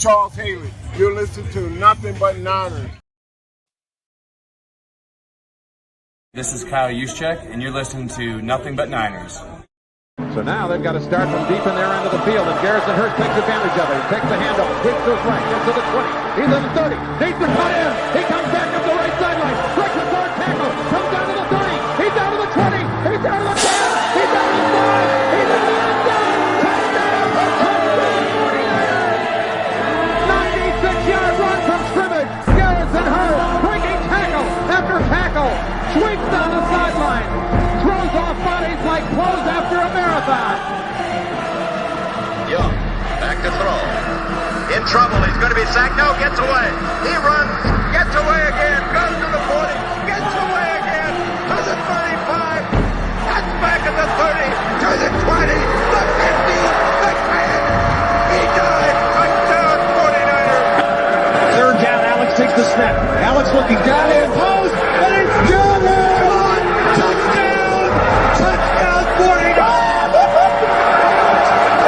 Charles Haley. You're listening to Nothing But Niners. This is Kyle Juszczyk, and you're listening to Nothing But Niners. So now they've got to start from deep in their end of the field, and Garrison Hurst takes advantage of it. He takes the handoff, sweeps to his right, gets to the 20. He's at the 30, needs to cut in. He comes back up the right sideline, breaks the third tackle, comes down to the 30. He's down to the 20. He's down to the 10. He's down to the 5. He's down to the end zone. Touchdown! Touchdown! 49ers! 96-yard run from scrimmage. Garrison Hurst breaking tackle after tackle, sweeps down the sideline, throws off bodies like clothes after a marathon. Young, back to throw. In trouble, he's going to be sacked. No, gets away. He runs, gets away again, goes to the 40, gets away again, to the 35, cuts back at the 30, to the 20, the 50, the 10. He died. Touchdown, 49ers. Third down, Alex takes the snap. Alex looking down in post, and it's good. Touchdown! Touchdown, 49ers!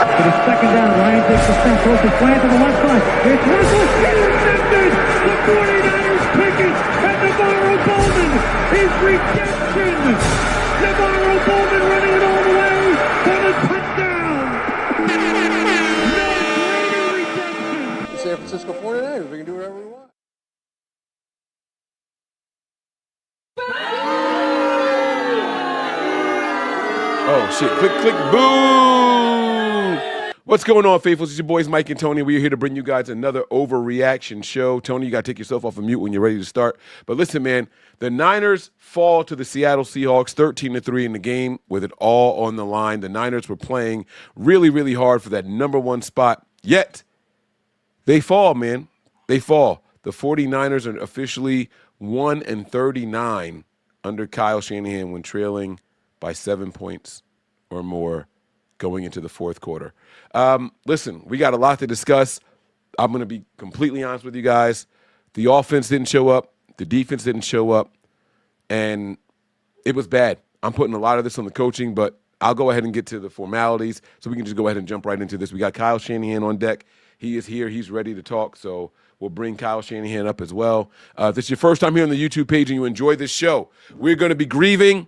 For the second down, Ryan takes the snap, throws the flag to the left side. It's Russell, intercepted! The 49ers pick it, and Navarro Bowman is redemption! Navarro Bowman running it all the way for the touchdown! No greater redemption! The San Francisco 49ers, we can do whatever we want. Oh, shit. Click, click, boom. What's going on, faithfuls? It's your boys, Mike and Tony. We're here to bring you guys another Overreaction show. Tony, you got to take yourself off of mute when you're ready to start. But listen, man, the Niners fall to the Seattle Seahawks 13-3 in the game with it all on the line. The Niners were playing really, really hard for that number one spot. Yet, they fall, man. They fall. The 49ers are officially 1-39 under Kyle Shanahan when trailing by 7 points or more going into the fourth quarter. Listen, we got a lot to discuss. I'm going to be completely honest with you guys. The offense didn't show up. The defense didn't show up. And it was bad. I'm putting a lot of this on the coaching, but I'll go ahead and get to the formalities so we can just go ahead and jump right into this. We got Kyle Shanahan on deck. He is here. He's ready to talk, so we'll bring Kyle Shanahan up as well. If this is your first time here on the YouTube page and you enjoy this show, we're going to be grieving.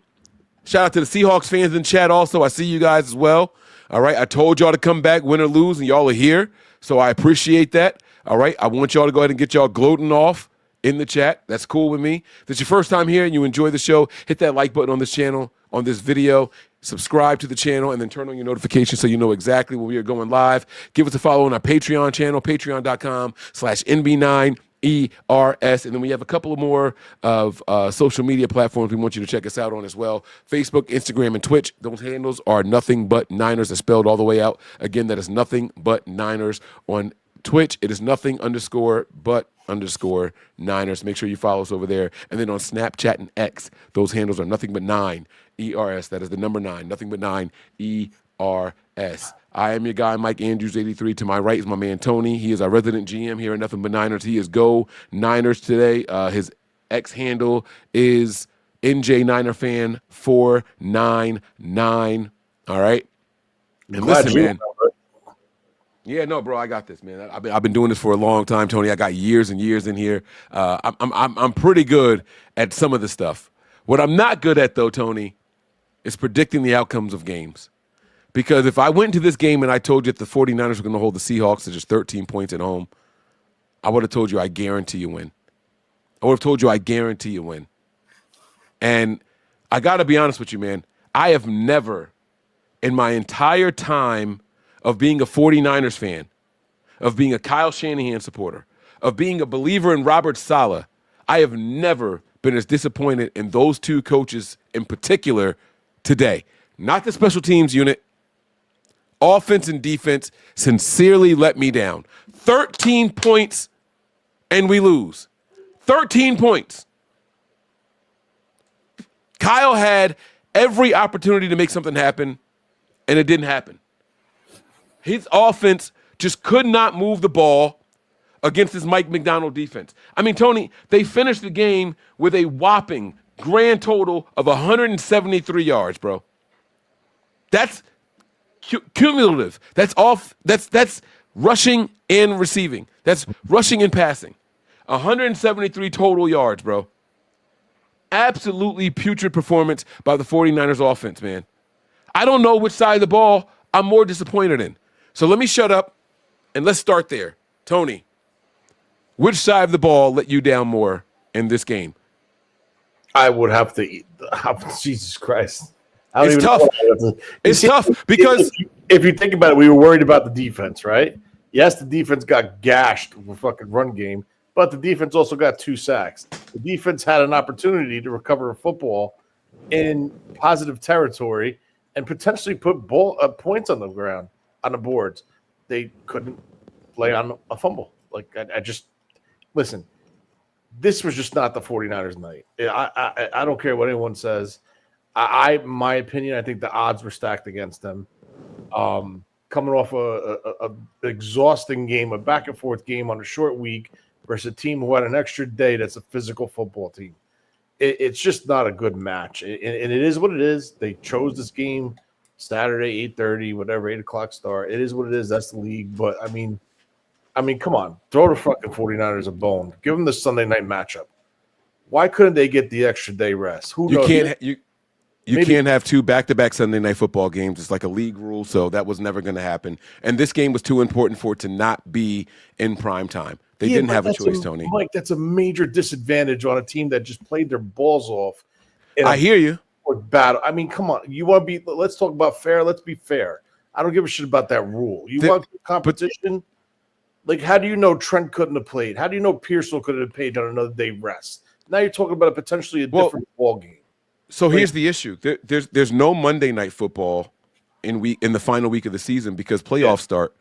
Shout out to the Seahawks fans in chat also. I see you guys as well. All right. I told y'all to come back, win or lose, and y'all are here. So I appreciate that. All right. I want y'all to go ahead and get y'all gloating off in the chat. That's cool with me. If it's your first time here and you enjoy the show, hit that like button on this channel, on this video. Subscribe to the channel, and then turn on your notifications so you know exactly when we are going live. Give us a follow on our Patreon channel, patreon.com/NB9. ERS, and then we have a couple of more of social media platforms we want you to check us out on as well. Facebook, Instagram, and Twitch. Those handles are Nothing But Niners. They're spelled all the way out. Again, that is Nothing But Niners. On Twitch, it is nothing_but_Niners. Make sure you follow us over there. And then on Snapchat and X, those handles are Nothing But 9 ERS. That is the number 9. Nothing But 9 ERS. I am your guy, Mike Andrews, 83. To my right is my man, Tony. He is our resident GM here at Nothing But Niners. He is Go Niners today. His X handle is NJ Niner Fan 499. All right? And listen, man. Yeah, no, bro, I got this, man. I've been doing this for a long time, Tony. I got years and years in here. I'm pretty good at some of the stuff. What I'm not good at, though, Tony, is predicting the outcomes of games. Because if I went into this game and I told you that the 49ers were going to hold the Seahawks to just 13 points at home, I would have told you I guarantee you win. I would have told you I guarantee you win. And I got to be honest with you, man. I have never, in my entire time of being a 49ers fan, of being a Kyle Shanahan supporter, of being a believer in Robert Saleh, I have never been as disappointed in those two coaches in particular today. Not the special teams unit. Offense and defense sincerely let me down. 13 points and we lose. 13 points. Kyle had every opportunity to make something happen, and it didn't happen. His offense just could not move the ball against this Mike Macdonald defense. I mean, Tony, they finished the game with a whopping grand total of 173 yards, bro. That's cumulative. That's rushing and receiving. That's rushing and passing. 173 total yards, bro. Absolutely putrid performance by the 49ers offense, man. I don't know which side of the ball I'm more disappointed in. So let me shut up and let's start there. Tony, which side of the ball let you down more in this game? I would have to eat. Jesus Christ. It's tough. It's tough because if you think about it, we were worried about the defense, right? Yes, the defense got gashed with fucking run game, but the defense also got 2 sacks. The defense had an opportunity to recover a football in positive territory and potentially put points on the ground, on the boards. They couldn't play on a fumble. Like, I just – listen, this was just not the 49ers night. I don't care what anyone says. My opinion, I think the odds were stacked against them. Coming off a exhausting game, a back-and-forth game on a short week versus a team who had an extra day that's a physical football team. It's just not a good match. And it is what it is. They chose this game Saturday, 8:30, whatever, 8 o'clock start. It is what it is. That's the league. But, I mean, come on. Throw the fucking 49ers a bone. Give them the Sunday night matchup. Why couldn't they get the extra day rest? Who knows? You can't have 2 back-to-back Sunday night football games. It's like a league rule, so that was never going to happen. And this game was too important for it to not be in prime time. They didn't have a choice, Tony. Mike, that's a major disadvantage on a team that just played their balls off. I hear you. Battle. I mean, come on. You want to be – let's talk about fair. Let's be fair. I don't give a shit about that rule. You want competition? Like, how do you know Trent couldn't have played? How do you know Pearsall couldn't have played on another day rest? Now you're talking about potentially a different ball game. So here's the issue. There's no Monday night football in the final week of the season because playoffs start,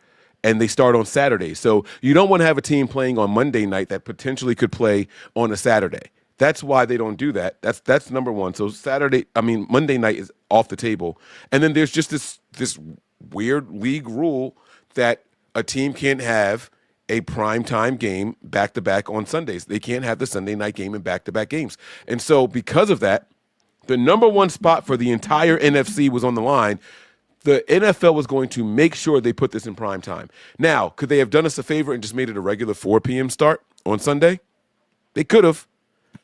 and they start on Saturday. So you don't want to have a team playing on Monday night that potentially could play on a Saturday. That's why they don't do that. That's number one. So Monday night is off the table. And then there's just this weird league rule that a team can't have a primetime game back-to-back on Sundays. They can't have the Sunday night game in back-to-back games. And so because of that, the number one spot for the entire NFC was on the line. The NFL was going to make sure they put this in prime time. Now, could they have done us a favor and just made it a regular 4 p.m. start on Sunday? They could have.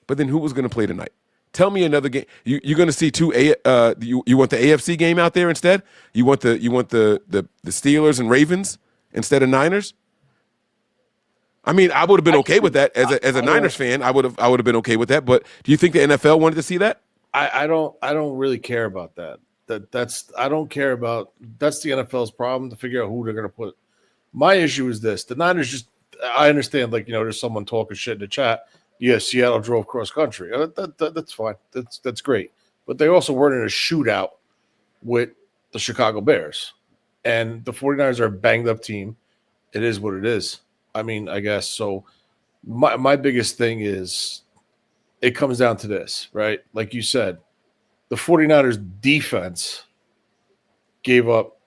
But then who was going to play tonight? Tell me another game. You're going to see you want the AFC game out there instead? You want the Steelers and Ravens instead of Niners? I mean, I would have been okay with that as a Niners fan. I would have been okay with that. But do you think the NFL wanted to see that? I don't really care about that. I don't care about that's the NFL's problem to figure out who they're going to put. My issue is this: the Niners I understand, there's someone talking shit in the chat. Yeah, Seattle drove cross country. That's fine. That's great. But they also weren't in a shootout with the Chicago Bears, and the 49ers are a banged up team. It is what it is. I mean, I guess so. My biggest thing is. It comes down to this, right? Like you said, the 49ers defense gave up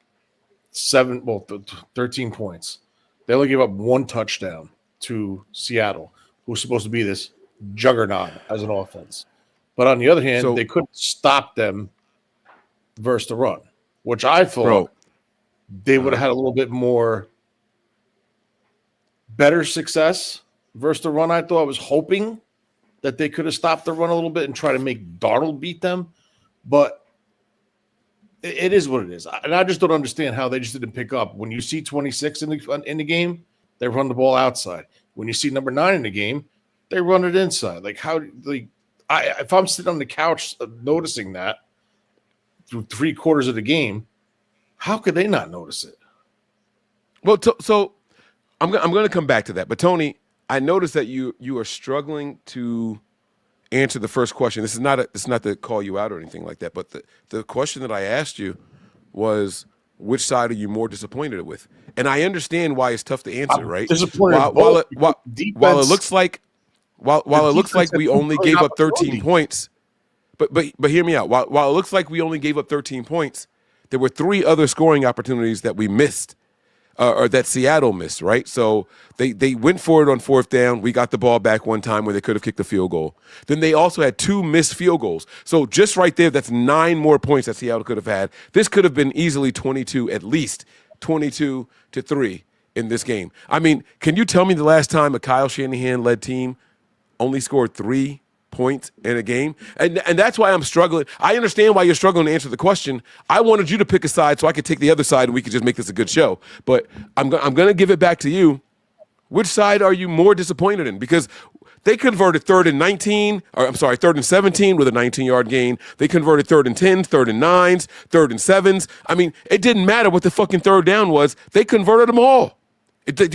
13 points. They only gave up 1 touchdown to Seattle, who's supposed to be this juggernaut as an offense. But on the other hand, they couldn't stop them versus the run, which I thought they would have had a little bit more better success versus the run. I was hoping that they could have stopped the run a little bit and try to make Darnold beat them. But it is what it is. And I just don't understand how they just didn't pick up. When you see 26 in the game, they run the ball outside. When you see number 9 in the game, they run it inside. Like, if I'm sitting on the couch noticing that through 3/4 of the game, how could they not notice it? Well, so I'm going to come back to that. But, Tony, I noticed that you are struggling to answer the first question. This is not to call you out or anything like that, but the question that I asked you was, which side are you more disappointed with? And I understand why it's tough to answer, right? Disappointed. While it looks like we only gave up 13 points, but hear me out. While it looks like we only gave up 13 points, there were 3 other scoring opportunities that we missed. Or that Seattle missed, right? So they went for it on 4th down. We got the ball back one time where they could have kicked the field goal. Then they also had 2 missed field goals. So just right there, that's 9 more points that Seattle could have had. This could have been easily 22, at least 22-3. in this game. I mean, can you tell me the last time a Kyle Shanahan-led team only scored 3 points in a game? And that's why I'm struggling. I understand why you're struggling to answer the question. I wanted you to pick a side so I could take the other side and we could just make this a good show. But I'm going to give it back to you. Which side are you more disappointed in? Because they converted 3rd and 17 with a 19-yard gain. They converted 3rd and 10s, 3rd and 9s, 3rd and 7s. I mean, it didn't matter what the fucking third down was. They converted them all.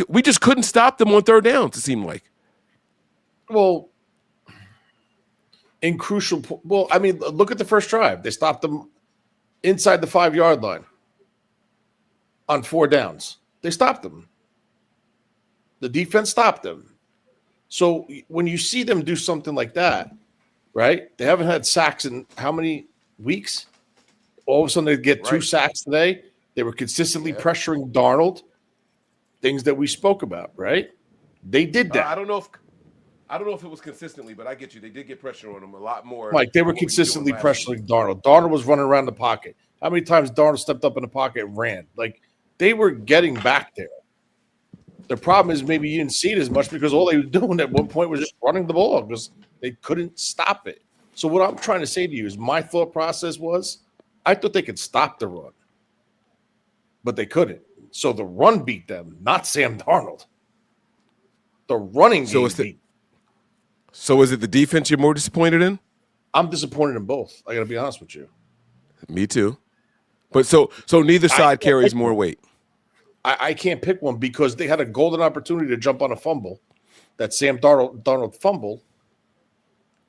We just couldn't stop them on third downs, it seemed like. Well, I mean, look at the first drive. They stopped them inside the 5-yard line on 4 downs. They stopped them. The defense stopped them. So when you see them do something like that, right? They haven't had sacks in how many weeks? All of a sudden they get 2 sacks today. They were consistently pressuring Darnold, things that we spoke about, right? They did that. I don't know if it was consistently, but I get you. They did get pressure on him a lot more. Mike, they were consistently pressuring Darnold. Darnold was running around the pocket. How many times Darnold stepped up in the pocket and ran? Like, they were getting back there. The problem is maybe you didn't see it as much because all they were doing at one point was just running the ball because they couldn't stop it. So what I'm trying to say to you is my thought process was I thought they could stop the run, but they couldn't. So the run beat them, not Sam Darnold. The running game beat. So is it the defense you're more disappointed in? I'm disappointed in both. I got to be honest with you. Me too. But so neither side carries more weight. I can't pick one because they had a golden opportunity to jump on a fumble, that Sam Darnold fumble,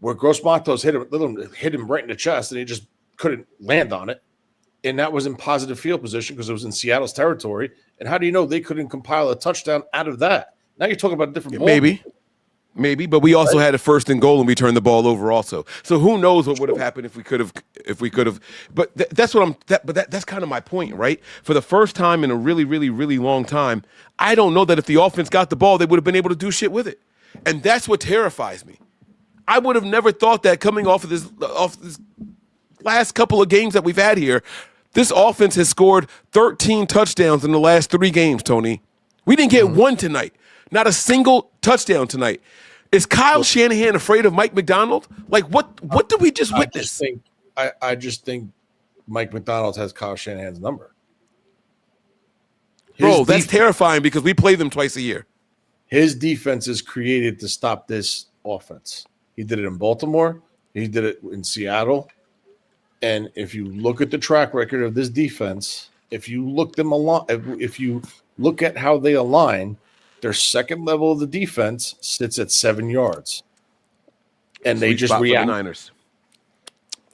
where Gross Matos hit him right in the chest, and he just couldn't land on it. And that was in positive field position because it was in Seattle's territory. And how do you know they couldn't compile a touchdown out of that? Now you're talking about a different ball. Maybe, but we also had a 1st and goal and we turned the ball over also. So who knows what would have happened if we could have. But that's kind of my point, right? For the first time in a really, really, really long time, I don't know that if the offense got the ball, they would have been able to do shit with it, and that's what terrifies me. I would have never thought that coming off this last couple of games that we've had here. This offense has scored 13 touchdowns in the last 3 games, Tony. We didn't get one tonight. Not a single touchdown tonight. Is Kyle Shanahan afraid of Mike McDonald? Like, what did we just witness? I just think Mike McDonald has Kyle Shanahan's number. Bro, that's terrifying because we play them twice a year. His defense is created to stop this offense. He did it in Baltimore. He did it in Seattle. And if you look at the track record of this defense, if you look at how they align, their second level of the defense sits at 7 yards. And they just react.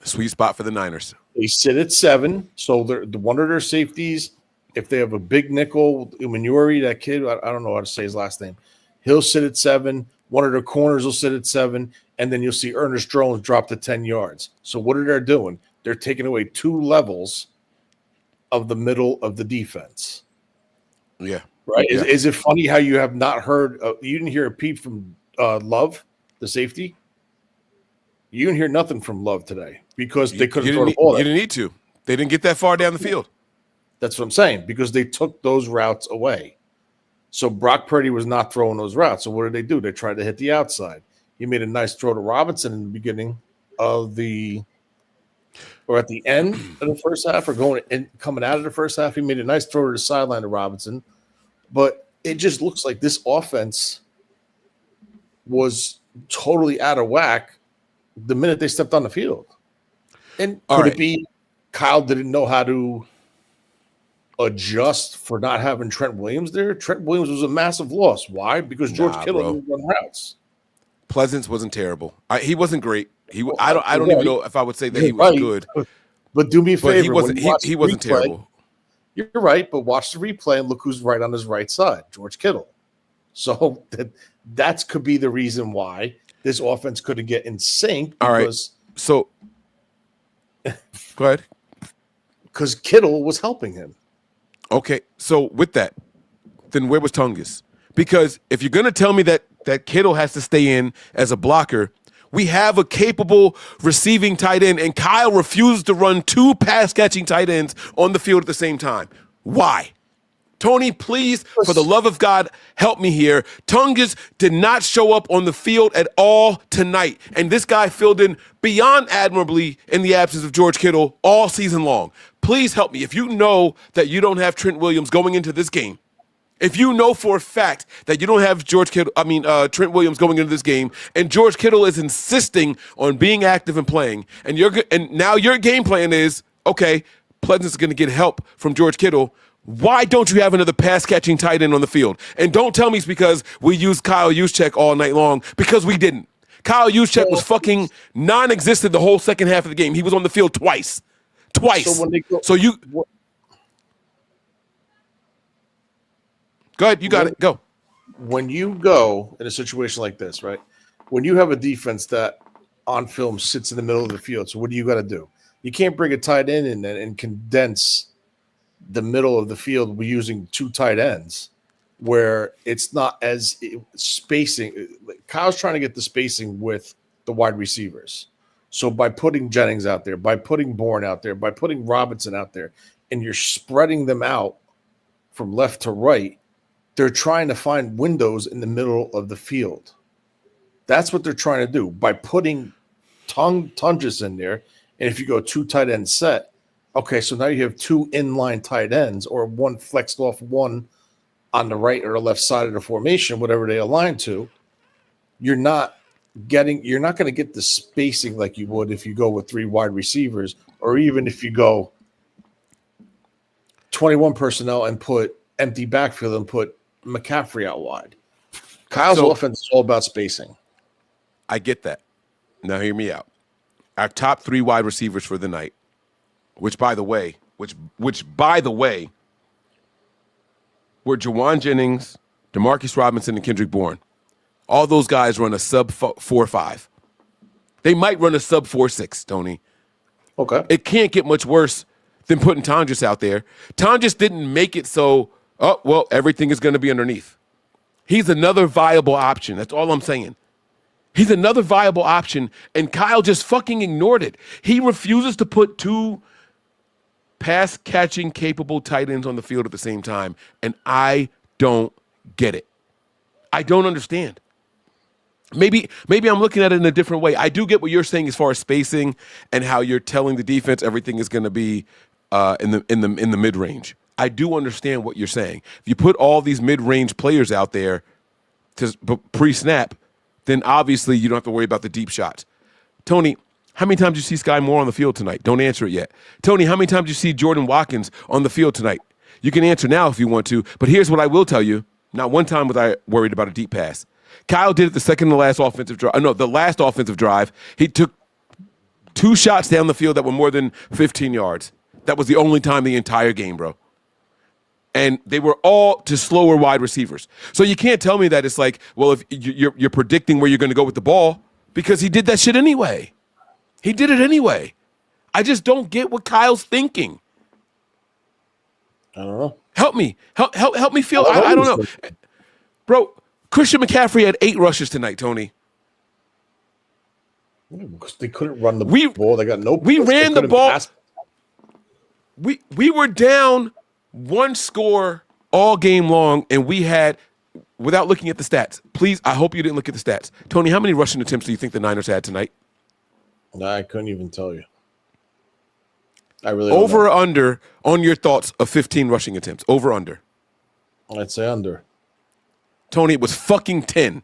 Sweet spot for the Niners. They sit at 7. So one of their safeties, if they have a big nickel, Umanuri, that kid, I don't know how to say his last name, he'll sit at 7. One of their corners will sit at 7. And then you'll see Ernest Jones drop to 10 yards. So what are they doing? They're taking away 2 levels of the middle of the defense. Yeah. Right. Yeah. Is it funny how you have not heard you didn't hear a peep from Love, the safety? You didn't hear nothing from Love today because they couldn't throw the ball. You didn't need to. They didn't get that far down the field. That's what I'm saying, because they took those routes away. So Brock Purdy was not throwing those routes. So what did they do? They tried to hit the outside. He made a nice throw to Robinson in the beginning of at the end of the first half, or coming out of the first half. He made a nice throw to the sideline to Robinson. But it just looks like this offense was totally out of whack the minute they stepped on the field. And could it be Kyle didn't know how to adjust for not having Trent Williams there? Trent Williams was a massive loss. Why? Because George Kittle didn't run routes. Pleasance wasn't terrible. He wasn't great. I don't even know if I would say that he was good. But do me a favor. He wasn't terrible. You're right, but watch the replay and look who's right on his right side, George Kittle. So that could be the reason why this offense couldn't get in sync. All right. So go ahead. Because Kittle was helping him. Okay. So with that, then where was Tungus? Because if you're going to tell me that Kittle has to stay in as a blocker, we have a capable receiving tight end, and Kyle refused to run 2 pass-catching tight ends on the field at the same time. Why? Tony, please, for the love of God, help me here. Tungus did not show up on the field at all tonight. And this guy filled in beyond admirably in the absence of George Kittle all season long. Please help me. If you know that you don't have Trent Williams going into this game, if you know for a fact that you don't have Trent Williams going into this game, and George Kittle is insisting on being active and playing, and now your game plan is, okay, Pleasant's going to get help from George Kittle. Why don't you have another pass-catching tight end on the field? And don't tell me it's because we used Kyle Juszczyk all night long, because we didn't. Kyle Juszczyk was fucking non-existent the whole second half of the game. He was on the field twice. So go ahead, you got it. Go. When you go in a situation like this, right? When you have a defense that on film sits in the middle of the field, so what do you got to do? You can't bring a tight end in and condense the middle of the field using two tight ends where it's not as spacing. Kyle's trying to get the spacing with the wide receivers. So by putting Jennings out there, by putting Bourne out there, by putting Robinson out there, and you're spreading them out from left to right, they're trying to find windows in the middle of the field. That's what they're trying to do by putting Tungus in there. And if you go two tight end set, okay, so now you have two inline tight ends or one flexed off one on the right or the left side of the formation, whatever they align to. You're not going to get the spacing like you would if you go with three wide receivers, or even if you go 21 personnel and put empty backfield and put McCaffrey out wide. Kyle's offense is all about spacing. I get that. Now hear me out. Our top three wide receivers for the night, which by the way, were Jawan Jennings, Demarcus Robinson, and Kendrick Bourne. All those guys run a sub 4.5. They might run a sub 4.6, Tony. Okay. It can't get much worse than putting Tungus out there. Tungus didn't make it so, everything is going to be underneath. He's another viable option. That's all I'm saying. He's another viable option, and Kyle just fucking ignored it. He refuses to put two pass-catching capable tight ends on the field at the same time, and I don't get it. I don't understand. Maybe I'm looking at it in a different way. I do get what you're saying as far as spacing and how you're telling the defense everything is going to be in the mid-range. I do understand what you're saying. If you put all these mid-range players out there to pre-snap, then obviously you don't have to worry about the deep shots. Tony, how many times did you see Sky Moore on the field tonight? Don't answer it yet. Tony, how many times did you see Jordan Watkins on the field tonight? You can answer now if you want to, but here's what I will tell you. Not one time was I worried about a deep pass. Kyle did it the last offensive drive. He took two shots down the field that were more than 15 yards. That was the only time the entire game, bro. And they were all to slower wide receivers. So you can't tell me that it's like, well, if you're predicting where you're going to go with the ball, because he did that shit anyway. He did it anyway. I just don't get what Kyle's thinking. I don't know. Help me. Help me feel. I don't know. Bro, Christian McCaffrey had 8 rushes tonight, Tony. Because they couldn't run the ball. They got no. We ran the ball. We were down one score all game long, and we had, without looking at the stats, please, I hope you didn't look at the stats. Tony, how many rushing attempts do you think the Niners had tonight? I couldn't even tell you. I really don't over know. Or under on your thoughts of 15 rushing attempts. Over under. I'd say under. Tony, it was fucking 10.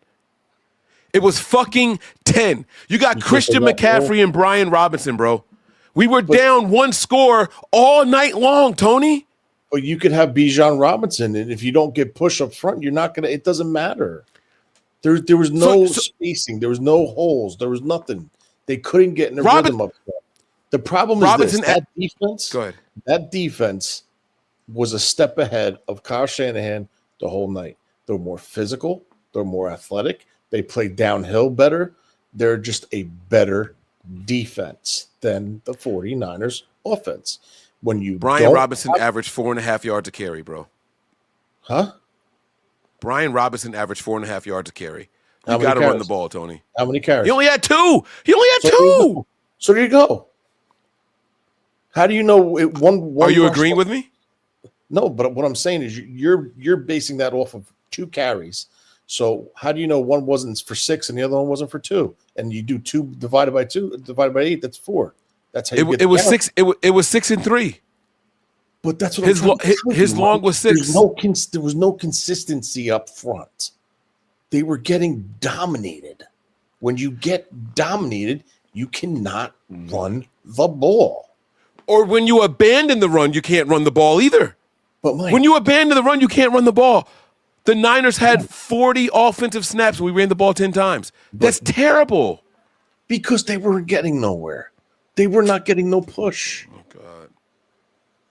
It was fucking 10. You got Christian McCaffrey and Brian Robinson, bro. We were down one score all night long, Tony. But you could have Bijan Robinson, and if you don't get push up front, you're not gonna. It doesn't matter. There was no spacing. There was no holes. There was nothing. They couldn't get in the rhythm up front. The problem is that defense. Go ahead. That defense was a step ahead of Kyle Shanahan the whole night. They're more physical. They're more athletic. They play downhill better. They're just a better defense than the 49ers offense. When you Brian Robinson averaged 4.5 yards a carry, bro. Huh? Brian Robinson averaged 4.5 yards a carry. You got to run the ball, Tony. How many carries? He only had 2. He only had 2. So there you go. How do you know it? One Are you agreeing with me? No, but what I'm saying is you're basing that off of 2 carries. So how do you know one wasn't for 6 and the other one wasn't for 2? And you do 2 divided by 8, that's 4. That's how you get it was 6. It was 6 and 3. But that's what his long was 6. There was no consistency up front. They were getting dominated. When you get dominated, you cannot run the ball. Or when you abandon the run, you can't run the ball either. But Mike, when you abandon the run, you can't run the ball. The Niners had 40 offensive snaps. We ran the ball 10 times. That's terrible. Because they weren't getting nowhere. They were not getting no push. Oh, God.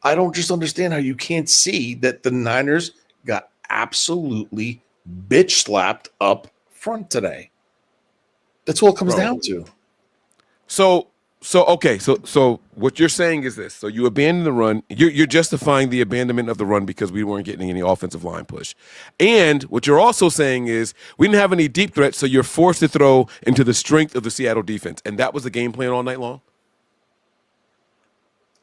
I don't just understand how you can't see that the Niners got absolutely bitch slapped up front today. That's all it comes down to. So what you're saying is this. So you abandon the run. You're justifying the abandonment of the run because we weren't getting any offensive line push. And what you're also saying is we didn't have any deep threats, so you're forced to throw into the strength of the Seattle defense. And that was the game plan all night long?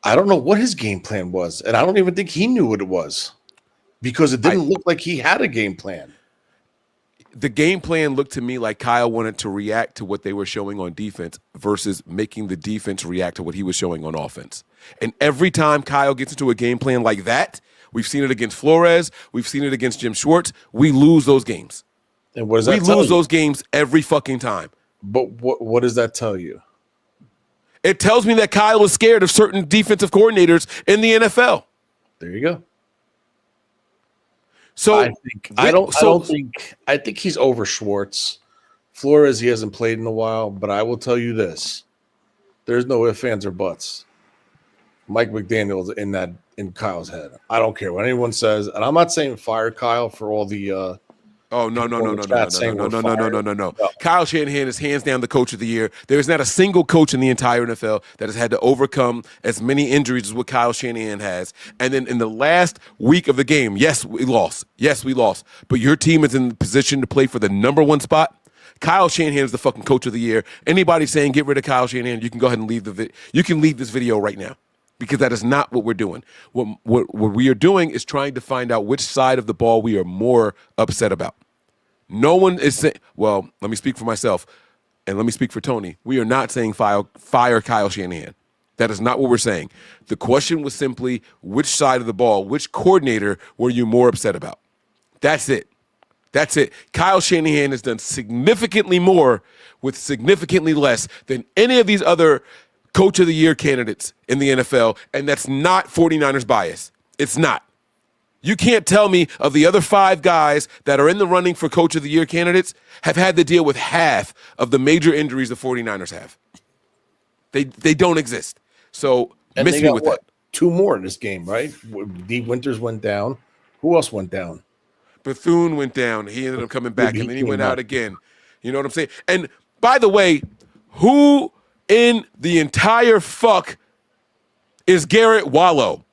I don't know what his game plan was, and I don't even think he knew what it was because it didn't look like he had a game plan. The game plan looked to me like Kyle wanted to react to what they were showing on defense versus making the defense react to what he was showing on offense. And every time Kyle gets into a game plan like that, we've seen it against Flores, we've seen it against Jim Schwartz, we lose those games. And what does that We lose those games every fucking time. But what does that tell you? It tells me that Kyle is scared of certain defensive coordinators in the NFL. There you go. So I think he's over Schwartz. Flores, he hasn't played in a while, but I will tell you this. There's no ifs, ands, or buts. Mike McDaniel's in Kyle's head. I don't care what anyone says. And I'm not saying fire Kyle for all the No. Kyle Shanahan is hands down the coach of the year. There is not a single coach in the entire NFL that has had to overcome as many injuries as what Kyle Shanahan has. And then in the last week of the game, yes, we lost. But your team is in position to play for the number 1 spot. Kyle Shanahan is the fucking coach of the year. Anybody saying get rid of Kyle Shanahan, you can go ahead and leave you can leave this video right now. Because that is not what we're doing. What we are doing is trying to find out which side of the ball we are more upset about. No one is saying, well, let me speak for myself, and let me speak for Tony. We are not saying fire Kyle Shanahan. That is not what we're saying. The question was simply which side of the ball, which coordinator were you more upset about? That's it. Kyle Shanahan has done significantly more with significantly less than any of these other Coach of the Year candidates in the NFL, and that's not 49ers bias. It's not. You can't tell me of the other 5 guys that are in the running for Coach of the Year candidates have had to deal with half of the major injuries the 49ers have. They don't exist. So and miss me with that. 2 more in this game, right? Dee Winters went down. Who else went down? Bethune went down. He ended up coming back, and then he went out again. You know what I'm saying? And by the way, who in the entire fuck is Garrett Wallow?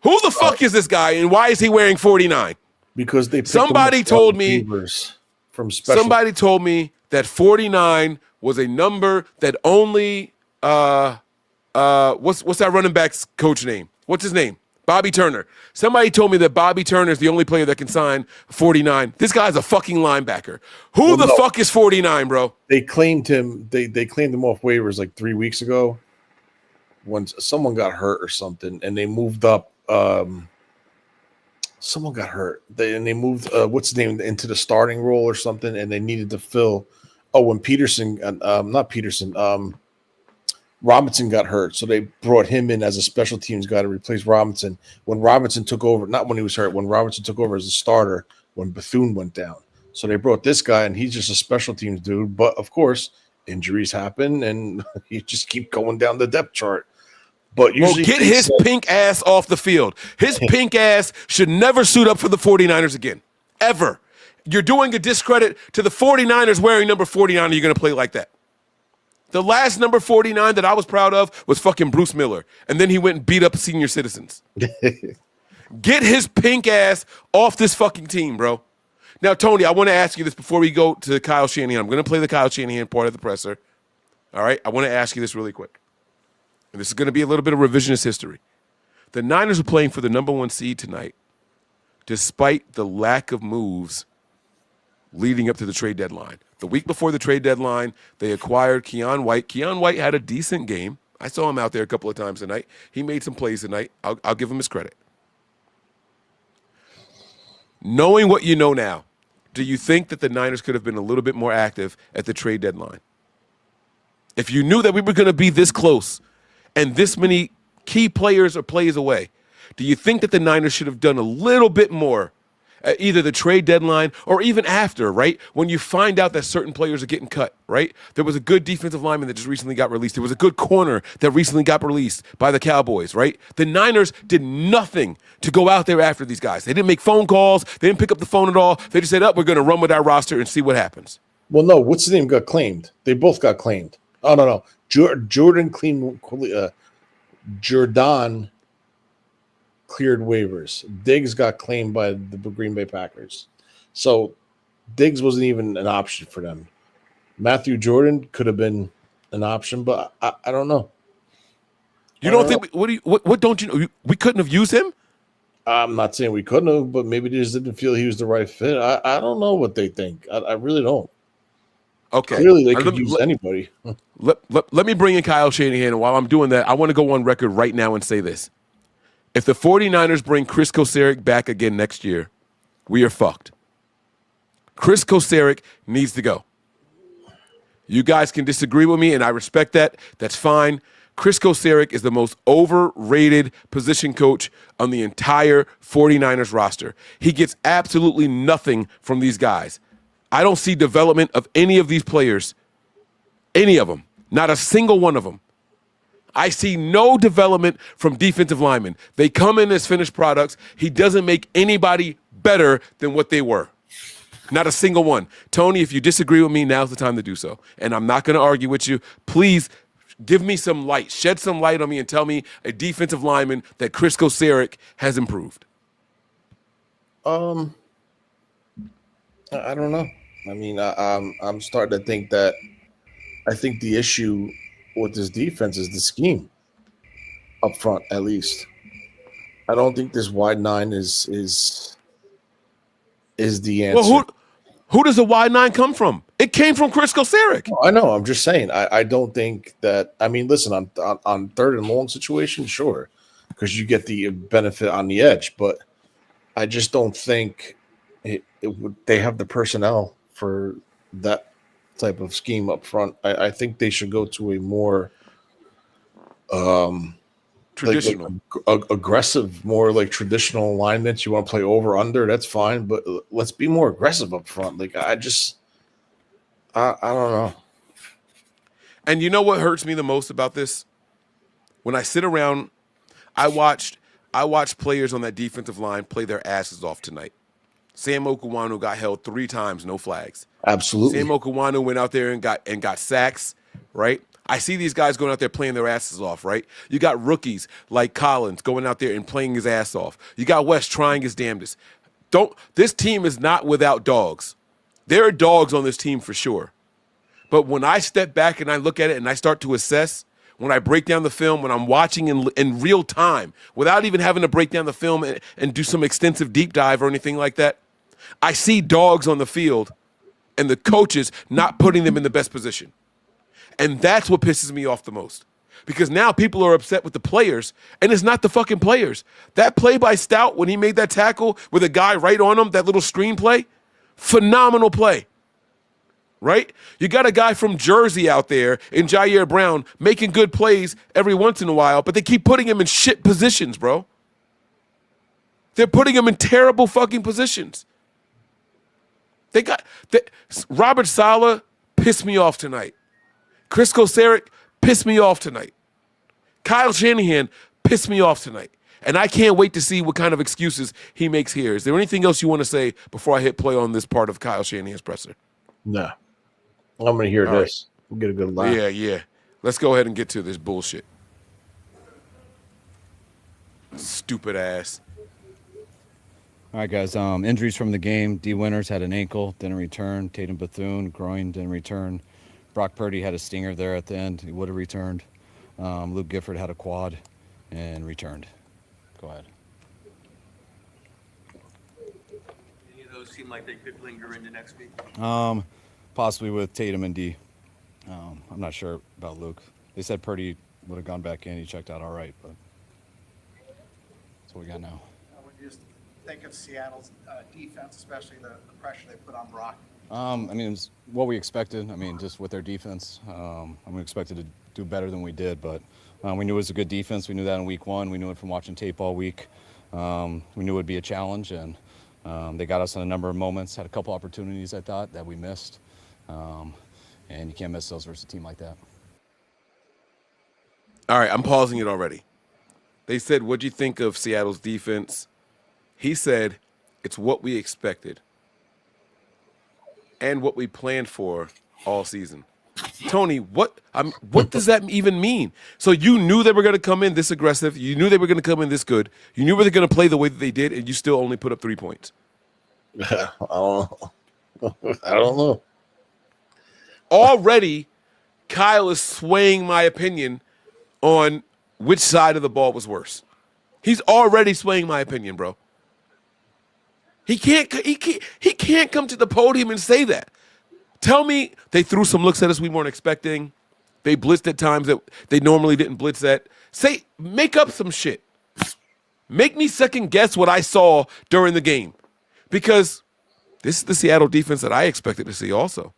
Who the fuck is this guy, and why is he wearing 49? Because somebody told me from special. Somebody told me that 49 was a number that only what's that running back's coach name? What's his name? Bobby Turner. Somebody told me that Bobby Turner is the only player that can sign 49. This guy's a fucking linebacker. Who the fuck is 49, bro? They claimed him. They claimed him off waivers like 3 weeks ago when someone got hurt or something, and they moved up. Someone got hurt. They moved what's his name into the starting role or something, and they needed to fill. Oh, when Robinson got hurt, so they brought him in as a special teams guy to replace Robinson. When Robinson took over, not when he was hurt, when Robinson took over as a starter, when Bethune went down. So they brought this guy, and he's just a special teams dude. But, of course, injuries happen, and you just keep going down the depth chart. But usually get his pink ass off the field. His pink ass should never suit up for the 49ers again, ever. You're doing a discredit to the 49ers wearing number 49, you're going to play like that. The last number 49 that I was proud of was fucking Bruce Miller. And then he went and beat up senior citizens. Get his pink ass off this fucking team, bro. Now, Tony, I want to ask you this before we go to Kyle Shanahan. I'm going to play the Kyle Shanahan part of the presser. All right? I want to ask you this really quick. And this is going to be a little bit of revisionist history. The Niners are playing for the number 1 seed tonight, despite the lack of moves leading up to the trade deadline. The week before the trade deadline, they acquired Keion White. Keion White had a decent game. I saw him out there a couple of times tonight. He made some plays tonight. I'll give him his credit. Knowing what you know now, do you think that the Niners could have been a little bit more active at the trade deadline? If you knew that we were going to be this close and this many key players or plays away, do you think that the Niners should have done a little bit more at either the trade deadline or even after, right? When you find out that certain players are getting cut, right? There was a good defensive lineman that just recently got released. There was a good corner that recently got released by the Cowboys, right? The Niners did nothing to go out there after these guys. They didn't make phone calls. They didn't pick up the phone at all. They just said, we're going to run with our roster and see what happens. Well, no, what's his name got claimed? They both got claimed. Oh, no. Jordan cleared waivers. Diggs got claimed by the Green Bay Packers. So Diggs wasn't even an option for them. Matthew Jordan could have been an option, but I don't know. You don't think what don't you know? We couldn't have used him? I'm not saying we couldn't have, but maybe they just didn't feel he was the right fit. I don't know what they think. I really don't. Okay. Clearly they could use anybody. Let me bring in Kyle Shanahan, and while I'm doing that, I want to go on record right now and say this. If the 49ers bring Chris Kocurek back again next year, we are fucked. Chris Kocurek needs to go. You guys can disagree with me, and I respect that. That's fine. Chris Kocurek is the most overrated position coach on the entire 49ers roster. He gets absolutely nothing from these guys. I don't see development of any of these players, any of them, not a single one of them. I see no development from defensive linemen. They come in as finished products. He doesn't make anybody better than what they were. Not a single one. Tony, if you disagree with me, now's the time to do so. And I'm not going to argue with you. Please give me some light. Shed some light on me and tell me a defensive lineman that Chris Kocurek has improved. I don't know. I mean, I'm starting to think that I think the issue with this defense is the scheme up front, at least. I don't think this wide nine is the answer. Well, who does the wide nine come from? It came from Chris Kocurek. I know. I'm just saying. I don't think that. I mean, listen, on third and long situation, sure, because you get the benefit on the edge, but I just don't think they have the personnel for that type of scheme up front. I think they should go to a more traditional, aggressive, more like traditional alignments. You want to play over under, that's fine, but let's be more aggressive up front. Like I don't know. And you know what hurts me the most about this? When I sit around, I watched players on that defensive line play their asses off tonight. Sam Okuwanu got held 3 times, no flags. Absolutely. Sam Okuwanu went out there and got sacks, right? I see these guys going out there playing their asses off, right? You got rookies like Collins going out there and playing his ass off. You got West trying his damnedest. This team is not without dogs. There are dogs on this team for sure. But when I step back and I look at it and I start to assess, when I break down the film, when I'm watching in real time, without even having to break down the film and do some extensive deep dive or anything like that, I see dogs on the field and the coaches not putting them in the best position. And that's what pisses me off the most. Because now people are upset with the players, and it's not the fucking players. That play by Stout when he made that tackle with a guy right on him, that little screen play, phenomenal play. Right? You got a guy from Jersey out there in Jair Brown making good plays every once in a while, but they keep putting him in shit positions, bro. They're putting him in terrible fucking positions. Robert Saleh pissed me off tonight. Chris Kocurek pissed me off tonight. Kyle Shanahan pissed me off tonight. And I can't wait to see what kind of excuses he makes here. Is there anything else you want to say before I hit play on this part of Kyle Shanahan's presser? No. I'm going to hear All this. Right. We'll get a good laugh. Yeah. Let's go ahead and get to this bullshit. Stupid ass. All right, guys. Injuries from the game. D. Winters had an ankle, didn't return. Tatum Bethune, groin, didn't return. Brock Purdy had a stinger there at the end. He would have returned. Luke Gifford had a quad and returned. Go ahead. Any of those seem like they could linger into next week? Possibly with Tatum and D. I'm not sure about Luke. They said Purdy would have gone back in. He checked out all right, but that's what we got now. When you just think of Seattle's defense, especially the pressure they put on Brock. I mean, it's what we expected. I mean, just with their defense, we expected to do better than we did, but we knew it was a good defense. We knew that in week one. We knew it from watching tape all week. We knew it would be a challenge, and they got us in a number of moments. Had a couple opportunities, I thought, that we missed. And you can't miss those versus a team like that. All right, I'm pausing it already. They said, what'd you think of Seattle's defense? He said, it's what we expected and what we planned for all season. Tony, what does that even mean? So you knew they were going to come in this aggressive. You knew they were going to come in this good. You knew they were going to play the way that they did, and you still only put up 3 points. I don't know. Already, Kyle is swaying my opinion on which side of the ball was worse. He's already swaying my opinion, bro. He can't come to the podium and say that. Tell me they threw some looks at us we weren't expecting. They blitzed at times that they normally didn't blitz at. Make up some shit. Make me second guess what I saw during the game. Because this is the Seattle defense that I expected to see also.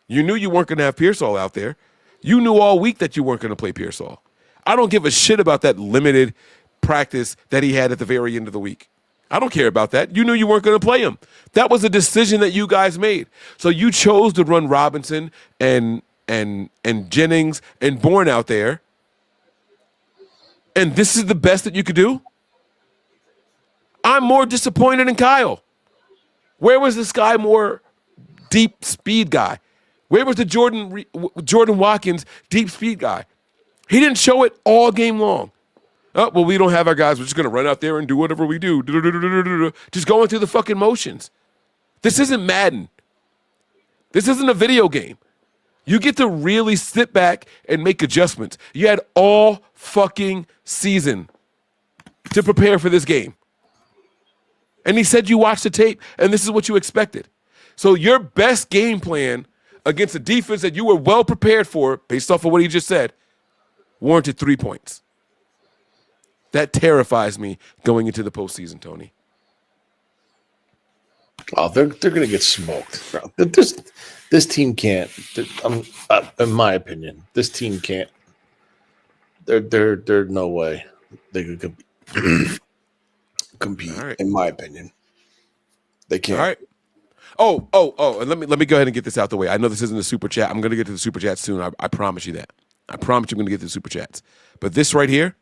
You knew you weren't going to have Pearsall out there. You knew all week that you weren't going to play Pearsall. I don't give a shit about that limited practice that he had at the very end of the week. I don't care about that. You knew you weren't going to play him. That was a decision that you guys made. So you chose to run Robinson and Jennings and Bourne out there. And this is the best that you could do? I'm more disappointed in Kyle. Where was this guy more deep speed guy? Where was the Jordan Watkins deep speed guy? He didn't show it all game long. Oh, well, we don't have our guys. We're just going to run out there and do whatever we do. Just going through the fucking motions. This isn't Madden. This isn't a video game. You get to really sit back and make adjustments. You had all fucking season to prepare for this game. And he said you watched the tape, and this is what you expected. So your best game plan against a defense that you were well prepared for, based off of what he just said, warranted 3 points. That terrifies me going into the postseason, Tony. Oh, they're going to get smoked. This team can't. In my opinion, this team can't. There's no way they could compete. Right. In my opinion, they can't. All right. Oh, and let me go ahead and get this out the way. I know this isn't a super chat. I'm going to get to the super chats soon. I promise you that. I promise you I'm going to get to the super chats. But this right here,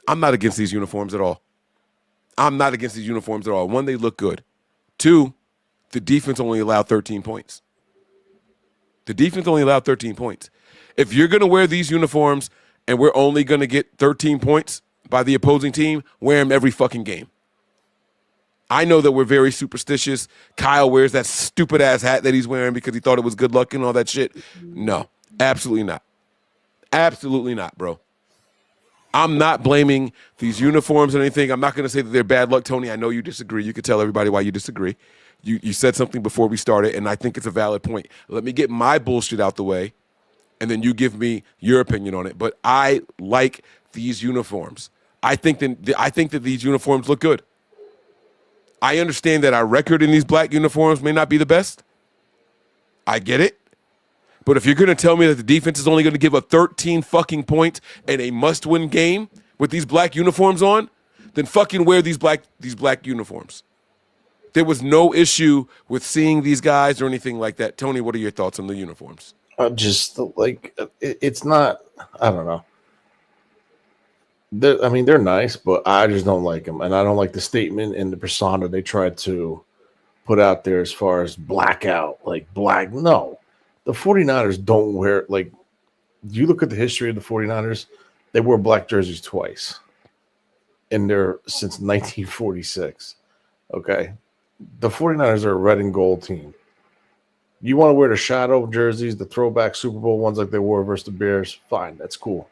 I'm not against these uniforms at all. I'm not against these uniforms at all. One, they look good. Two, the defense only allowed 13 points. The defense only allowed 13 points. If you're going to wear these uniforms and we're only going to get 13 points by the opposing team, wear them every fucking game. I know that we're very superstitious. Kyle wears that stupid-ass hat that he's wearing because he thought it was good luck and all that shit. No, absolutely not. Absolutely not, bro. I'm not blaming these uniforms or anything. I'm not going to say that they're bad luck, Tony. I know you disagree. You can tell everybody why you disagree. You said something before we started, and I think it's a valid point. Let me get my bullshit out the way, and then you give me your opinion on it. But I like these uniforms. I think that these uniforms look good. I understand that our record in these black uniforms may not be the best. I get it. But if you're going to tell me that the defense is only going to give up 13 fucking points in a must-win game with these black uniforms on, then fucking wear these black uniforms. There was no issue with seeing these guys or anything like that. Tony, what are your thoughts on the uniforms? It's not, I don't know. They're nice, but I just don't like them. And I don't like the statement and the persona they tried to put out there as far as blackout, like black. No. The 49ers don't wear, like, you look at the history of the 49ers, they wore black jerseys twice since 1946. Okay. The 49ers are a red and gold team. You want to wear the shadow jerseys, the throwback Super Bowl ones like they wore versus the Bears, fine, that's cool.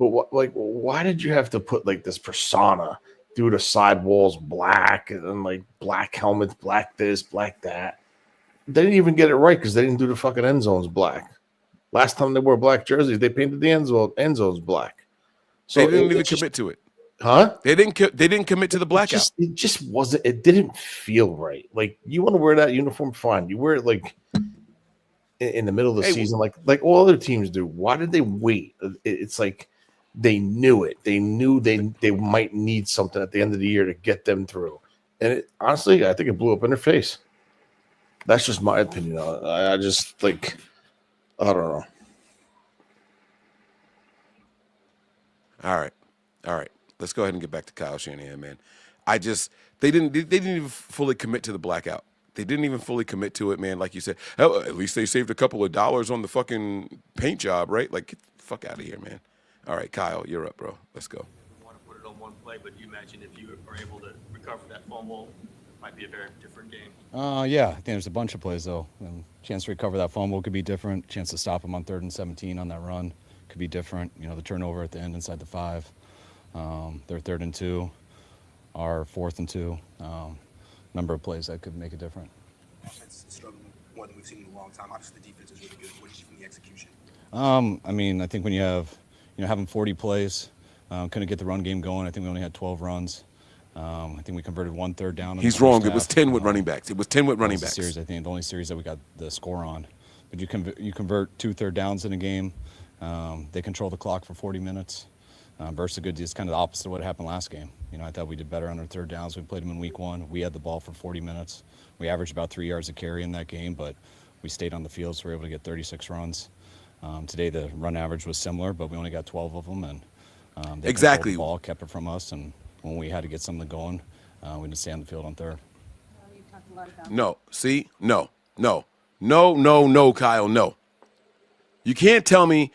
But why did you have to put like this persona through the sidewalls black and like black helmets, black this, black that? They didn't even get it right because they didn't do the fucking end zones black. Last time they wore black jerseys, they painted the end zones black. So they didn't even commit to it. Huh? They didn't commit to the blackout. It just wasn't. It didn't feel right. Like, you want to wear that uniform, fine. You wear it like in the middle of the season, like all other teams do. Why did they wait? It's like they knew it. They knew they might need something at the end of the year to get them through. And honestly, I think it blew up in their face. That's just my opinion on it. I just like, I don't know. All right. Let's go ahead and get back to Kyle Shanahan, man. They didn't even fully commit to the blackout. They didn't even fully commit to it, man. Like you said, hell, at least they saved a couple of dollars on the fucking paint job, right? Like, get the fuck out of here, man. All right, Kyle, you're up, bro. Let's go. I want to put it on one play, but you imagine if you are able to recover that fumble, might be a very different game. Yeah, I think there's a bunch of plays, though. And chance to recover that fumble could be different. Chance to stop him on 3rd and 17 on that run could be different. You know, the turnover at the end inside the 5. Their 3rd and 2, our 4th and 2. Number of plays that could make it different. It's struggling more than we've seen in a long time. Obviously, the defense is really good. What did you see from the execution? I mean, I think when you have, having 40 plays, couldn't get the run game going. I think we only had 12 runs. I think we converted 1 third down. He's wrong. It was 10 with running backs. It was 10 with running backs. Series, I think the only series that we got the score on. But you convert 2 third downs in a game. They control the clock for 40 minutes. Versus a good, it's kind of the opposite of what happened last game. I thought we did better on our 3rd downs. We played them in week 1. We had the ball for 40 minutes. We averaged about 3 yards a carry in that game, but we stayed on the field, so we were able to get 36 runs. Today the run average was similar, but we only got 12 of them, and they exactly controlled the ball, kept it from us, and when we had to get something going, we didn't stay on the field on 3rd. No, see, no, Kyle, no. You can't tell me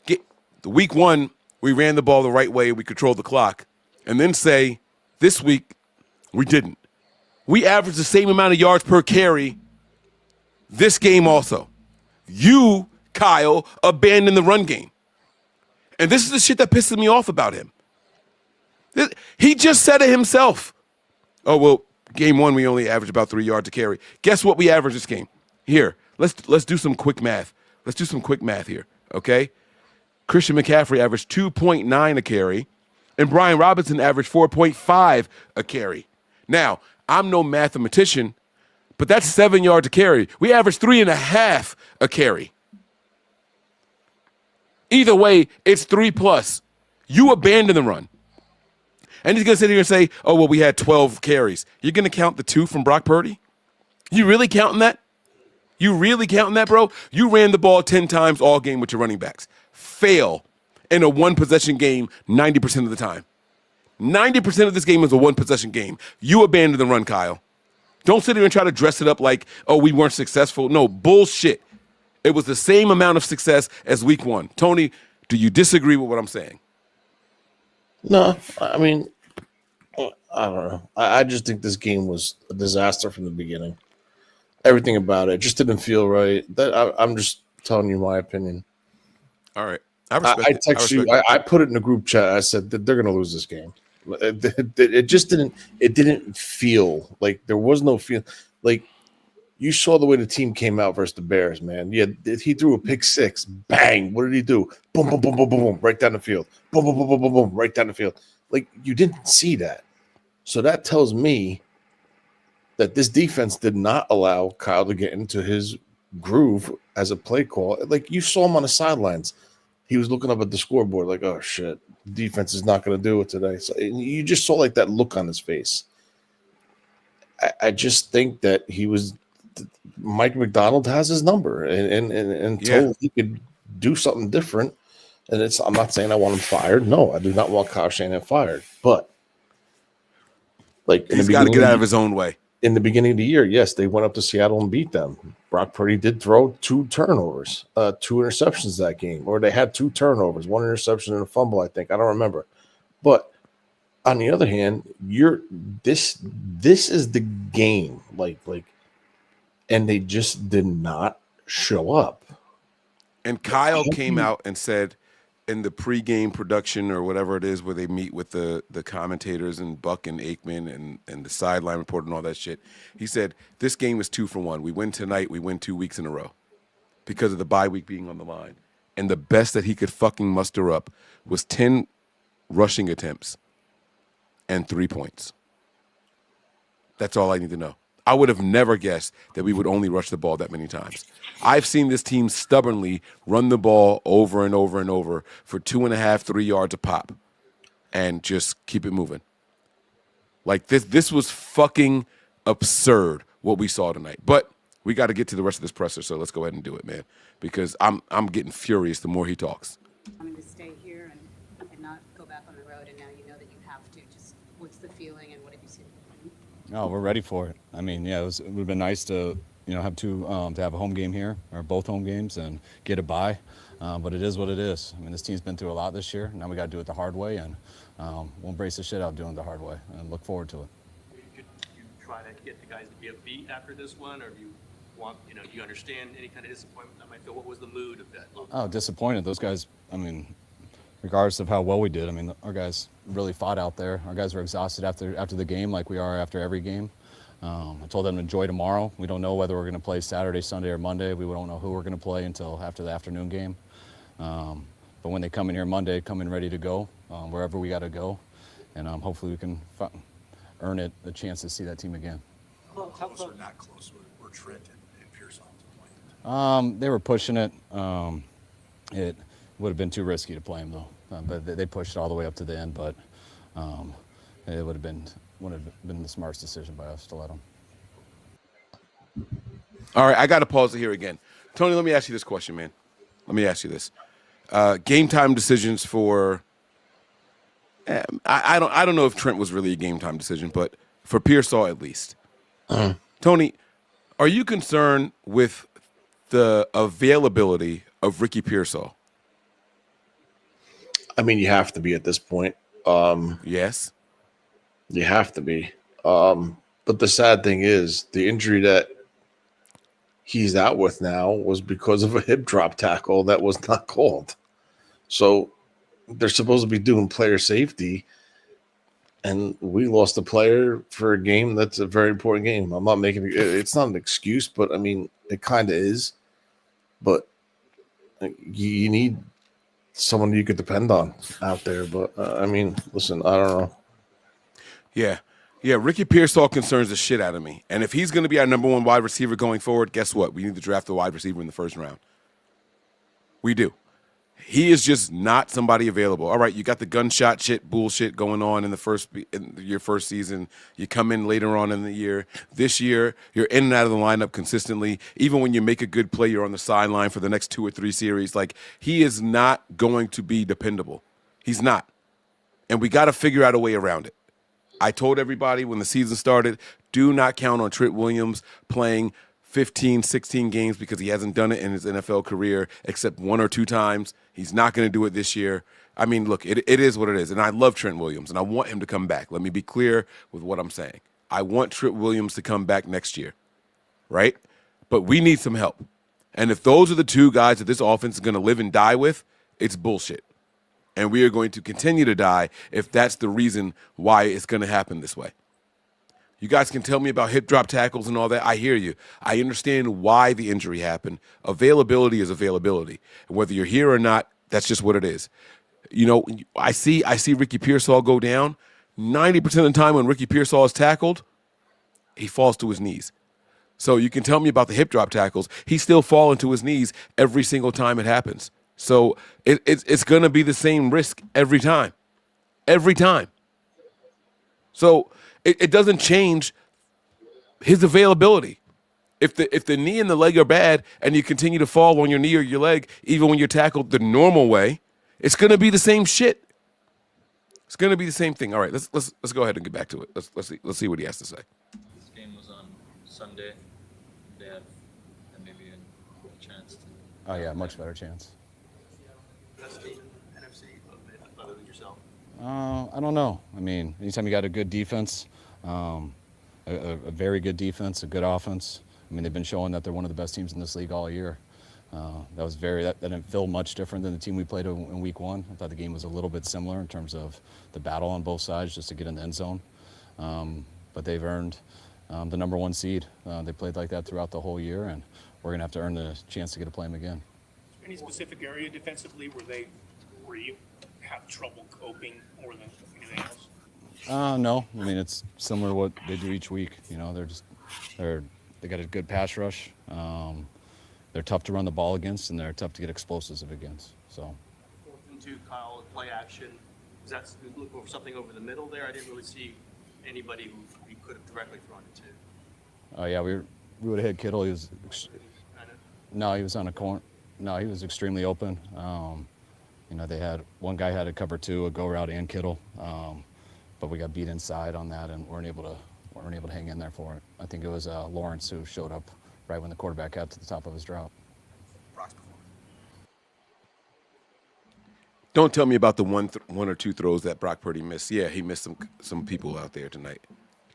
the week 1 we ran the ball the right way, we controlled the clock, and then say this week we didn't. We averaged the same amount of yards per carry this game also. You, Kyle, abandoned the run game. And this is the shit that pisses me off about him. He just said it himself. Oh, well, game 1 we only averaged about 3 yards a carry. Guess what we averaged this game? Here, let's do some quick math. Let's do some quick math here, okay? Christian McCaffrey averaged 2.9 a carry, and Brian Robinson averaged 4.5 a carry. Now, I'm no mathematician, but that's 7 yards a carry. We averaged 3.5 a carry. Either way, it's 3+. You abandon the run. And he's going to sit here and say, oh, well, we had 12 carries. You're going to count the 2 from Brock Purdy? You really counting that? You really counting that, bro? You ran the ball 10 times all game with your running backs. Fail in a 1-possession game 90% of the time. 90% of this game is a 1-possession game. You abandoned the run, Kyle. Don't sit here and try to dress it up like, oh, we weren't successful. No, bullshit. It was the same amount of success as week 1. Tony, do you disagree with what I'm saying? No, I mean, I don't know. I just think this game was a disaster from the beginning. Everything about it just didn't feel right. I'm just telling you my opinion. All right. I text you. I put it in the group chat. I said that they're going to lose this game. It just didn't. It didn't feel like there was no feel. Like, you saw the way the team came out versus the Bears, man. Yeah, he threw a pick 6. Bang! What did he do? Boom, boom, boom, boom, boom, boom, right down the field. Boom, boom, boom, boom, boom, boom, right down the field. Like, you didn't see that. So that tells me that this defense did not allow Kyle to get into his groove as a play call. Like, you saw him on the sidelines. He was looking up at the scoreboard like, oh, shit, defense is not going to do it today. So you just saw, like, that look on his face. I just think that Mike McDonald has his number and told he could do something different. And I'm not saying I want him fired. No, I do not want Kyle Shanahan fired. But, like, he's got to get out of his own way. In the beginning of the year, yes, they went up to Seattle and beat them. Brock Purdy did throw 2 turnovers, 2 interceptions that game, or they had 2 turnovers, 1 interception and a fumble, I think. I don't remember. But on the other hand, this is the game, like, and they just did not show up. And Kyle came out and said, in the pregame production or whatever it is where they meet with the commentators and Buck and Aikman and the sideline report and all that shit, he said, this game is 2 for 1. We win tonight, we win 2 weeks in a row because of the bye week being on the line. And the best that he could fucking muster up was 10 rushing attempts and 3 points. That's all I need to know. I would have never guessed that we would only rush the ball that many times. I've seen this team stubbornly run the ball over and over and over for 2.5, 3 yards a pop and just keep it moving. Like this was fucking absurd what we saw tonight. But we got to get to the rest of this presser, so let's go ahead and do it, man, because I'm getting furious the more he talks. Wanting to stay here and not go back on the road, and now you know that you have to. Just what's the feeling and what have you seen? No, we're ready for it. I mean, yeah, it would have been nice to, have to have a home game here, or both home games, and get a bye. But it is what it is. I mean, this team's been through a lot this year. Now we got to do it the hard way, and we'll embrace the shit out doing it the hard way, and look forward to it. Could you try to get the guys to be upbeat after this one, or do you want, do you understand any kind of disappointment that might feel? What was the mood of that? Oh, disappointed. Those guys, I mean, regardless of how well we did, I mean, our guys really fought out there. Our guys were exhausted after the game, like we are after every game. I told them to enjoy tomorrow. We don't know whether we're going to play Saturday, Sunday, or Monday. We don't know who we're going to play until after the afternoon game. But when they come in here Monday, come in ready to go, wherever we got to go. And hopefully we can earn it a chance to see that team again. Close or not close? We're Trent and Pearsall to play. They were pushing it. It would have been too risky to play them, though. But they pushed it all the way up to the end. But it would have been the smartest decision by us to let them. All right, I got to pause it here again. Tony, let me ask you this question, man. Let me ask you this. Game time decisions for I don't know if Trent was really a game time decision, but for Pearsall at least. Tony, are you concerned with the availability of Ricky Pearsall? I mean, you have to be at this point. Yes. You have to be. But the sad thing is the injury that he's out with now was because of a hip drop tackle that was not called. So they're supposed to be doing player safety, and we lost a player for a game that's a very important game. I'm not making it's not an excuse, but I mean, it kind of is. But you need someone you could depend on out there. But I mean, listen, I don't know. Yeah, Ricky Pearsall concerns the shit out of me. And if he's going to be our number one wide receiver going forward, guess what? We need to draft a wide receiver in the first round. We do. He is just not somebody available. All right, you got the gunshot shit bullshit going on in your first season. You come in later on in the year. This year, you're in and out of the lineup consistently. Even when you make a good play, you're on the sideline for the next 2 or 3 series. Like, he is not going to be dependable. He's not. And we got to figure out a way around it. I told everybody when the season started, do not count on Trent Williams playing 15, 16 games because he hasn't done it in his NFL career except 1 or 2 times. He's not going to do it this year. I mean, look, it is what it is. And I love Trent Williams, and I want him to come back. Let me be clear with what I'm saying. I want Trent Williams to come back next year, right? But we need some help. And if those are the 2 guys that this offense is going to live and die with, it's bullshit. And we are going to continue to die if that's the reason why it's going to happen this way. You guys can tell me about hip drop tackles and all that. I hear you. I understand why the injury happened. Availability is availability. And whether you're here or not, that's just what it is. I see Ricky Pearsall go down. 90% of the time when Ricky Pearsall is tackled, he falls to his knees. So you can tell me about the hip drop tackles. He still falls to his knees every single time it happens. So it's going to be the same risk every time. Every time. So it doesn't change his availability. If the knee and the leg are bad and you continue to fall on your knee or your leg, even when you're tackled the normal way, it's going to be the same shit. It's going to be the same thing. All right, let's go ahead and get back to it. Let's see what he has to say. This game was on Sunday. They have maybe a chance to. Oh yeah, much better chance. Best team in NFC other than yourself. I don't know. I mean, anytime you got a good defense, a very good defense, a good offense. I mean, they've been showing that they're one of the best teams in this league all year. That didn't feel much different than the team we played in week 1. I thought the game was a little bit similar in terms of the battle on both sides just to get in the end zone. But they've earned the number 1 seed. They played like that throughout the whole year, and we're going to have to earn the chance to get to play them again. Any specific area defensively where you have trouble coping more than anything else? No. I mean, it's similar to what they do each week. You know, they got a good pass rush. They're tough to run the ball against, and they're tough to get explosives against. So. Into Kyle, play action. Is that looking for something over the middle there? I didn't really see anybody who we could have directly thrown it to. Oh yeah, we would have hit Kittle. He was on a corner. No, he was extremely open. You know, they had one guy had to cover 2, a go route and Kittle, but we got beat inside on that and weren't able to hang in there for it. I think it was Lawrence who showed up right when the quarterback got to the top of his drop. Don't tell me about the one or two throws that Brock Purdy missed. Yeah, he missed some people out there tonight.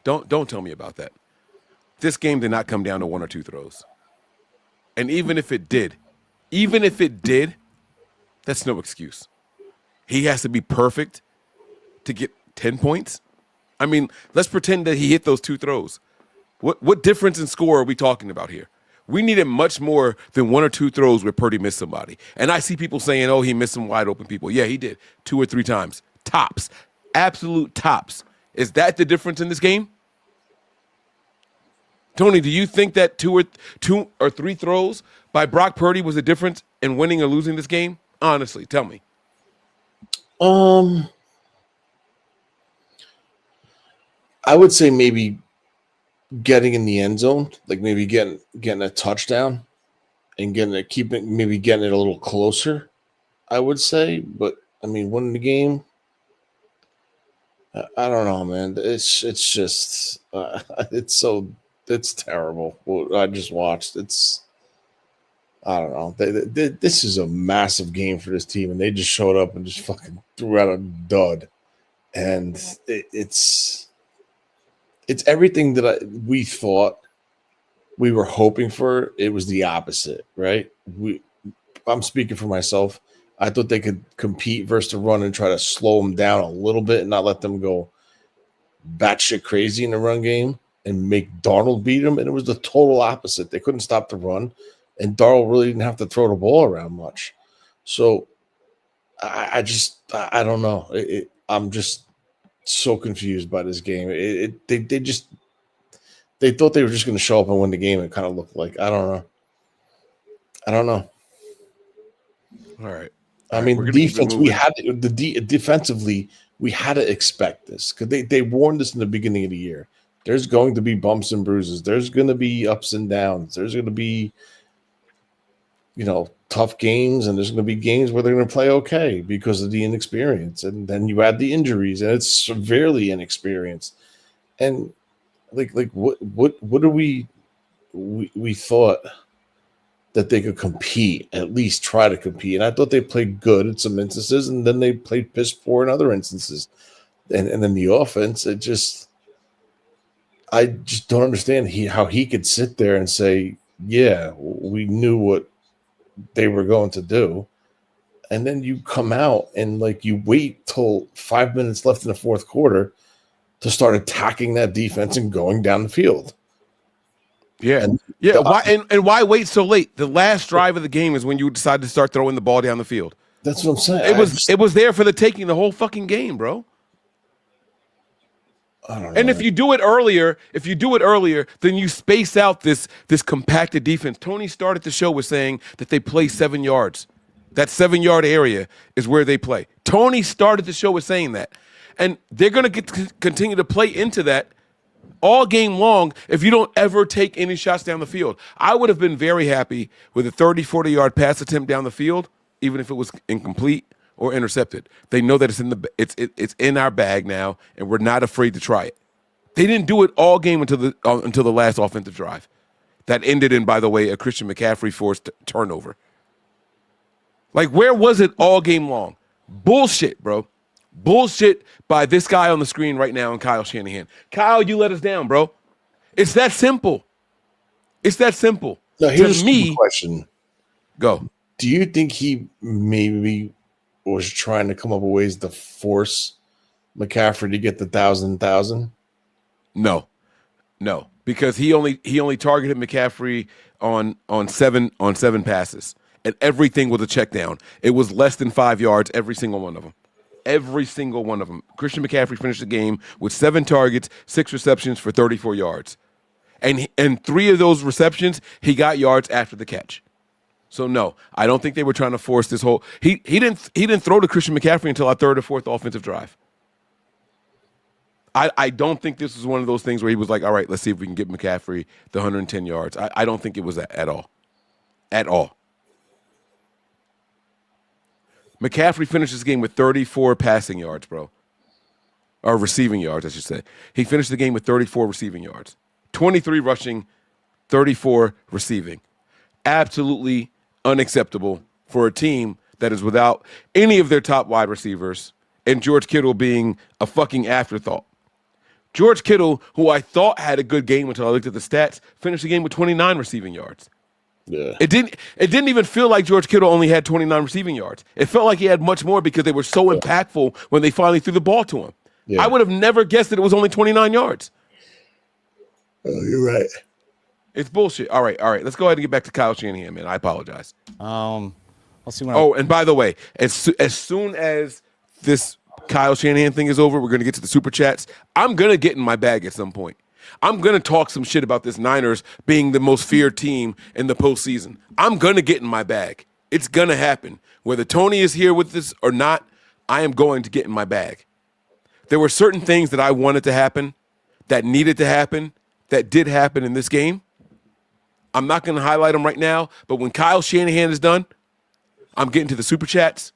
Don't tell me about that. This game did not come down to 1 or 2 throws. And even if it did, that's no excuse. He has to be perfect to get 10 points. I mean, let's pretend that he hit those 2 throws. What difference in score are we talking about here? We needed much more than 1 or 2 throws where Purdy missed somebody. And I see people saying, oh, he missed some wide open people. Yeah, he did 2 or 3 times. Tops. Absolute tops. Is that the difference in this game? Tony, do you think that 2 or 3 throws by Brock Purdy was the difference in winning or losing this game? Honestly, tell me. I would say maybe getting in the end zone, like maybe getting a touchdown and getting it a little closer, I would say. But I mean, winning the game, I don't know, man. It's just it's terrible. What I just watched. I don't know. This is a massive game for this team, and they just showed up and just fucking threw out a dud. And it's everything that we thought we were hoping for. It was the opposite, right? I'm speaking for myself. I thought they could compete versus the run and try to slow them down a little bit and not let them go batshit crazy in the run game and make Darnold beat them. And it was the total opposite. They couldn't stop the run, and Darnold really didn't have to throw the ball around much. So I don't know. I'm just so confused by this game. They thought they were just going to show up and win the game. It kind of looked like, I don't know. All right. I mean, defense, defensively, we had to expect this because they warned us in the beginning of the year. There's going to be bumps and bruises. There's going to be ups and downs. There's going to be, tough games, and there's going to be games where they're going to play okay because of the inexperience. And then you add the injuries, and it's severely inexperienced. And what do we thought that they could compete, at least try to compete. And I thought they played good in some instances, and then they played piss poor in other instances. And then the offense, I just don't understand how he could sit there and say, yeah, we knew what they were going to do. And then you come out and you wait till 5 minutes left in the fourth quarter to start attacking that defense and going down the field. Yeah. Why wait so late? The last drive of the game is when you decide to start throwing the ball down the field. That's what I'm saying. It was there for the taking the whole fucking game, bro. I don't know. And if you do it earlier, then you space out this compacted defense. Tony started the show with saying that they play 7 yards. That 7-yard area is where they play. Tony started the show with saying that. And they're going to continue to play into that all game long if you don't ever take any shots down the field. I would have been very happy with a 30, 40-yard pass attempt down the field, even if it was incomplete or intercepted. They know that it's in our bag now, and we're not afraid to try it. They didn't do it all game until the last offensive drive. That ended in, by the way, a Christian McCaffrey forced turnover. Where was it all game long? Bullshit, bro. Bullshit by this guy on the screen right now and Kyle Shanahan. Kyle, you let us down, bro. It's that simple. Now, here's a question. Go. Do you think he maybe was trying to come up with ways to force McCaffrey to get the 1,000? No, because he only targeted McCaffrey on seven passes, and everything was a check down. It was less than 5 yards every single one of them. Every single one of them. Christian McCaffrey finished the game with 7 targets, 6 receptions for 34 yards, and 3 of those receptions he got yards after the catch. So no, I don't think they were trying to force this whole. He didn't throw to Christian McCaffrey until our 3rd or 4th offensive drive. I don't think this was one of those things where he was like, all right, let's see if we can get McCaffrey the 110 yards. I don't think it was that at all. At all. McCaffrey finished this game with 34 passing yards, bro. Or receiving yards, I should say. He finished the game with 34 receiving yards. 23 rushing, 34 receiving. Absolutely unacceptable for a team that is without any of their top wide receivers and George Kittle being a fucking afterthought. George Kittle, who I thought had a good game until I looked at the stats, finished the game with 29 receiving yards. Yeah. It didn't even feel like George Kittle only had 29 receiving yards. It felt like he had much more because they were so impactful when they finally threw the ball to him. Yeah. I would have never guessed that it was only 29 yards. Oh, you're right. It's bullshit. All right. Let's go ahead and get back to Kyle Shanahan, man. I apologize. I'll see when and by the way, as soon as this Kyle Shanahan thing is over, we're going to get to the super chats. I'm going to get in my bag at some point. I'm going to talk some shit about this Niners being the most feared team in the postseason. I'm going to get in my bag. It's going to happen. Whether Tony is here with this or not, I am going to get in my bag. There were certain things that I wanted to happen, that needed to happen, that did happen in this game. I'm not going to highlight them right now, but when Kyle Shanahan is done, I'm getting to the super chats,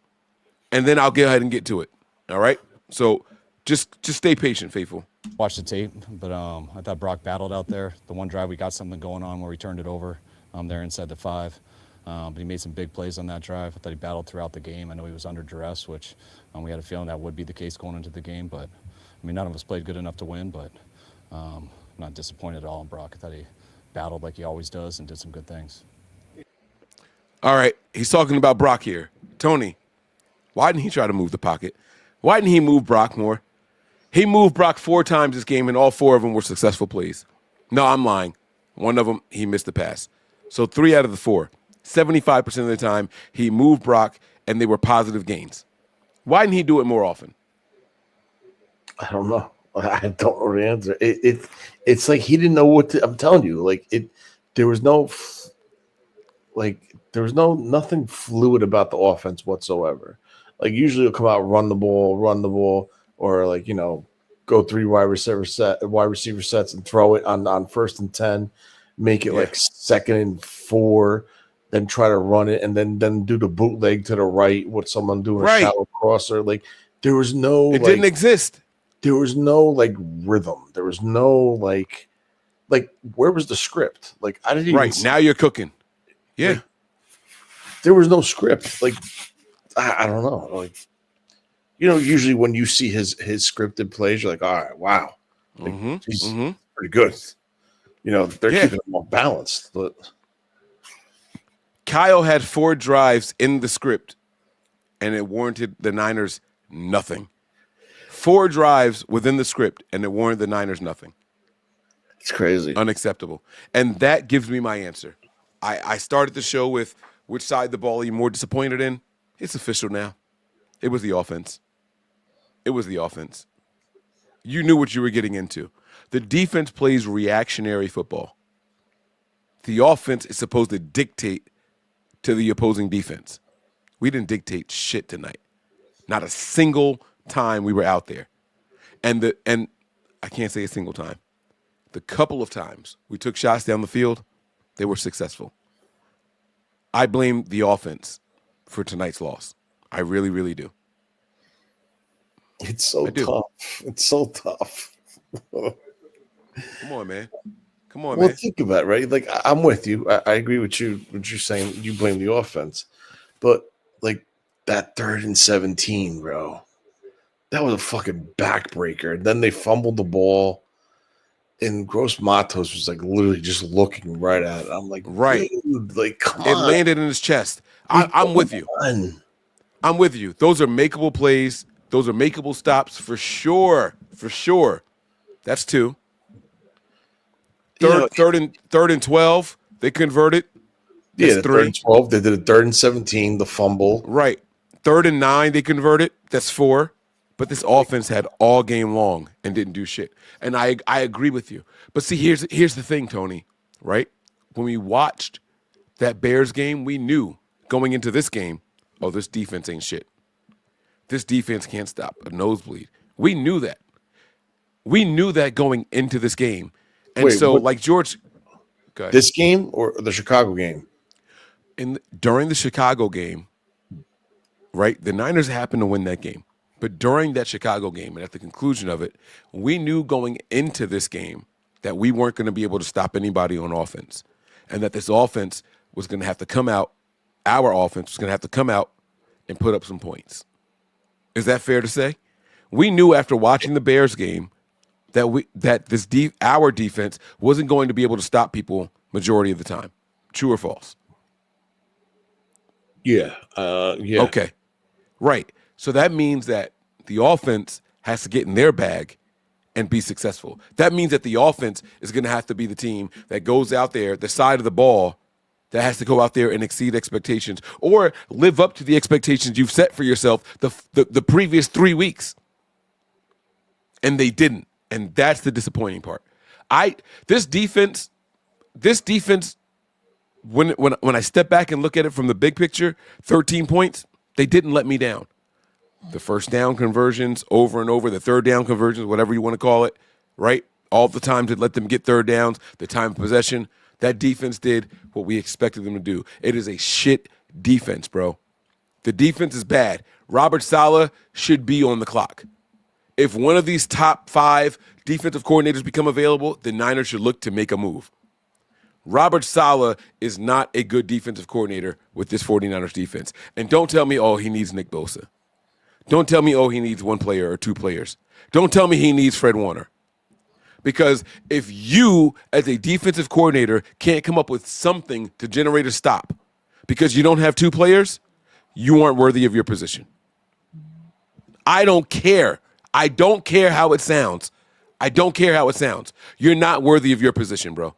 and then I'll go ahead and get to it. All right? So just stay patient, faithful. Watch the tape, but I thought Brock battled out there. The one drive we got something going on where we turned it over there inside the 5. But he made some big plays on that drive. I thought he battled throughout the game. I know he was under duress, which we had a feeling that would be the case going into the game. But, I mean, none of us played good enough to win, but I'm not disappointed at all in Brock. I thought he battled like he always does and did some good things. All right, he's talking about Brock here. Tony, why didn't he try to move the pocket? Why didn't he move Brock more? He moved Brock 4 times this game, and all 4 of them were successful plays. No, I'm lying. One of them, he missed the pass. So 3 out of the 4. 75% of the time, he moved Brock, and they were positive gains. Why didn't he do it more often? I don't know. I don't know the answer. It's like he didn't know what to. I'm telling you, there was nothing fluid about the offense whatsoever. Like usually he'll come out, run the ball, or go 3 wide receiver sets and throw it on 1st and 10, make it like 2nd and 4, then try to run it and then do the bootleg to the right with someone doing a shallow crosser. Like there was no. It didn't exist. There was no rhythm. There was no where was the script? I didn't even now you're cooking. Yeah. There was no script. I don't know. Usually when you see his scripted plays, you're like, all right, wow. He's pretty good. They're keeping him more balanced. But Kyle had 4 drives in the script, and it warranted the Niners nothing. 4 drives within the script, and it warranted the Niners nothing. It's crazy. Unacceptable. And that gives me my answer. I started the show with which side of the ball are you more disappointed in? It's official now. It was the offense. You knew what you were getting into. The defense plays reactionary football. The offense is supposed to dictate to the opposing defense. We didn't dictate shit tonight. Not a single time we were out there. And I can't say a single time. The couple of times we took shots down the field, they were successful. I blame the offense for tonight's loss. I really, really do. It's so tough. It's so tough. Come on, man. Well, think about it, right? I'm with you. I agree with you. What you're saying, you blame the offense, but that 3rd and 17, bro, that was a fucking backbreaker. And then they fumbled the ball. And Gross Matos was like literally just looking right at it. I'm like, right, dude, like come it on. landed in his chest. I'm with you. I'm with you. Those are makeable plays. Those are makeable stops for sure. For sure. That's 2. Third and 12. They converted. That's yeah, 3. 3rd and 12. They did a 3rd and 17. The fumble. Right. 3rd and 9. They converted. That's 4. But this offense had all game long and didn't do shit. And I agree with you. But see, here's the thing, Tony, right? When we watched that Bears game, we knew going into this game, oh, this defense ain't shit. This defense can't stop a nosebleed. We knew that. We knew that going into this game. And like George, go ahead. This game or the Chicago game? During the Chicago game, right, the Niners happened to win that game. But during that Chicago game and at the conclusion of it, we knew going into this game that we weren't going to be able to stop anybody on offense and that this offense was going to have to come out, our offense was going to have to come out and put up some points. Is that fair to say? We knew after watching the Bears game that our defense wasn't going to be able to stop people majority of the time. True or false? Yeah. Yeah. Okay. Right. So that means that the offense has to get in their bag and be successful. That means that the offense is going to have to be the team that goes out there, the side of the ball, that has to go out there and exceed expectations or live up to the expectations you've set for yourself the previous 3 weeks. And they didn't. And that's the disappointing part. This defense, when I step back and look at it from the big picture, 13 points, they didn't let me down. The first down conversions over and over, the third down conversions, whatever you want to call it, right? All the times it let them get third downs, the time of possession, that defense did what we expected them to do. It is a shit defense, bro. The defense is bad. Robert Saleh should be on the clock. If one of these top 5 defensive coordinators become available, the Niners should look to make a move. Robert Saleh is not a good defensive coordinator with this 49ers defense. And don't tell me, oh, he needs Nick Bosa. Don't tell me, oh, he needs 1 player or 2 players. Don't tell me he needs Fred Warner. Because if you, as a defensive coordinator, can't come up with something to generate a stop because you don't have 2 players, you aren't worthy of your position. I don't care. I don't care how it sounds. I don't care how it sounds. You're not worthy of your position, bro.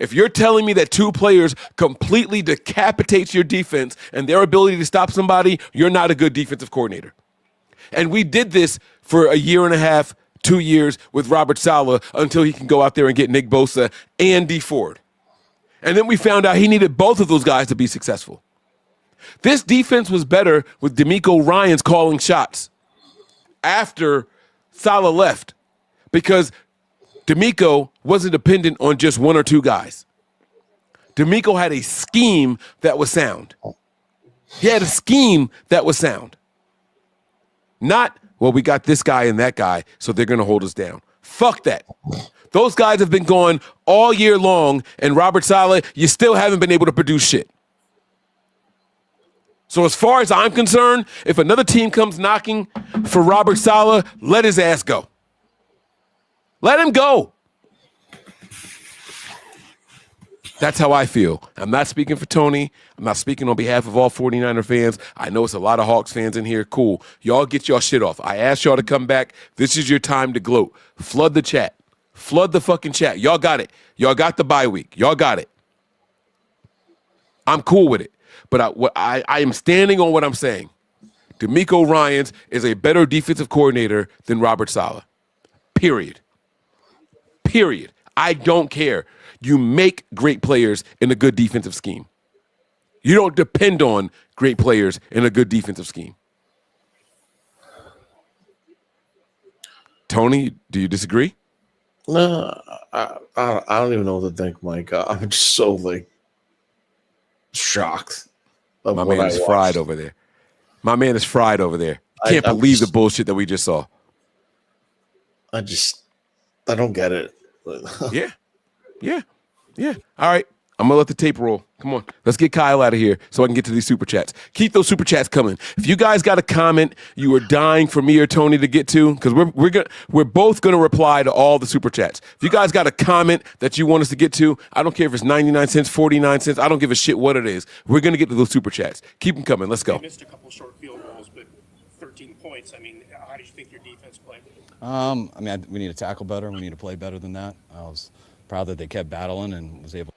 If you're telling me that 2 players completely decapitates your defense and their ability to stop somebody, you're not a good defensive coordinator. And we did this for a year and a half, 2 years with Robert Saleh until he can go out there and get Nick Bosa and Dee Ford. And then we found out he needed both of those guys to be successful. This defense was better with DeMeco Ryans calling shots after Saleh left because DeMeco wasn't dependent on just 1 or 2 guys. DeMeco had a scheme that was sound. He had a scheme that was sound. Not, well, we got this guy and that guy, so they're going to hold us down. Fuck that. Those guys have been gone all year long, and Robert Saleh, you still haven't been able to produce shit. So as far as I'm concerned, if another team comes knocking for Robert Saleh, let his ass go. Let him go. That's how I feel. I'm not speaking for Tony. I'm not speaking on behalf of all 49er fans. I know it's a lot of Hawks fans in here. Cool. Y'all get y'all shit off. I asked y'all to come back. This is your time to gloat. Flood the chat. Flood the fucking chat. Y'all got it. Y'all got the bye week. Y'all got it. I'm cool with it. But I am standing on what I'm saying. DeMeco Ryans is a better defensive coordinator than Robert Saleh. Period. Period. I don't care. You make great players in a good defensive scheme. You don't depend on great players in a good defensive scheme. Tony, do you disagree? No, I don't even know what to think, Mike. I'm just so shocked. My man is fried over there. My man is fried over there. Can't believe the bullshit that we just saw. I don't get it. Yeah. All right. I'm going to let the tape roll. Come on. Let's get Kyle out of here so I can get to these super chats. Keep those super chats coming. If you guys got a comment you are dying for me or Tony to get to, because we're both going to reply to all the super chats. If you guys got a comment that you want us to get to, I don't care if it's 99 cents, 49 cents. I don't give a shit what it is. We're going to get to those super chats. Keep them coming. Let's go. They missed a couple short field goals, but 13 points. I mean, how do you think your defense played? We need to tackle better. We need to play better than that. I was proud that they kept battling and was able.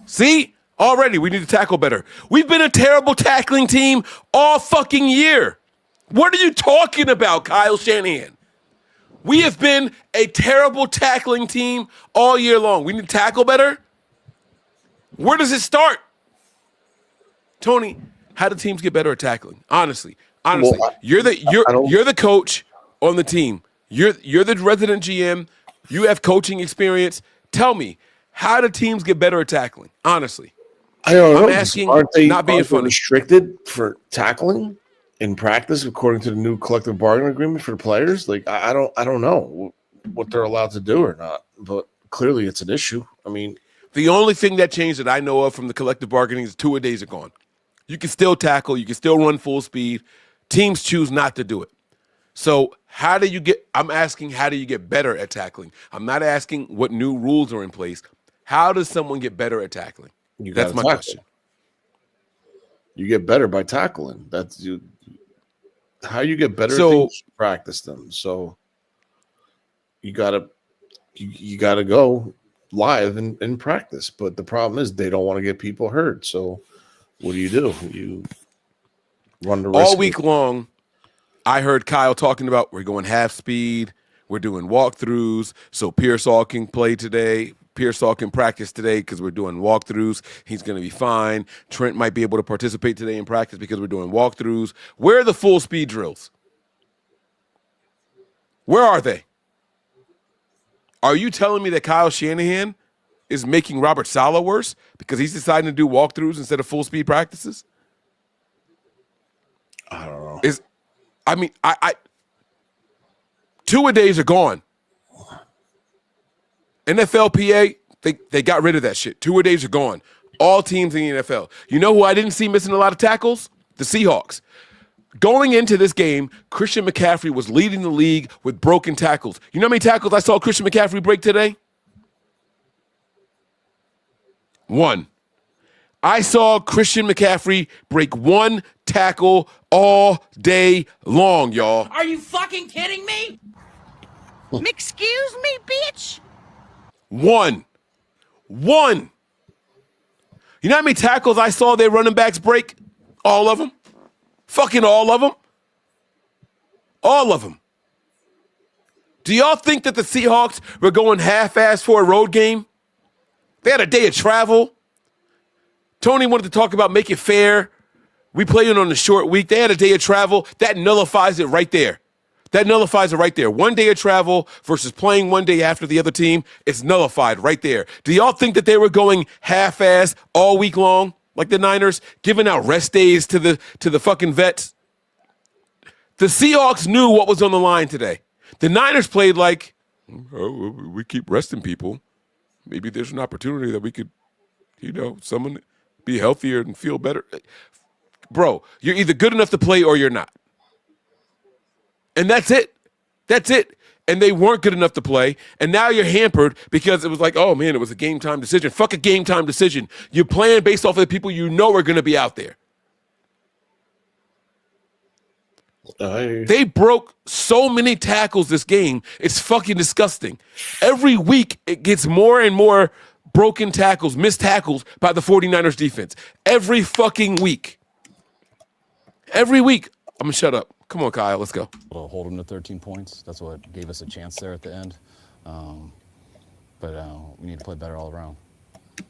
See? Already, we need to tackle better. We've been a terrible tackling team all fucking year. What are you talking about, Kyle Shanahan? We have been a terrible tackling team all year long. We need to tackle better? Where does it start? Tony, how do teams get better at tackling? Honestly, Well, you're the coach on the team. You're the resident GM. You have coaching experience. Tell me, how do teams get better at tackling? Honestly. I don't know. I'm asking, not being funny. Restricted for tackling in practice according to the new collective bargaining agreement for the players? Like, I don't know what they're allowed to do or not, but clearly it's an issue. I mean, the only thing that changed that I know of from the collective bargaining is 2-a-days are gone. You can still tackle. You can still run full speed. Teams choose not to do it. So I'm asking, how do you get better at tackling? I'm not asking what new rules are in place. How does someone get better at tackling? That's my question. You get better by tackling. That's you. How you get better at things, you practice them. So you gotta go live in practice. But the problem is they don't want to get people hurt. So what do? You run the risk. All week long, I heard Kyle talking about we're going half speed, we're doing walkthroughs, so Pearsall can play today. Pearsall can practice today because we're doing walkthroughs. He's going to be fine. Trent might be able to participate today in practice because we're doing walkthroughs. Where are the full speed drills? Where are they? Are you telling me that Kyle Shanahan is making Robert Saleh worse because he's deciding to do walkthroughs instead of full speed practices? I don't know. 2-a-days are gone. NFLPA, they got rid of that shit. 2-a-days are gone. All teams in the NFL. You know who I didn't see missing a lot of tackles? The Seahawks. Going into this game, Christian McCaffrey was leading the league with broken tackles. You know how many tackles I saw Christian McCaffrey break today? 1. I saw Christian McCaffrey break 1 tackle all day long, y'all. Are you fucking kidding me? Excuse me, bitch? 1. You know how many tackles I saw their running backs break? All of them. Fucking all of them. All of them. Do y'all think that the Seahawks were going half-ass for a road game? They had a day of travel. Tony wanted to talk about make it fair. We played it on the short week. They had a day of travel. That nullifies it right there. 1 day of travel versus playing 1 day after the other team, it's nullified right there. Do y'all think that they were going half-ass all week long, like the Niners, giving out rest days to the fucking vets? The Seahawks knew what was on the line today. The Niners played like, oh, we keep resting people. Maybe there's an opportunity that we could, someone be healthier and feel better. Bro, you're either good enough to play or you're not. And that's it. And they weren't good enough to play. And now you're hampered because it was like, oh, man, it was a game-time decision. Fuck a game-time decision. You're playing based off of the people you know are going to be out there. They broke so many tackles this game. It's fucking disgusting. Every week, it gets more and more broken tackles, missed tackles by the 49ers defense. Every fucking week. Every week. I'm going to shut up. Come on, Kyle, let's go. We'll hold them to 13 points. That's what gave us a chance there at the end. But we need to play better all around. You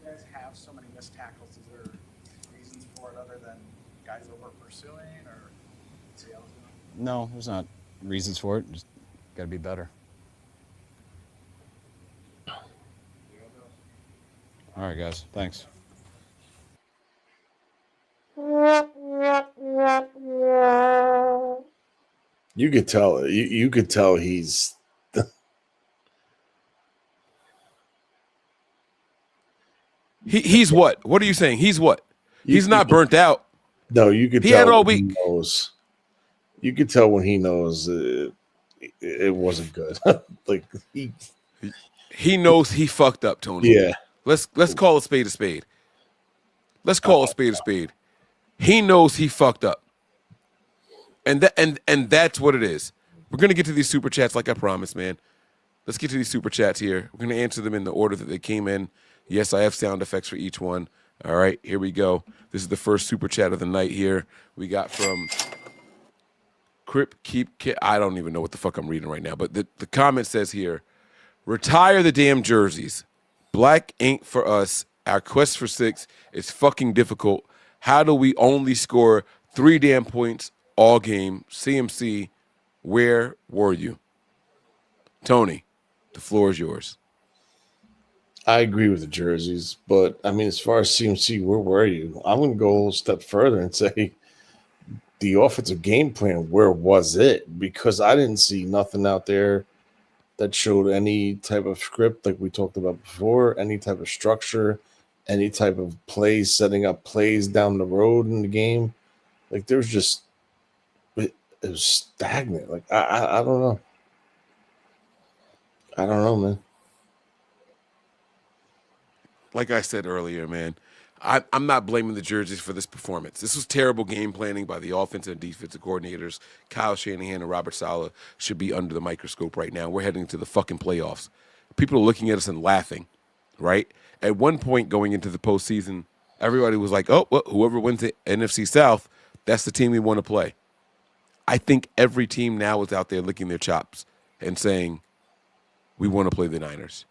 guys have so many missed tackles. Is there reasons for it other than guys over pursuing or Seattle's doing? No, there's not reasons for it. Just got to be better. All right, guys. Thanks. You could tell. You could tell he's. He's what? What are you saying? He's what? He's not burnt out. No, you could He tell had all when week. he knows. You could tell when he knows it wasn't good. Like he knows he fucked up, Tony. Yeah. Let's call a spade a spade. Let's call a spade a spade. He knows he fucked up. And that's what it is. We're gonna get to these super chats like I promised, man. Let's get to these super chats here. We're gonna answer them in the order that they came in. Yes, I have sound effects for each one. All right, here we go. This is the first super chat of the night here. We got from Crip Keep Kit. I don't even know what the fuck I'm reading right now, but the comment says here, retire the damn jerseys. Black ain't for us. Our quest for 6 is fucking difficult. How do we only score 3 damn points all game? CMC, where were you? Tony, the floor is yours. I agree with the jerseys, but I mean, as far as CMC, where were you? I'm going to go a step further and say the offensive game plan, where was it? Because I didn't see nothing out there that showed any type of script like we talked about before, any type of structure, any type of plays, setting up plays down the road in the game. Like there's just, it was stagnant. Like I don't know. I don't know, man. Like I said earlier, man, I'm not blaming the jerseys for this performance. This was terrible game planning by the offensive and defensive coordinators. Kyle Shanahan and Robert Saleh should be under the microscope right now. We're heading to the fucking playoffs. People are looking at us and laughing, right? At one point going into the postseason, everybody was like, oh, well, whoever wins the NFC South, that's the team we want to play. I think every team now is out there licking their chops and saying, we want to play the Niners.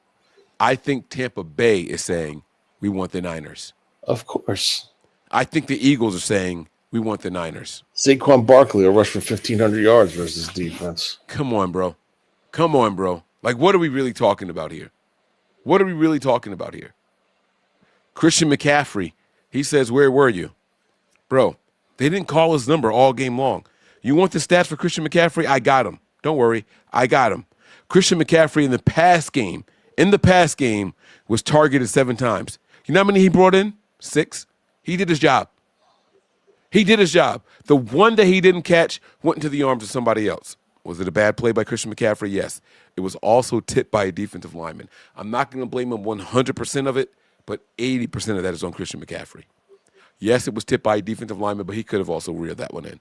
I think Tampa Bay is saying, we want the Niners. Of course. I think the Eagles are saying, we want the Niners. Saquon Barkley will rush for 1,500 yards versus defense. Come on, bro. Come on, bro. Like, what are we really talking about here? What are we really talking about here? Christian McCaffrey, he says, where were you? Bro, they didn't call his number all game long. You want the stats for Christian McCaffrey? I got him. Don't worry. I got him. Christian McCaffrey in the past game was targeted 7 times. You know how many he brought in? 6. He did his job. He did his job. The one that he didn't catch went into the arms of somebody else. Was it a bad play by Christian McCaffrey? Yes. It was also tipped by a defensive lineman. I'm not going to blame him 100% of it, but 80% of that is on Christian McCaffrey. Yes, it was tipped by a defensive lineman, but he could have also reeled that one in.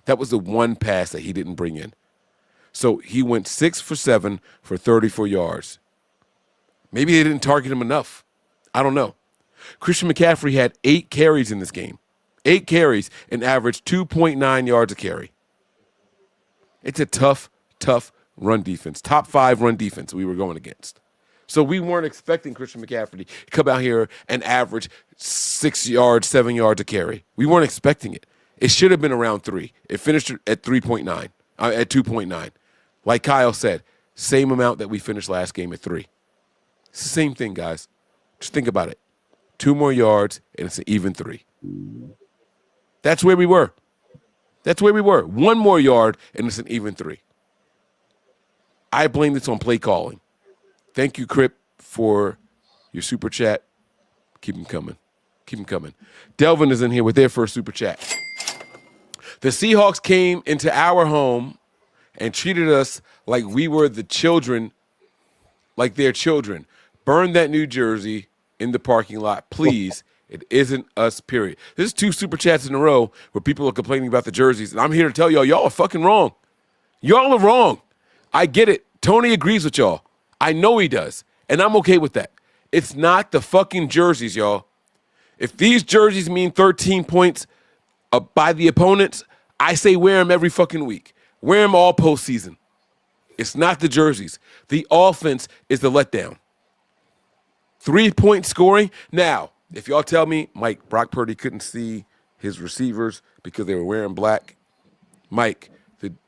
That was the one pass that he didn't bring in. So he went 6 for 7 for 34 yards. Maybe they didn't target him enough. I don't know. Christian McCaffrey had 8 carries in this game. 8 carries and averaged 2.9 yards a carry. It's a tough run defense. Top 5 run defense we were going against. So we weren't expecting Christian McCaffrey to come out here and average 6 yards, 7 yards a carry. We weren't expecting it. It should have been around 3. It finished at 3.9, at 2.9. Like Kyle said, same amount that we finished last game at 3. It's the same thing, guys. Just think about it. 2 more yards, and it's an even 3. That's where we were. That's where we were. 1 more yard, and it's an even 3. I blame this on play calling. Thank you, Crip, for your super chat. Keep them coming. Keep them coming. Delvin is in here with their first super chat. The Seahawks came into our home and treated us like we were the children, like their children. Burn that New Jersey in the parking lot, please. It isn't us, period. This is 2 super chats in a row where people are complaining about the jerseys, and I'm here to tell y'all are fucking wrong. Y'all are wrong. I get it. Tony agrees with y'all. I know he does, and I'm okay with that. It's not the fucking jerseys, y'all. If these jerseys mean 13 points by the opponents, I say wear them every fucking week. Wear them all postseason. It's not the jerseys. The offense is the letdown. 3-point scoring. Now, if y'all tell me, Mike, Brock Purdy couldn't see his receivers because they were wearing black. Mike,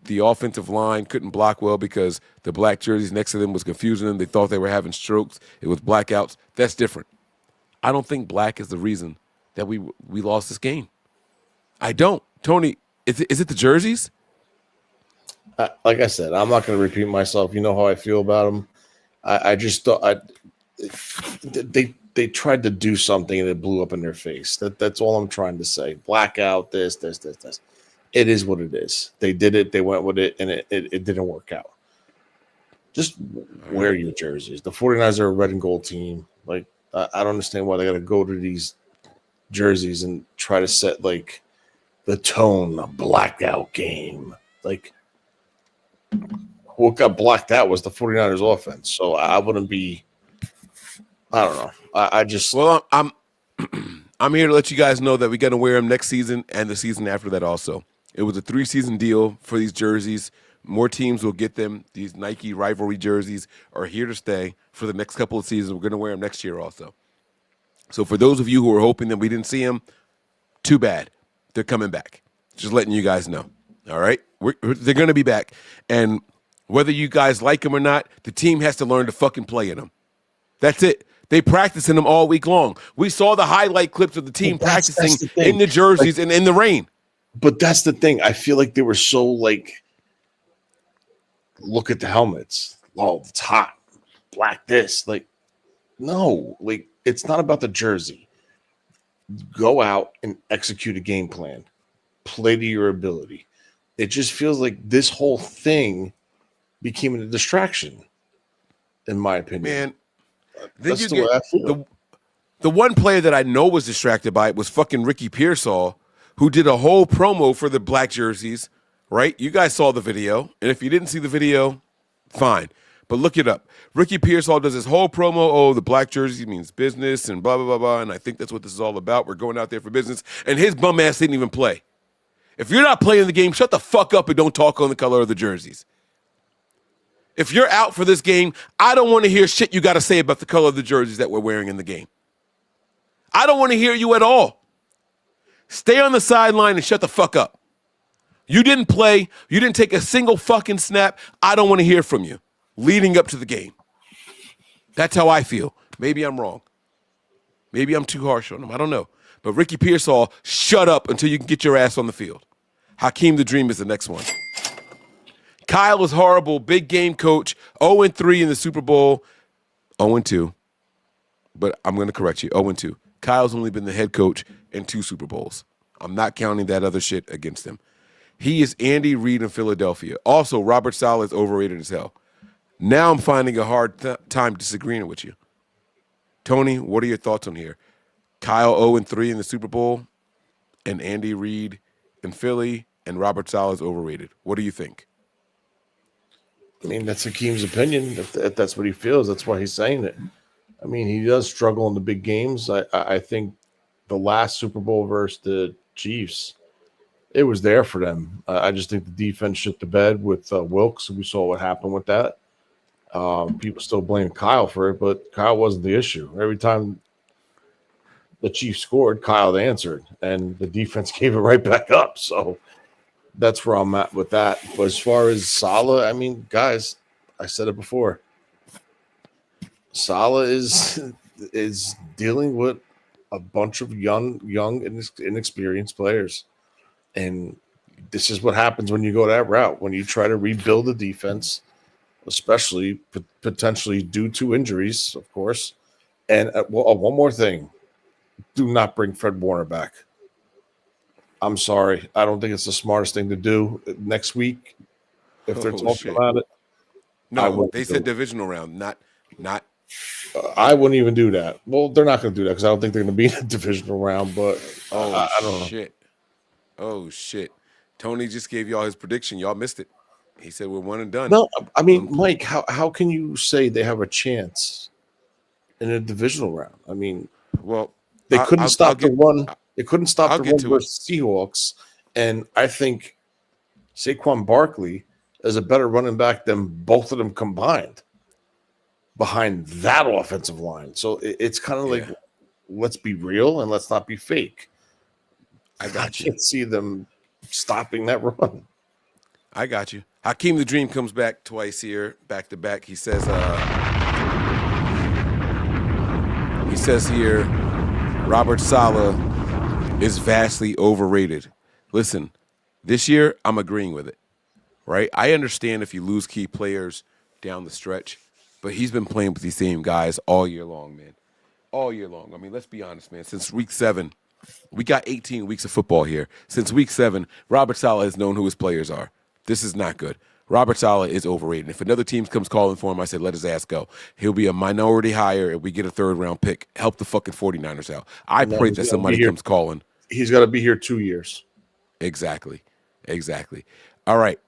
the offensive line couldn't block well because the black jerseys next to them was confusing them. They thought they were having strokes. It was blackouts. That's different. I don't think black is the reason that we lost this game. I don't. Tony, is it the jerseys? Like I said, I'm not going to repeat myself. You know how I feel about them. I just thought they they tried to do something and it blew up in their face. That's all I'm trying to say. Blackout, this. It is what it is. They did it. They went with it, and it didn't work out. Just wear your jerseys. The 49ers are a red and gold team. Like, I don't understand why they got to go to these jerseys and try to set, like, the tone, a blackout game. Like, what got blacked out was the 49ers offense. So I wouldn't be, I don't know. I just. Well, I'm here to let you guys know that we're going to wear them next season and the season after that also. It was a 3-season deal for these jerseys. More teams will get them. These Nike rivalry jerseys are here to stay for the next couple of seasons. We're going to wear them next year also. So for those of you who are hoping that we didn't see them, too bad. They're coming back. Just letting you guys know. All right? They're going to be back. And whether you guys like them or not, the team has to learn to fucking play in them. That's it. They practice in them all week long. We saw the highlight clips of the team practicing in the jerseys and in the rain. But that's the thing. I feel like they were so, like, look at the helmets. Oh, it's hot. Black this. Like, no. Like, it's not about the jersey. Go out and execute a game plan. Play to your ability. It just feels like this whole thing became a distraction, in my opinion. Man, that's the way I feel. The one player that I know was distracted by it was fucking Ricky Pearsall, who did a whole promo for the black jerseys, right? You guys saw the video. And if you didn't see the video, fine. But look it up. Ricky Pearsall does his whole promo. Oh, the black jersey means business and blah, blah, blah, blah. And I think that's what this is all about. We're going out there for business. And his bum ass didn't even play. If you're not playing the game, shut the fuck up and don't talk on the color of the jerseys. If you're out for this game, I don't want to hear shit you got to say about the color of the jerseys that we're wearing in the game. I don't want to hear you at all. Stay on the sideline and shut the fuck up. You didn't play. You didn't take a single fucking snap. I don't want to hear from you leading up to the game. That's how I feel. Maybe I'm wrong. Maybe I'm too harsh on him. I don't know. But Ricky Pearsall, shut up until you can get your ass on the field. Hakeem the Dream is the next one. Kyle was horrible. Big game coach. 0-3 in the Super Bowl. 0-2. But I'm going to correct you. 0-2. Kyle's only been the head coach in 2 Super Bowls. I'm not counting that other shit against him. He is Andy Reid in Philadelphia. Also, Robert Saleh is overrated as hell. Now I'm finding a hard time disagreeing with you. Tony, what are your thoughts on here? Kyle 0-3 in the Super Bowl, and Andy Reid in Philly, and Robert Saleh is overrated. What do you think? I mean, that's Hakeem's opinion. If that's what he feels, that's why he's saying it. I mean, he does struggle in the big games. I think the last Super Bowl versus the Chiefs, it was there for them. I just think the defense shit the bed with Wilkes. We saw what happened with that. People still blame Kyle for it, but Kyle wasn't the issue. Every time the Chiefs scored, Kyle answered, and the defense gave it right back up. So that's where I'm at with that. But as far as Saleh, I mean, guys, I said it before. Saleh is dealing with a bunch of young, inexperienced players. And this is what happens when you go that route. When you try to rebuild the defense, especially potentially due to injuries, of course. And one more thing. Do not bring Fred Warner back. I'm sorry. I don't think it's the smartest thing to do next week. If they're talking about it. No, they said divisional round, not. I wouldn't even do that. Well, they're not going to do that because I don't think they're going to be in a divisional round. But I don't know. Shit. Oh shit! Tony just gave y'all his prediction. Y'all missed it. He said we're one and done. No, I mean, Mike, how can you say they have a chance in a divisional round? I mean, well, they couldn't stop the run. They couldn't stop the run versus Seahawks, and I think Saquon Barkley is a better running back than both of them combined behind that offensive line. So it's kind of like, let's be real and let's not be fake. I can't see them stopping that run. I got you. Hakeem the Dream comes back twice here, back to back. He says here, Robert Saleh is vastly overrated. Listen, this year I'm agreeing with it, right? I understand if you lose key players down the stretch, but he's been playing with these same guys all year long, man. All year long. I mean, let's be honest, man. Since week 7, we got 18 weeks of football here. Since week 7, Robert Saleh has known who his players are. This is not good. Robert Saleh is overrated. If another team comes calling for him, I said, let his ass go. He'll be a minority hire if we get a 3rd-round pick. Help the fucking 49ers out. I pray that somebody comes calling. He's got to be here 2 years. Exactly. All right.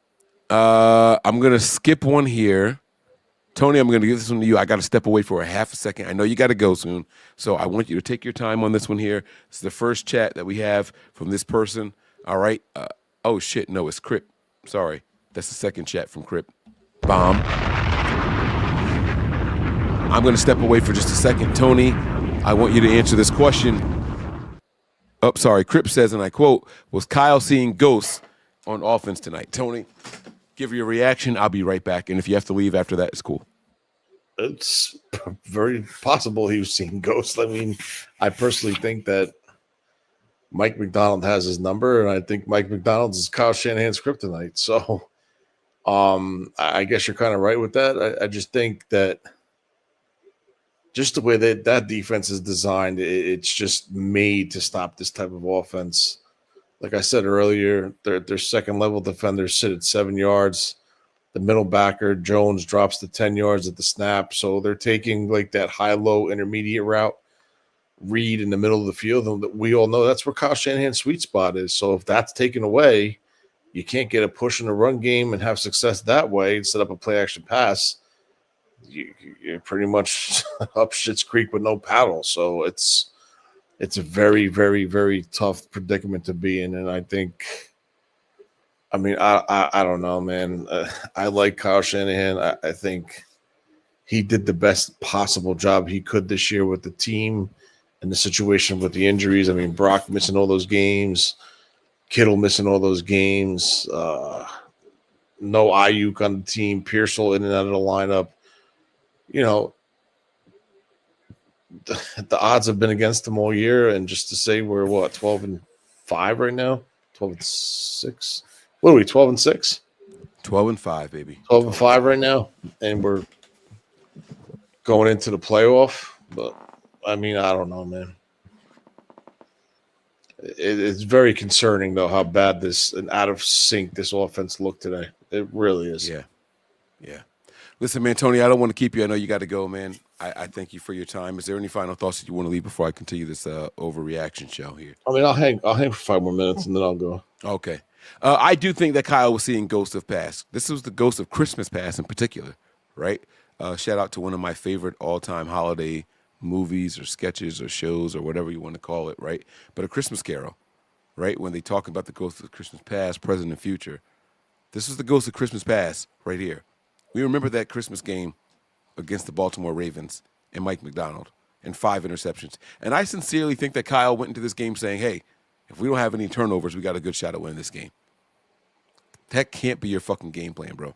I'm going to skip one here. Tony, I'm going to give this one to you. I got to step away for a half a second. I know you got to go soon, so I want you to take your time on this one here. It's the first chat that we have from this person. All right. Oh, shit. No, it's Crip. Sorry. That's the second chat from Crip. Bomb. I'm going to step away for just a second. Tony, I want you to answer this question. Oh, sorry. Crip says, and I quote, was Kyle seeing ghosts on offense tonight? Tony, give your reaction. I'll be right back. And if you have to leave after that, it's cool. It's very possible he was seeing ghosts. I mean, I personally think that Mike McDonald has his number, and I think Mike McDonald's is Kyle Shanahan's kryptonite. So I guess you're kind of right with that. I just think that just the way that defense is designed, it's just made to stop this type of offense. Like I said earlier, their second-level defenders sit at 7 yards. The middle backer, Jones, drops to 10 yards at the snap. So they're taking like that high-low intermediate route, read in the middle of the field. And we all know that's where Kyle Shanahan's sweet spot is. So if that's taken away, you can't get a push in the run game and have success that way and set up a play-action pass. You're pretty much up Schitt's Creek with no paddle. So it's a very, very, very tough predicament to be in. And I think, I mean, I don't know, man. I like Kyle Shanahan. I think he did the best possible job he could this year with the team and the situation with the injuries. I mean, Brock missing all those games, Kittle missing all those games, no Ayuk on the team, Pearsall in and out of the lineup. You know, the odds have been against him all year, and just to say we're 12-5 right now, 12-6. What are we? 12-6. 12-5, baby. 12-5 right now, and we're going into the playoff. But I mean, I don't know, man. It's very concerning though how bad this and out of sync this offense looked today. It really is. Yeah. Listen, man, Tony, I don't want to keep you. I know you got to go, man. I thank you for your time. Is there any final thoughts that you want to leave before I continue this overreaction show here? I mean, I'll hang for 5 more minutes and then I'll go. Okay. I do think that Kyle was seeing ghosts of past. This was the ghost of Christmas past in particular, right? Shout out to one of my favorite all-time holiday movies or sketches or shows or whatever you want to call it, right? But A Christmas Carol, right? When they talk about the ghost of Christmas past, present, and future. This is the ghost of Christmas past right here. We remember that Christmas game against the Baltimore Ravens and Mike McDonald and 5 interceptions. And I sincerely think that Kyle went into this game saying, hey, if we don't have any turnovers, we got a good shot at winning this game. That can't be your fucking game plan, bro.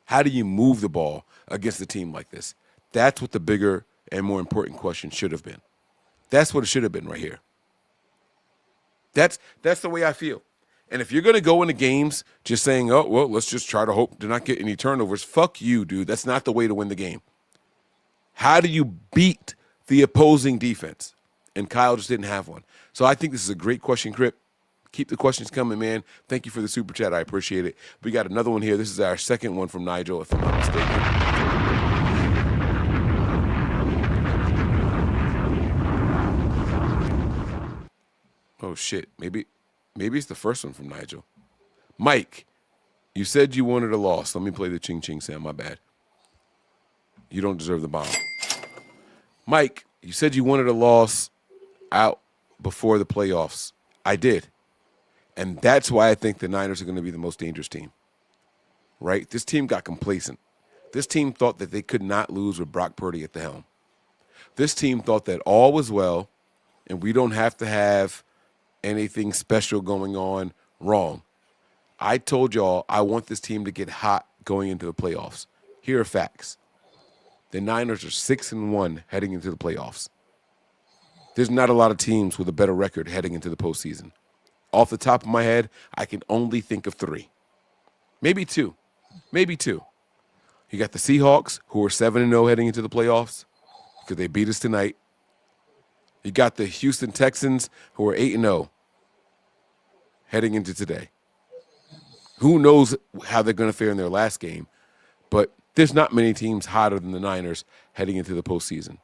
How do you move the ball against a team like this? That's what the bigger and more important question should have been. That's what it should have been right here. That's the way I feel. And if you're going to go into games just saying, oh, well, let's just try to hope to not get any turnovers, fuck you, dude. That's not the way to win the game. How do you beat the opposing defense? And Kyle just didn't have one. So I think this is a great question, Crip. Keep the questions coming, man. Thank you for the super chat. I appreciate it. We got another one here. This is our second one from Nigel, if I'm not mistaken. Oh, shit. Maybe it's the first one from Nigel. Mike, you said you wanted a loss. Let me play the ching ching sound. My bad. You don't deserve the bomb. Mike, you said you wanted a loss out before the playoffs. I did. And that's why I think the Niners are going to be the most dangerous team. Right? This team got complacent. This team thought that they could not lose with Brock Purdy at the helm. This team thought that all was well and we don't have to have anything special going on. Wrong. I told y'all I want this team to get hot going into the playoffs. Here are facts. The Niners are 6-1 heading into the playoffs. There's not a lot of teams with a better record heading into the postseason. Off the top of my head, I can only think of 3. Maybe 2. Maybe 2. You got the Seahawks, who are 7-0 heading into the playoffs because they beat us tonight. You got the Houston Texans, who are 8-0 heading into today. Who knows how they're going to fare in their last game, but there's not many teams hotter than the Niners heading into the postseason.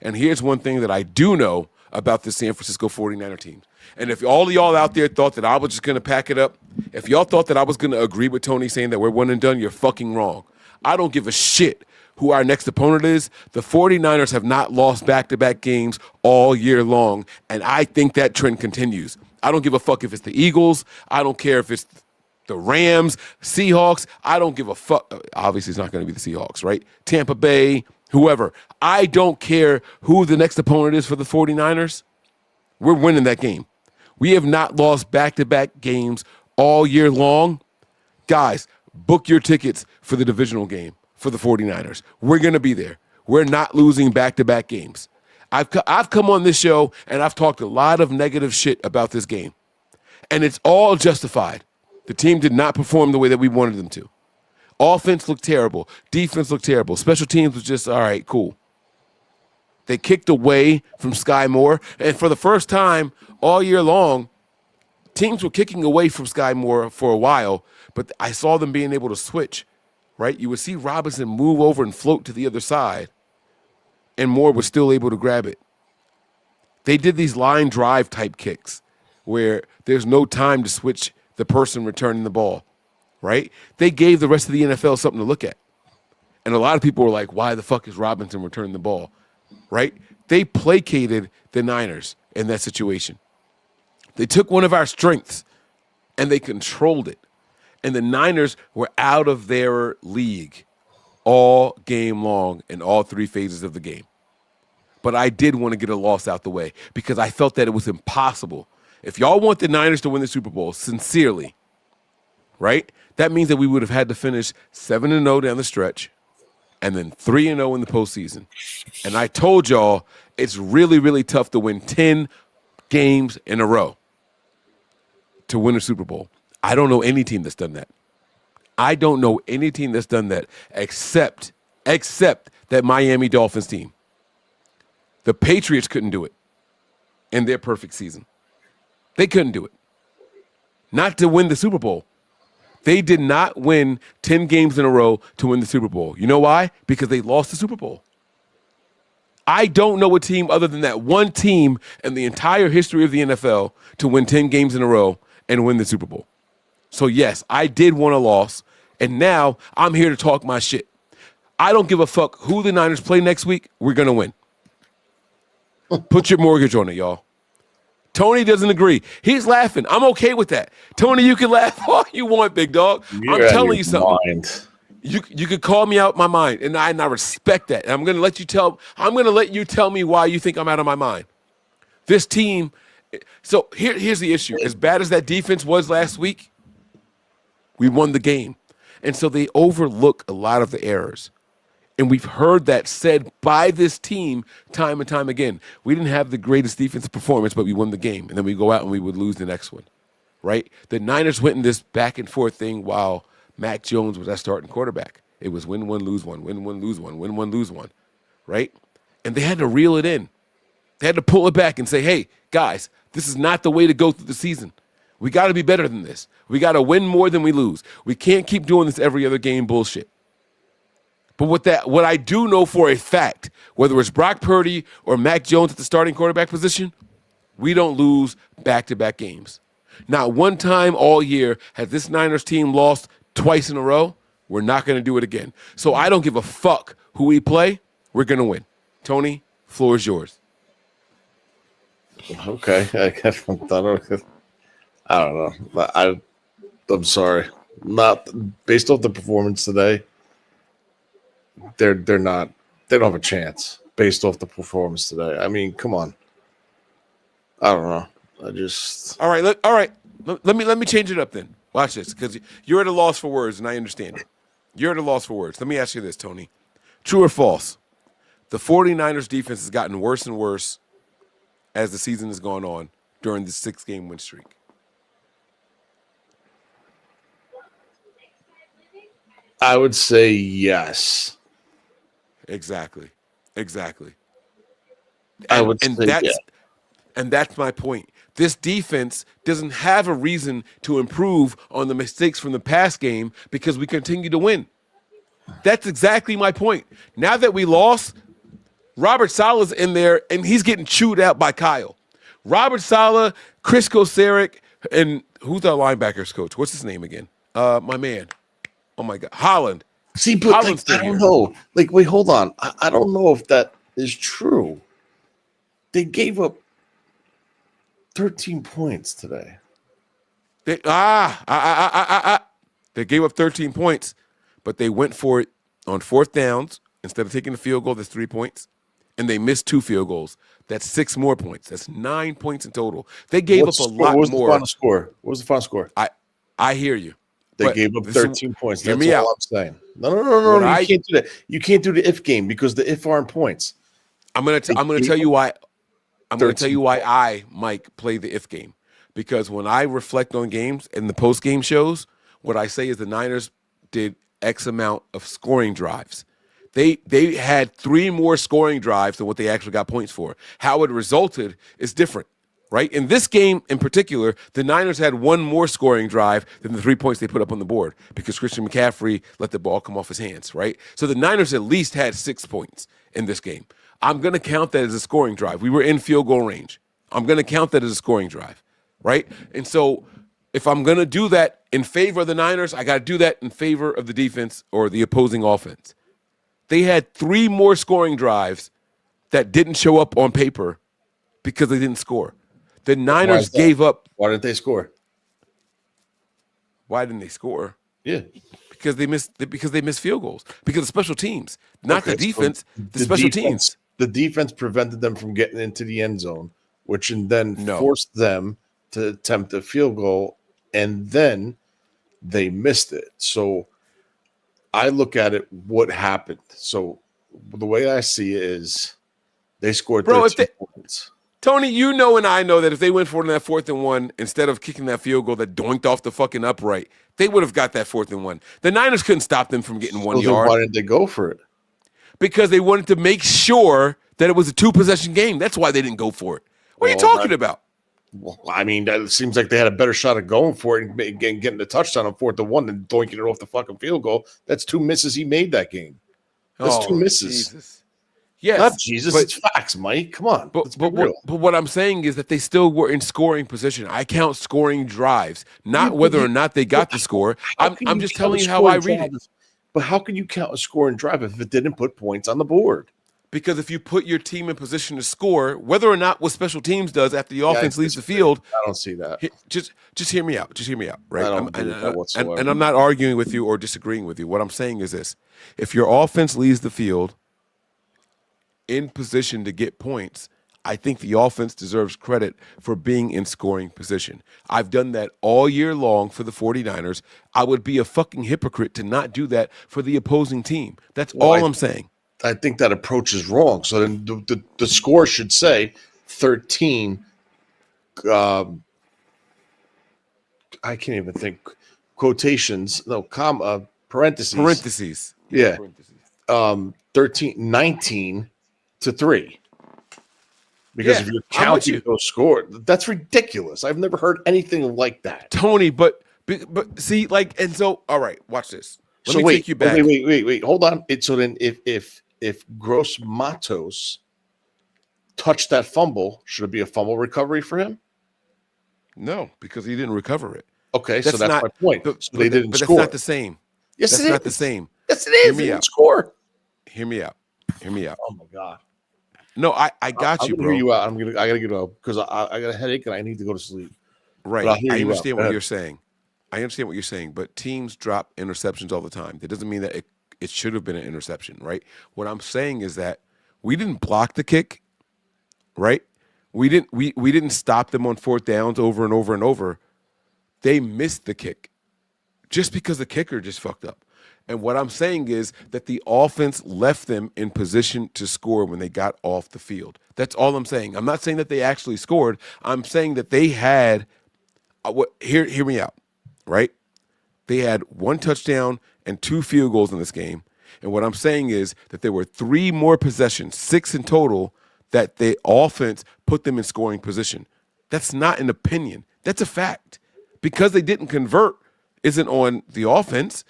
And here's one thing that I do know about the San Francisco 49er team. And if all of y'all out there thought that I was just going to pack it up, if y'all thought that I was going to agree with Tony saying that we're one and done, you're fucking wrong. I don't give a shit who our next opponent is. The 49ers have not lost back-to-back games all year long, and I think that trend continues. I don't give a fuck if it's the Eagles. I don't care if it's the Rams, Seahawks. I don't give a fuck. Obviously, it's not going to be the Seahawks, right? Tampa Bay, whoever. I don't care who the next opponent is for the 49ers. We're winning that game. We have not lost back-to-back games all year long. Guys, book your tickets for the divisional game for the 49ers. We're going to be there. We're not losing back-to-back games. I've come on this show, and I've talked a lot of negative shit about this game, and it's all justified. The team did not perform the way that we wanted them to. Offense looked terrible. Defense looked terrible. Special teams was just, all right, cool. They kicked away from Sky Moore, and for the first time all year long, teams were kicking away from Sky Moore for a while, but I saw them being able to switch, right? You would see Robinson move over and float to the other side, and Moore was still able to grab it. They did these line drive type kicks where there's no time to switch the person returning the ball, right? They gave the rest of the NFL something to look at. And a lot of people were like, why the fuck is Robinson returning the ball, right? They placated the Niners in that situation. They took one of our strengths and they controlled it. And the Niners were out of their league all game long in all three phases of the game. But I did want to get a loss out the way because I felt that it was impossible. If y'all want the Niners to win the Super Bowl sincerely, right, that means that we would have had to finish 7-0 down the stretch and then 3-0 in the postseason. And I told y'all it's really, really tough to win 10 games in a row to win a Super Bowl. I don't know any team that's done that. I don't know any team that's done that except that Miami Dolphins team. The Patriots couldn't do it in their perfect season. They couldn't do it. Not to win the Super Bowl. They did not win 10 games in a row to win the Super Bowl. You know why? Because they lost the Super Bowl. I don't know a team other than that one team in the entire history of the NFL to win 10 games in a row and win the Super Bowl. So, yes, I did want a loss, and now I'm here to talk my shit. I don't give a fuck who the Niners play next week. We're going to win. Put your mortgage on it, y'all. Tony doesn't agree. He's laughing. I'm okay with that. Tony, you can laugh all you want, big dog. I'm telling you something. You could call me out my mind, and I respect that. And I'm going to let you tell me why you think I'm out of my mind. This team. So here's the issue. As bad as that defense was last week, we won the game. And so they overlook a lot of the errors. And we've heard that said by this team time and time again. We didn't have the greatest defensive performance, but we won the game. And then we go out and we would lose the next one, right? The Niners went in this back and forth thing while Mac Jones was our starting quarterback. It was win one, lose one, win one, lose one, win one, lose one, right? And they had to reel it in. They had to pull it back and say, hey, guys, this is not the way to go through the season. We got to be better than this. We got to win more than we lose. We can't keep doing this every other game bullshit. But what I do know for a fact, whether it's Brock Purdy or Mac Jones at the starting quarterback position, we don't lose back-to-back games. Not one time all year has this Niners team lost twice in a row. We're not going to do it again. So I don't give a fuck who we play. We're going to win. Tony, floor is yours. Okay. I don't know. I'm sorry. Not based off the performance today. They don't have a chance based off the performance today. I mean, come on. I don't know. All right. Let me change it up then. Watch this, because you're at a loss for words, and I understand it. You're at a loss for words. Let me ask you this, Tony. True or false? The 49ers defense has gotten worse and worse as the season has gone on during the 6-game win streak. I would say yes. Exactly. I would say, and that's my point. This defense doesn't have a reason to improve on the mistakes from the past game because we continue to win. That's exactly my point. Now that we lost, Robert Saleh's in there, and he's getting chewed out by Kyle. Robert Saleh, Chris Kosaric, and who's our linebackers coach? What's his name again? My man. Oh, my God. Holland. See, but like, I don't know. Like, wait, hold on. I don't know if that is true. They gave up 13 points today. They gave up 13 points, but they went for it on fourth downs instead of taking the field goal. That's 3 points, and they missed 2 field goals. That's 6 more points. That's 9 points in total. They gave up a lot more. What was the final score? What was the final score? I hear you. They gave up 13 points. That's me all out. I'm saying. No. You can't do that. You can't do the if game because the if aren't points. I'm gonna tell you why. I'm going to tell you why I, Mike, play the if game. Because when I reflect on games in the post-game shows, what I say is the Niners did X amount of scoring drives. They had 3 more scoring drives than what they actually got points for. How it resulted is different, right? In this game in particular, the Niners had 1 more scoring drive than the 3 points they put up on the board because Christian McCaffrey let the ball come off his hands, right? So the Niners at least had 6 points in this game. I'm going to count that as a scoring drive. We were in field goal range. I'm going to count that as a scoring drive, right? And so if I'm going to do that in favor of the Niners, I got to do that in favor of the defense or the opposing offense. They had 3 more scoring drives that didn't show up on paper because they didn't score. The Niners gave up. Why didn't they score? Why didn't they score? Yeah. Because they missed field goals. Because of special teams. Not the defense, the special teams. The defense prevented them from getting into the end zone, which then forced them to attempt a field goal, and then they missed it. So I look at it, what happened. So the way I see it is they scored 13 points. Tony, you know and I know that if they went for it in that 4th and 1, instead of kicking that field goal that doinked off the fucking upright, they would have got that 4th and 1. The Niners couldn't stop them from getting 1 yard. Why didn't they go for it? Because they wanted to make sure that it was a 2-possession game. That's why they didn't go for it. What are you talking about? Well, I mean, it seems like they had a better shot at going for it and getting the touchdown on 4th and 1 than doinking it off the fucking field goal. That's 2 misses he made that game. That's 2 misses. Jesus. Yes, not Jesus. It's facts, Mike. Come on. But what I'm saying is that they still were in scoring position. I count scoring drives, not whether or not they got the score. I'm just telling you how I read it. But how can you count a scoring drive if it didn't put points on the board? Because if you put your team in position to score, whether or not what special teams does after the offense leaves the field, I don't see that. Just hear me out. Just hear me out, right? I don't believe that whatsoever. And I'm not arguing with you or disagreeing with you. What I'm saying is this: if your offense leaves the field in position to get points, I think the offense deserves credit for being in scoring position. I've done that all year long for the 49ers. I would be a fucking hypocrite to not do that for the opposing team. That's all I'm saying. I think that approach is wrong. So then the score should say 13. I can't even think. Quotations. No, comma, parentheses. Parentheses. Yeah. 19 to 3. Because if you're counting those scores, that's ridiculous. I've never heard anything like that. Tony, but see, like, and so, all right, watch this. Let me take you back. Wait. Hold on. So then if Gross Matos touched that fumble, should it be a fumble recovery for him? No, because he didn't recover it. Okay, so that's my point. So they didn't score. That's not the same. Yes, that's it is. Not the same. Yes, it is. They didn't score. Hear me out. Oh my God. No, I got you, bro. Hear you out. I gotta get out because I got a headache and I need to go to sleep. Right. I understand what you're saying. I understand what you're saying, but teams drop interceptions all the time. That doesn't mean that it should have been an interception, right? What I'm saying is that we didn't block the kick, right? We didn't stop them on 4th downs over and over and over. They missed the kick just because the kicker just fucked up. And what I'm saying is that the offense left them in position to score when they got off the field. That's all I'm saying. I'm not saying that they actually scored. I'm saying that they had hear me out, right? They had 1 touchdown and 2 field goals in this game. And what I'm saying is that there were 3 more possessions, 6 in total, that the offense put them in scoring position. That's not an opinion. That's a fact. Because they didn't convert isn't on the offense.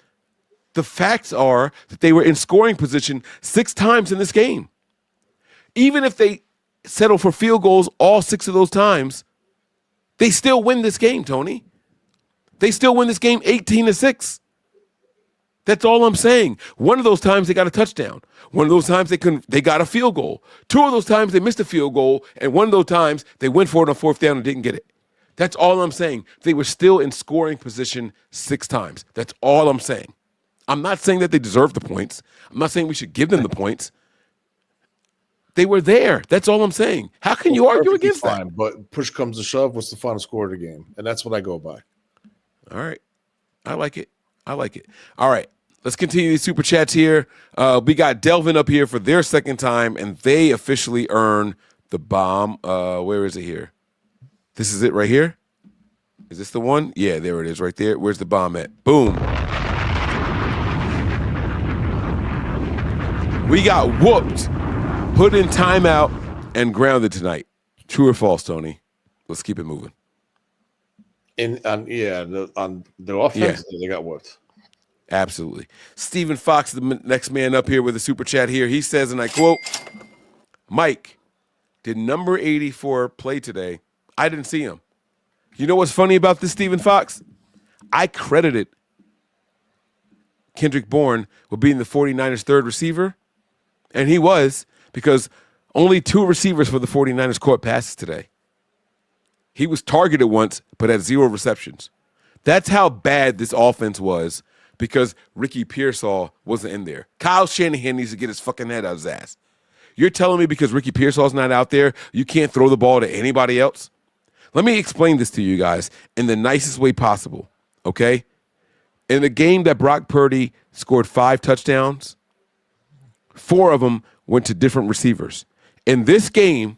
The facts are that they were in scoring position 6 times in this game. Even if they settle for field goals all 6 of those times, they still win this game, Tony. They still win this game 18-6. That's all I'm saying. One of those times they got a touchdown. One of those times they got a field goal. 2 of those times they missed a field goal, and one of those times they went for it on 4th down and didn't get it. That's all I'm saying. They were still in scoring position 6 times. That's all I'm saying. I'm not saying that they deserve the points. I'm not saying we should give them the points. They were there. That's all I'm saying. How can you argue against that? But push comes to shove, what's the final score of the game? And that's what I go by. All right. I like it. All right. Let's continue these super chats here. We got Delvin up here for their second time, and they officially earn the bomb. Where is it here? This is it right here? Is this the one? Yeah, there it is right there. Where's the bomb at? Boom. We got whooped, put in timeout, and grounded tonight. True or false, Tony? Let's keep it moving. On the offense, they got whooped. Absolutely. Stephen Fox, the next man up here with a super chat here. He says, and I quote, Mike, did number 84 play today? I didn't see him. You know what's funny about this, Stephen Fox? I credited Kendrick Bourne with being the 49ers' third receiver, and he was, because only 2 receivers for the 49ers caught passes today. He was targeted once, but had 0 receptions. That's how bad this offense was, because Ricky Pearsall wasn't in there. Kyle Shanahan needs to get his fucking head out of his ass. You're telling me because Ricky Pearsall's not out there, you can't throw the ball to anybody else? Let me explain this to you guys in the nicest way possible, okay? In the game that Brock Purdy scored 5 touchdowns, 4 of them went to different receivers. In this game,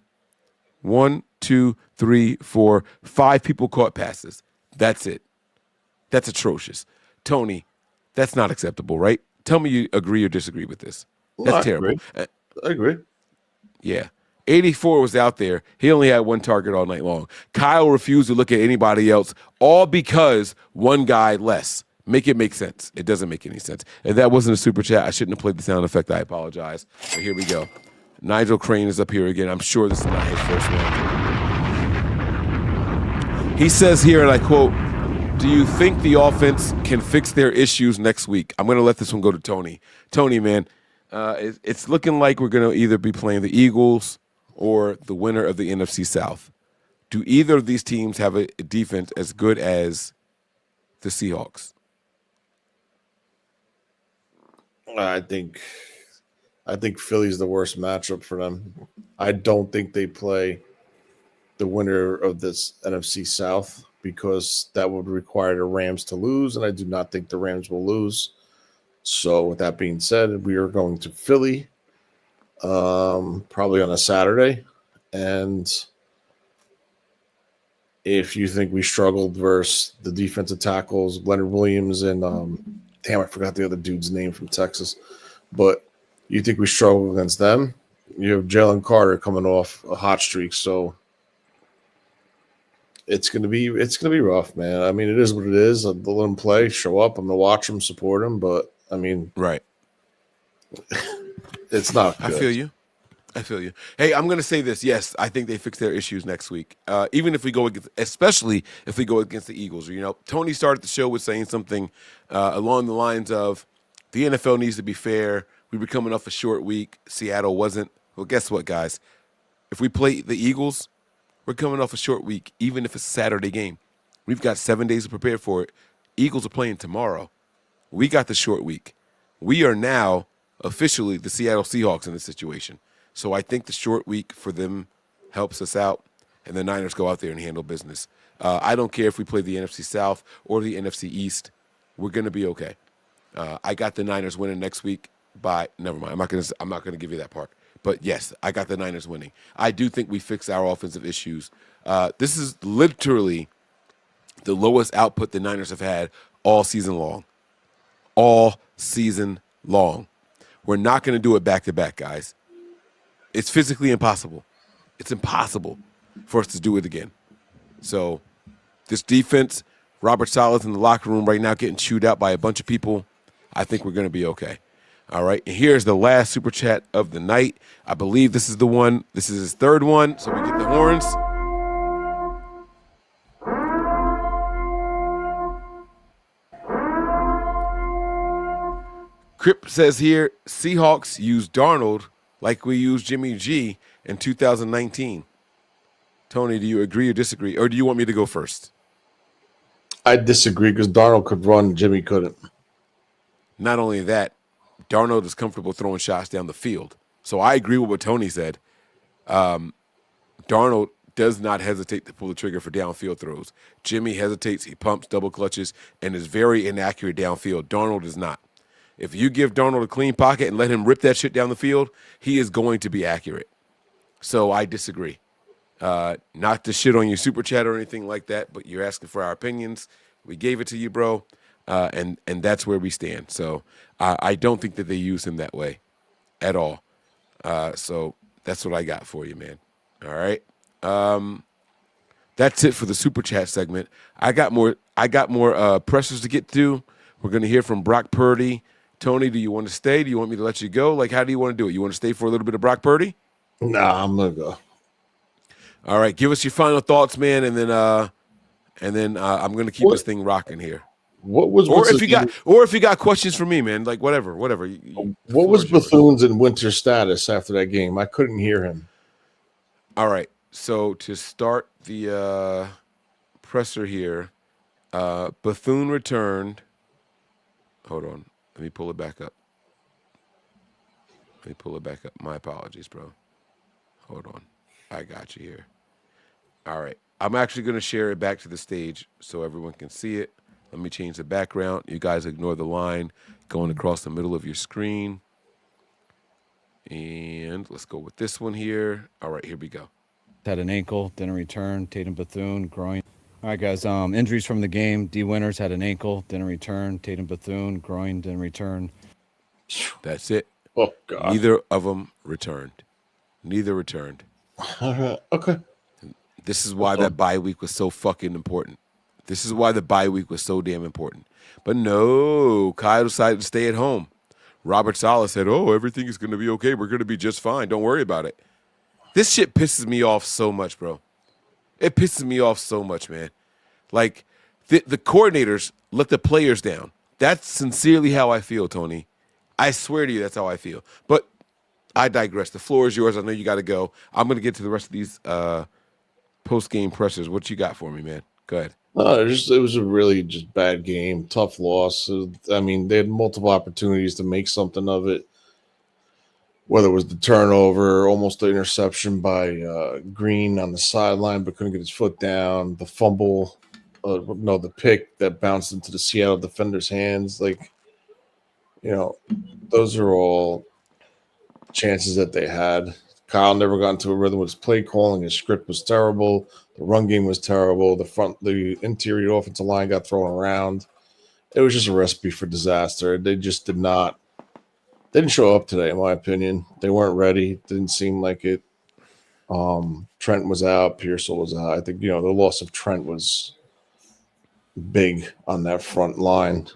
1, 2, 3, 4, 5 people caught passes. That's it. That's atrocious. Tony, that's not acceptable, right? Tell me you agree or disagree with this. That's terrible. I agree. Yeah. 84 was out there. He only had 1 target all night long. Kyle refused to look at anybody else, all because one guy less. Make it make sense. It doesn't make any sense. If that wasn't a super chat, I shouldn't have played the sound effect. I apologize. But here we go. Nigel Crane is up here again. I'm sure this is not his first one. He says here, and I quote, do you think the offense can fix their issues next week? I'm going to let this one go to Tony. Tony, man, it's looking like we're going to either be playing the Eagles or the winner of the NFC South. Do either of these teams have a defense as good as the Seahawks? I think Philly's the worst matchup for them. I don't think they play the winner of this NFC South because that would require the Rams to lose, and I do not think the Rams will lose. So with that being said, we are going to Philly probably on a Saturday. And if you think we struggled versus the defensive tackles, Leonard Williams and damn, I forgot the other dude's name from Texas. But you think we struggle against them? You have Jalen Carter coming off a hot streak, so it's gonna be rough, man. I mean, it is what it is. I'll let them play, show up. I'm gonna watch them, support them, but I mean, right? It's not good. I feel you. Hey, I'm going to say this. Yes, I think they fix their issues next week. Even if we go against, especially if we go against the Eagles. You know, Tony started the show with saying something along the lines of the NFL needs to be fair. We were coming off a short week. Seattle wasn't. Well, guess what, guys? If we play the Eagles, we're coming off a short week, even if it's a Saturday game. We've got 7 days to prepare for it. Eagles are playing tomorrow. We got the short week. We are now officially the Seattle Seahawks in this situation. So I think the short week for them helps us out, and the Niners go out there and handle business. I don't care if we play the NFC South or the NFC East. We're going to be okay. I got the Niners winning next week by – never mind. I'm not going to give you that part. But, yes, I got the Niners winning. I do think we fix our offensive issues. This is literally the lowest output the Niners have had all season long. All season long. We're not going to do it back-to-back, guys. It's physically impossible. It's impossible for us to do it again. So this defense, Robert Saleh's in the locker room right now getting chewed out by a bunch of people. I think we're going to be okay. All right, and here's the last super chat of the night. I believe this is the one. This is his third one, so we get the horns. Crip says here, Seahawks used Darnold like we used Jimmy G in 2019. Tony, do you agree or disagree? Or do you want me to go first? I disagree because Darnold could run, Jimmy couldn't. Not only that, Darnold is comfortable throwing shots down the field. So I agree with what Tony said. Darnold does not hesitate to pull the trigger for downfield throws. Jimmy hesitates, he pumps, double clutches, and is very inaccurate downfield. Darnold is not. If you give Darnold a clean pocket and let him rip that shit down the field, he is going to be accurate. So I disagree. Not to shit on your super chat or anything like that, but you're asking for our opinions. We gave it to you, bro, and that's where we stand. So I don't think that they use him that way at all. So that's what I got for you, man. All right. That's it for the super chat segment. I got more pressers to get to. We're going to hear from Brock Purdy. Tony, do you want to stay? Do you want me to let you go? Like, how do you want to do it? You want to stay for a little bit of Brock Purdy? Nah, I'm going to go. All right, give us your final thoughts, man, and then I'm going to keep this thing rocking here. If you got questions for me, man, like whatever. What was Bethune and Winter's status after that game? I couldn't hear him. All right, so to start the presser here, Bethune returned. Hold on, let me pull it back up. My apologies, bro. Hold on. I got you here. All right. I'm actually going to share it back to the stage so everyone can see it. Let me change the background. You guys ignore the line going across the middle of your screen. And let's go with this one here. All right, here we go. Had an ankle, didn't return. Tatum Bethune, groin. All right, guys. Injuries from the game. D. Winters had an ankle, didn't return. Tatum Bethune, groin, didn't return. That's it. Oh, God. Neither of them returned. Okay. This is why that bye week was so fucking important. This is why the bye week was so damn important. But no, Kyle decided to stay at home. Robert Saleh said, everything is going to be okay. We're going to be just fine. Don't worry about it. This shit pisses me off so much, bro. It pisses me off so much, man. Like, the coordinators let the players down. That's sincerely how I feel, Tony. I swear to you, that's how I feel. But I digress. The floor is yours. I know you got to go. I'm going to get to the rest of these post-game pressers. What you got for me, man? Go ahead. No, it was a really just bad game. Tough loss. I mean, they had multiple opportunities to make something of it, whether it was the turnover, almost the interception by Green on the sideline, but couldn't get his foot down, the fumble, the pick that bounced into the Seattle defender's hands. Like, those are all chances that they had. Kyle never got into a rhythm with his play calling. His script was terrible. The run game was terrible. The interior offensive line got thrown around. It was just a recipe for disaster. They just didn't show up today, in my opinion. They weren't ready. Didn't seem like it. Trent was out. Pearsall was out. I think, the loss of Trent was big on that front line,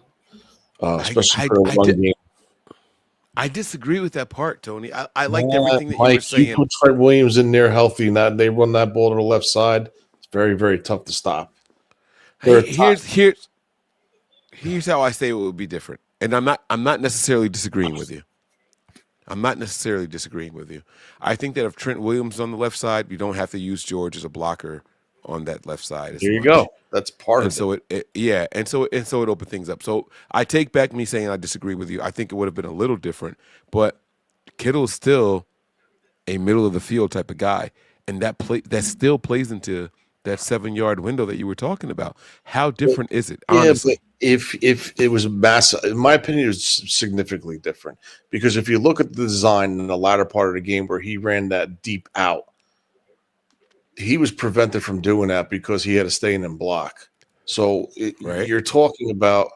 especially for a run game. I disagree with that part, Tony. I liked everything that you were saying. You put Trent Williams in there healthy, and they run that ball to the left side. It's very, very tough to stop. Here's how I say it would be different, and I'm not necessarily disagreeing with you. I think that if Trent Williams is on the left side, you don't have to use George as a blocker on that left side. There you go. That's part of it. So it opened things up. So I take back me saying I disagree with you. I think it would have been a little different, but Kittle is still a middle of the field type of guy, and that still plays into that 7-yard window that you were talking about. How different is it? Honestly? Yeah, but if it was massive, in my opinion, it was significantly different, because if you look at the design in the latter part of the game where he ran that deep out, he was prevented from doing that because he had to stay in and block. So you're talking about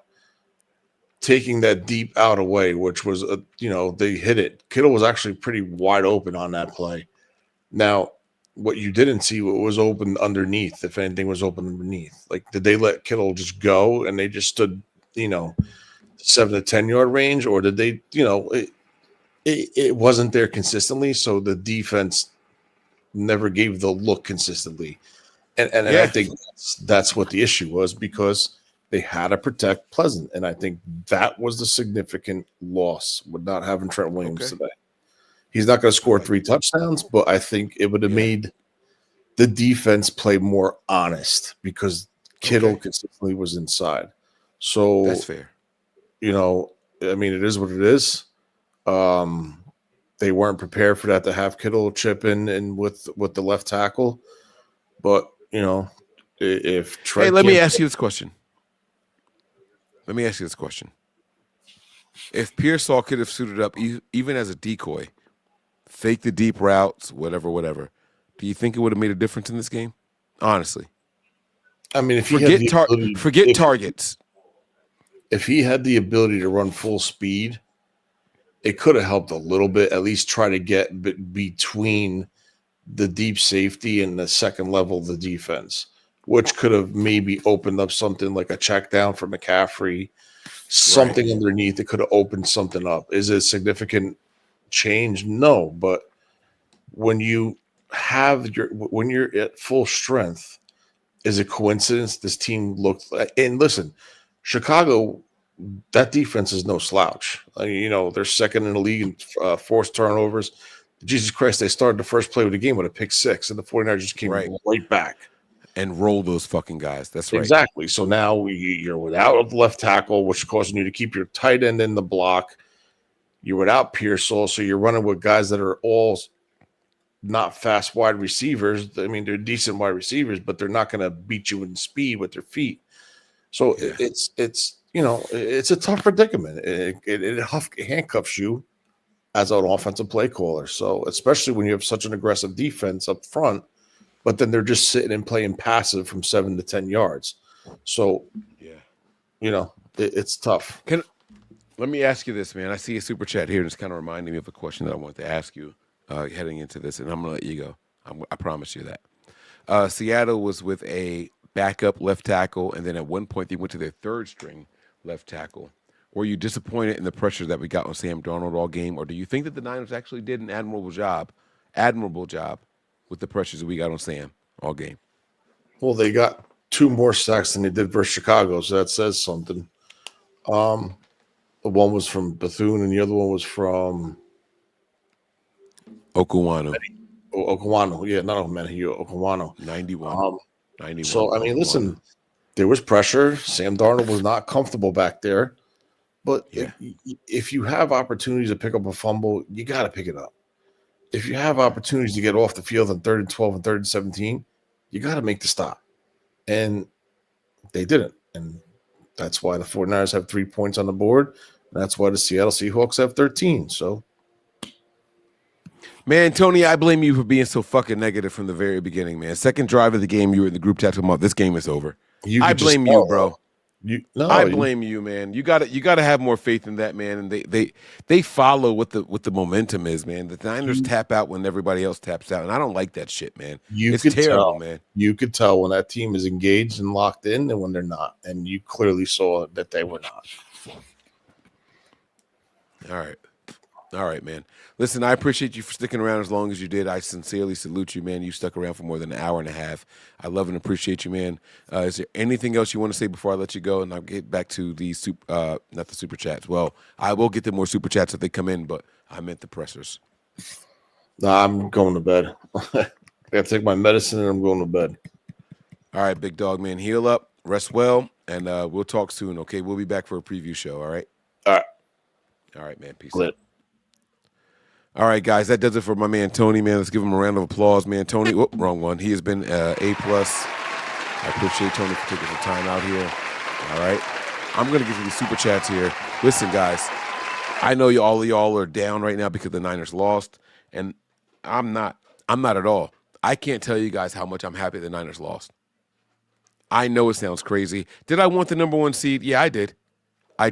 taking that deep out away, which was, they hit it. Kittle was actually pretty wide open on that play. Now, what you didn't see what was open underneath, if anything was open underneath. Like, did they let Kittle just go and they just stood, 7 to 10 yard range, or did they, it wasn't there consistently, so the defense never gave the look consistently. And I think that's what the issue was, because they had to protect Pleasant. And I think that was the significant loss with not having Trent Williams today. He's not going to score 3 touchdowns, but I think it would have made the defense play more honest, because Kittle consistently was inside. So that's fair. I mean, it is what it is. They weren't prepared for that, to have Kittle chip in with the left tackle. But, if Trent let me ask you this question. If Pearsall could have suited up even as a decoy, fake the deep routes, whatever, do you think it would have made a difference in this game? Honestly. I mean, if forget targets. If he had the ability to run full speed, it could have helped a little bit, at least try to get between the deep safety and the second level of the defense, which could have maybe opened up something like a check down for McCaffrey, something underneath that could have opened something up. Is it a significant change? No, but when you're at full strength, is it coincidence this team looked like? And listen, Chicago, that defense is no slouch. They're second in the league in forced turnovers. Jesus Christ, they started the first play of the game with a pick 6, and the 49ers just came right back. And roll those fucking guys. That's right. Exactly. So now you're without a left tackle, which is causing you to keep your tight end in the block. You're without Pearsall, so you're running with guys that are all not fast wide receivers. I mean, they're decent wide receivers, but they're not going to beat you in speed with their feet. So it's a tough predicament. It handcuffs you as an offensive play caller. So especially when you have such an aggressive defense up front, but then they're just sitting and playing passive from 7 to 10 yards. So, it's tough. Let me ask you this, man. I see a super chat here, and it's kind of reminding me of a question that I wanted to ask you heading into this, and I'm going to let you go. I promise you that. Seattle was with a backup left tackle, and then at one point they went to their third string left tackle. Were you disappointed in the pressure that we got on Sam Darnold all game, or do you think that the Niners actually did an admirable job with the pressures that we got on Sam all game? Well, they got 2 more sacks than they did versus Chicago, so that says something. The one was from Bethune, and the other one was from Okuwanu. Okuwanu, yeah, not Okuwanu. 91. 91. So, I mean, listen, there was pressure. Sam Darnold was not comfortable back there. But if you have opportunities to pick up a fumble, you got to pick it up. If you have opportunities to get off the field on 3rd and 12 and 3rd and 17, you got to make the stop. And they didn't. And that's why the 49ers have 3 points on the board. That's why the Seattle Seahawks have 13. So, man, Tony, I blame you for being so fucking negative from the very beginning, man. Second drive of the game, you were in the group chat talking about this game is over. I blame you, bro. I blame you, man. You got to have more faith in that, man. And they follow what the momentum is, man. The Niners tap out when everybody else taps out, and I don't like that shit, man. It's terrible, man. You could tell when that team is engaged and locked in, and when they're not, and you clearly saw that they were not. All right, man. Listen, I appreciate you for sticking around as long as you did. I sincerely salute you, man. You stuck around for more than an hour and a half. I love and appreciate you, man. Is there anything else you want to say before I let you go? And I'll get back to the not the super chats. Well, I will get to more super chats if they come in, but I meant the pressers. Nah, I'm going to bed. I got to take my medicine and I'm going to bed. All right, big dog, man. Heal up, rest well, and we'll talk soon, okay? We'll be back for a preview show, all right? All right, man. Peace out. All right, guys, that does it for my man Tony, man. Let's give him a round of applause, man. Tony, wrong one. He has been A+. I appreciate Tony for taking some time out here. All right. I'm going to get to the super chats here. Listen, guys, I know all of y'all are down right now because the Niners lost, and I'm not at all. I can't tell you guys how much I'm happy the Niners lost. I know it sounds crazy. Did I want the number 1 seed? Yeah, I did. I'm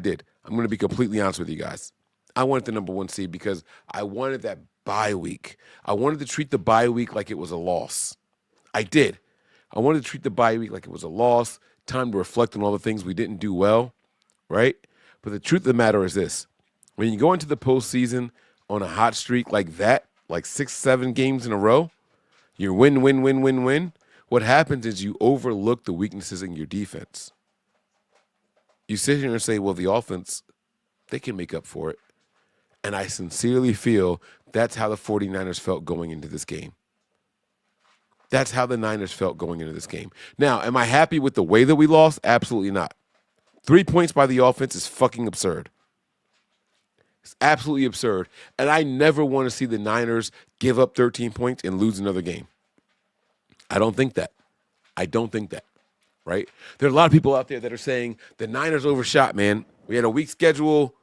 going to be completely honest with you guys. I wanted the number 1 seed because I wanted that bye week. I wanted to treat the bye week like it was a loss. I did. I wanted to treat the bye week like it was a loss, time to reflect on all the things we didn't do well, right? But the truth of the matter is this. When you go into the postseason on a hot streak like that, like 6, 7 games in a row, you're win, win, win, win, win. What happens is you overlook the weaknesses in your defense. You sit here and say, well, the offense, they can make up for it. And I sincerely feel that's how the 49ers felt going into this game. That's how the Niners felt going into this game. Now, am I happy with the way that we lost? Absolutely not. 3 points by the offense is fucking absurd. It's absolutely absurd. And I never want to see the Niners give up 13 points and lose another game. I don't think that. I don't think that, right? There are a lot of people out there that are saying the Niners overshot, man. We had a weak schedule,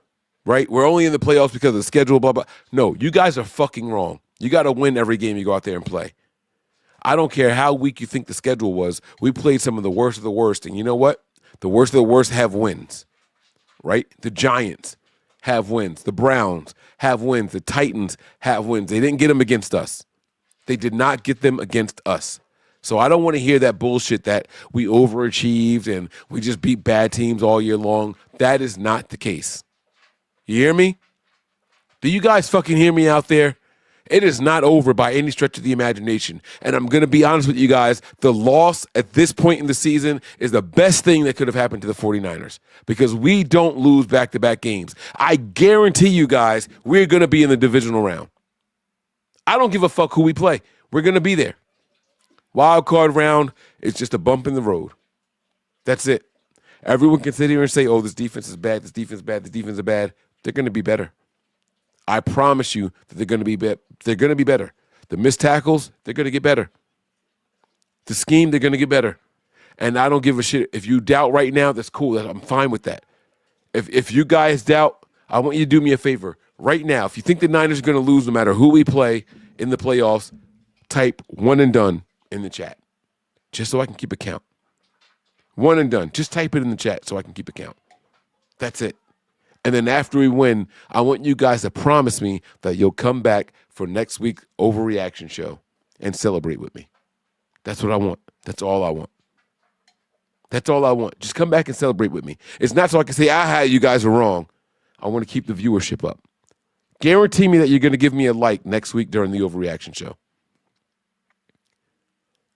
right? We're only in the playoffs because of the schedule, blah, blah. No, you guys are fucking wrong. You got to win every game you go out there and play. I don't care how weak you think the schedule was. We played some of the worst, and you know what? The worst of the worst have wins, right? The Giants have wins. The Browns have wins. The Titans have wins. They didn't get them against us. They did not get them against us. So I don't want to hear that bullshit that we overachieved and we just beat bad teams all year long. That is not the case. You hear me? Do you guys fucking hear me out there? It is not over by any stretch of the imagination. And I'm going to be honest with you guys, the loss at this point in the season is the best thing that could have happened to the 49ers because we don't lose back-to-back games. I guarantee you guys we're going to be in the divisional round. I don't give a fuck who we play. We're going to be there. Wild card round is just a bump in the road. That's it. Everyone can sit here and say, oh, this defense is bad, this defense is bad, this defense is bad. They're going to be better. I promise you that they're going to be better. The missed tackles, they're going to get better. The scheme, they're going to get better. And I don't give a shit. If you doubt right now, that's cool. I'm fine with that. If you guys doubt, I want you to do me a favor. Right now, if you think the Niners are going to lose no matter who we play in the playoffs, type one and done in the chat. Just so I can keep a count. One and done. Just type it in the chat so I can keep a count. That's it. And then after we win, I want you guys to promise me that you'll come back for next week's Overreaction show and celebrate with me. That's what I want. That's all I want. That's all I want. Just come back and celebrate with me. It's not so I can say, aha, you guys are wrong. I want to keep the viewership up. Guarantee me that you're going to give me a like next week during the Overreaction show.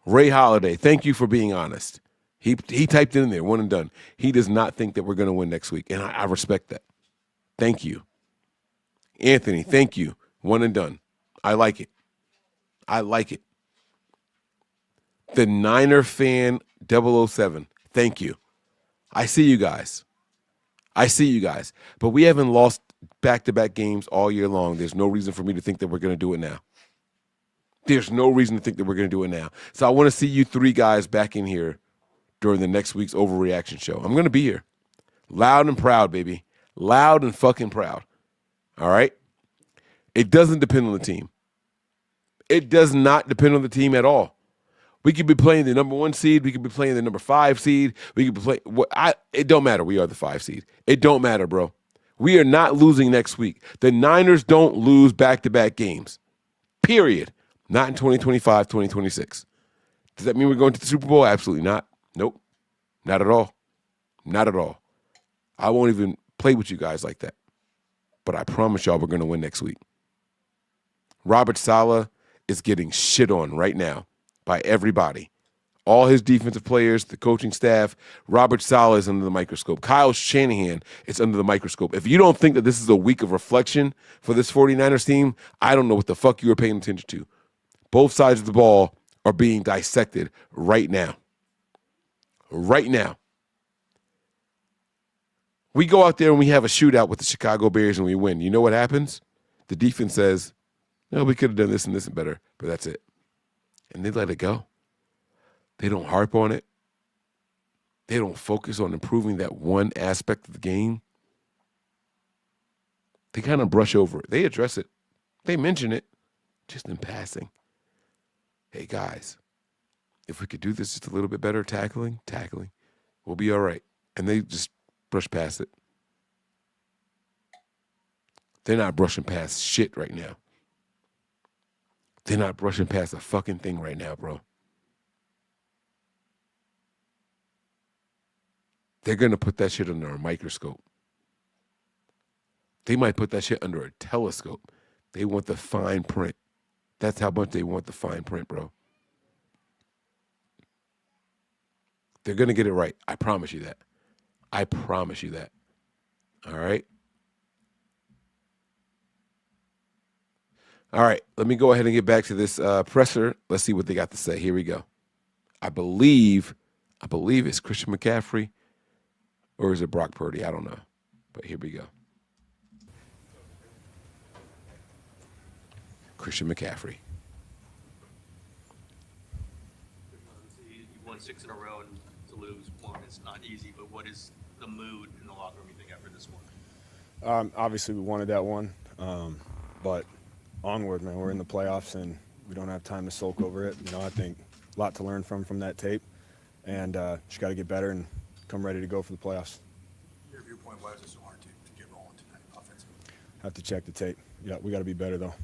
Ray Holiday, thank you for being honest. He typed it in there, one and done. He does not think that we're going to win next week, and I respect that. Thank you. Anthony, thank you. One and done. I like it. I like it. The Niner fan 007, thank you. I see you guys. But we haven't lost back-to-back games all year long. There's no reason for me to think that we're going to do it now. There's no reason to think that we're going to do it now. So I want to see you three guys back in here during the next week's Overreaction show. I'm going to be here. Loud and proud, baby. Loud and fucking proud. All right? It doesn't depend on the team. It does not depend on the team at all. We could be playing the number 1 seed. We could be playing the number 5 seed. We could be playing. It don't matter. We are the 5 seed. It don't matter, bro. We are not losing next week. The Niners don't lose back-to-back games. Period. Not in 2025, 2026. Does that mean we're going to the Super Bowl? Absolutely not. Nope. Not at all. Not at all. I won't even play with you guys like that. But I promise y'all we're going to win next week. Robert Saleh is getting shit on right now by everybody. All his defensive players, the coaching staff. Robert Saleh is under the microscope. Kyle Shanahan is under the microscope. If you don't think that this is a week of reflection for this 49ers team, I don't know what the fuck you were paying attention to. Both sides of the ball are being dissected right now. Right now. We go out there and we have a shootout with the Chicago Bears and we win. You know what happens? The defense says, no, we could have done this and this and better, but that's it. And they let it go. They don't harp on it. They don't focus on improving that one aspect of the game. They kind of brush over it. They address it. They mention it, just in passing. Hey, guys, if we could do this just a little bit better, tackling, we'll be all right. And they just brush past it. They're not brushing past shit right now. They're not brushing past a fucking thing right now, bro. They're going to put that shit under a microscope. They might put that shit under a telescope. They want the fine print. That's how much they want the fine print, bro. They're going to get it right. I promise you that. I promise you that. All right? All right, let me go ahead and get back to this presser. Let's see what they got to say. Here we go. I believe it's Christian McCaffrey, or is it Brock Purdy? I don't know. But here we go. Christian McCaffrey. You won 6 in a row, and to lose 1, it's not easy. But what is the mood in the locker room, you think, after this one? Obviously, we wanted that one, but onward, man. We're in the playoffs, and we don't have time to sulk over it. I think a lot to learn from that tape, and just got to get better and come ready to go for the playoffs. Your viewpoint, why is it so hard to get rolling tonight offensively? Have to check the tape. Yeah, we got to be better, though.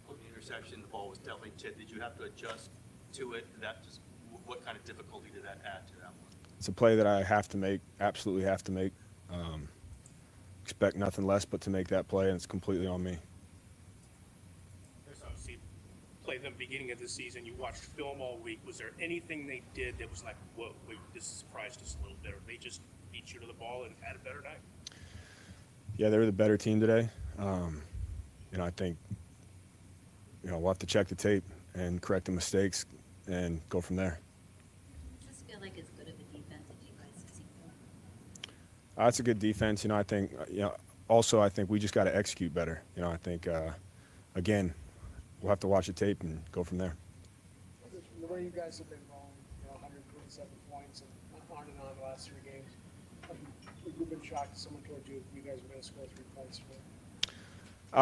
The interception, the ball was definitely tipped. Did you have to adjust to it? What kind of difficulty did that add to that one? It's a play that I have to make, absolutely have to make. Expect nothing less but to make that play, and it's completely on me. There's obviously play the beginning of the season. You watched film all week. Was there anything they did that was like, whoa, wait, this surprised us a little bit, or they just beat you to the ball and had a better night? Yeah, they were the better team today. I think, we'll have to check the tape and correct the mistakes and go from there. Just feel like it's good of a defense that you guys see. It's a good defense. I think, also I think we just got to execute better. I think, again, we'll have to watch the tape and go from there. The way you guys have been rolling, 127 points and on the last 3 games, you've been shocked if someone told you guys were going to score 3 points for it.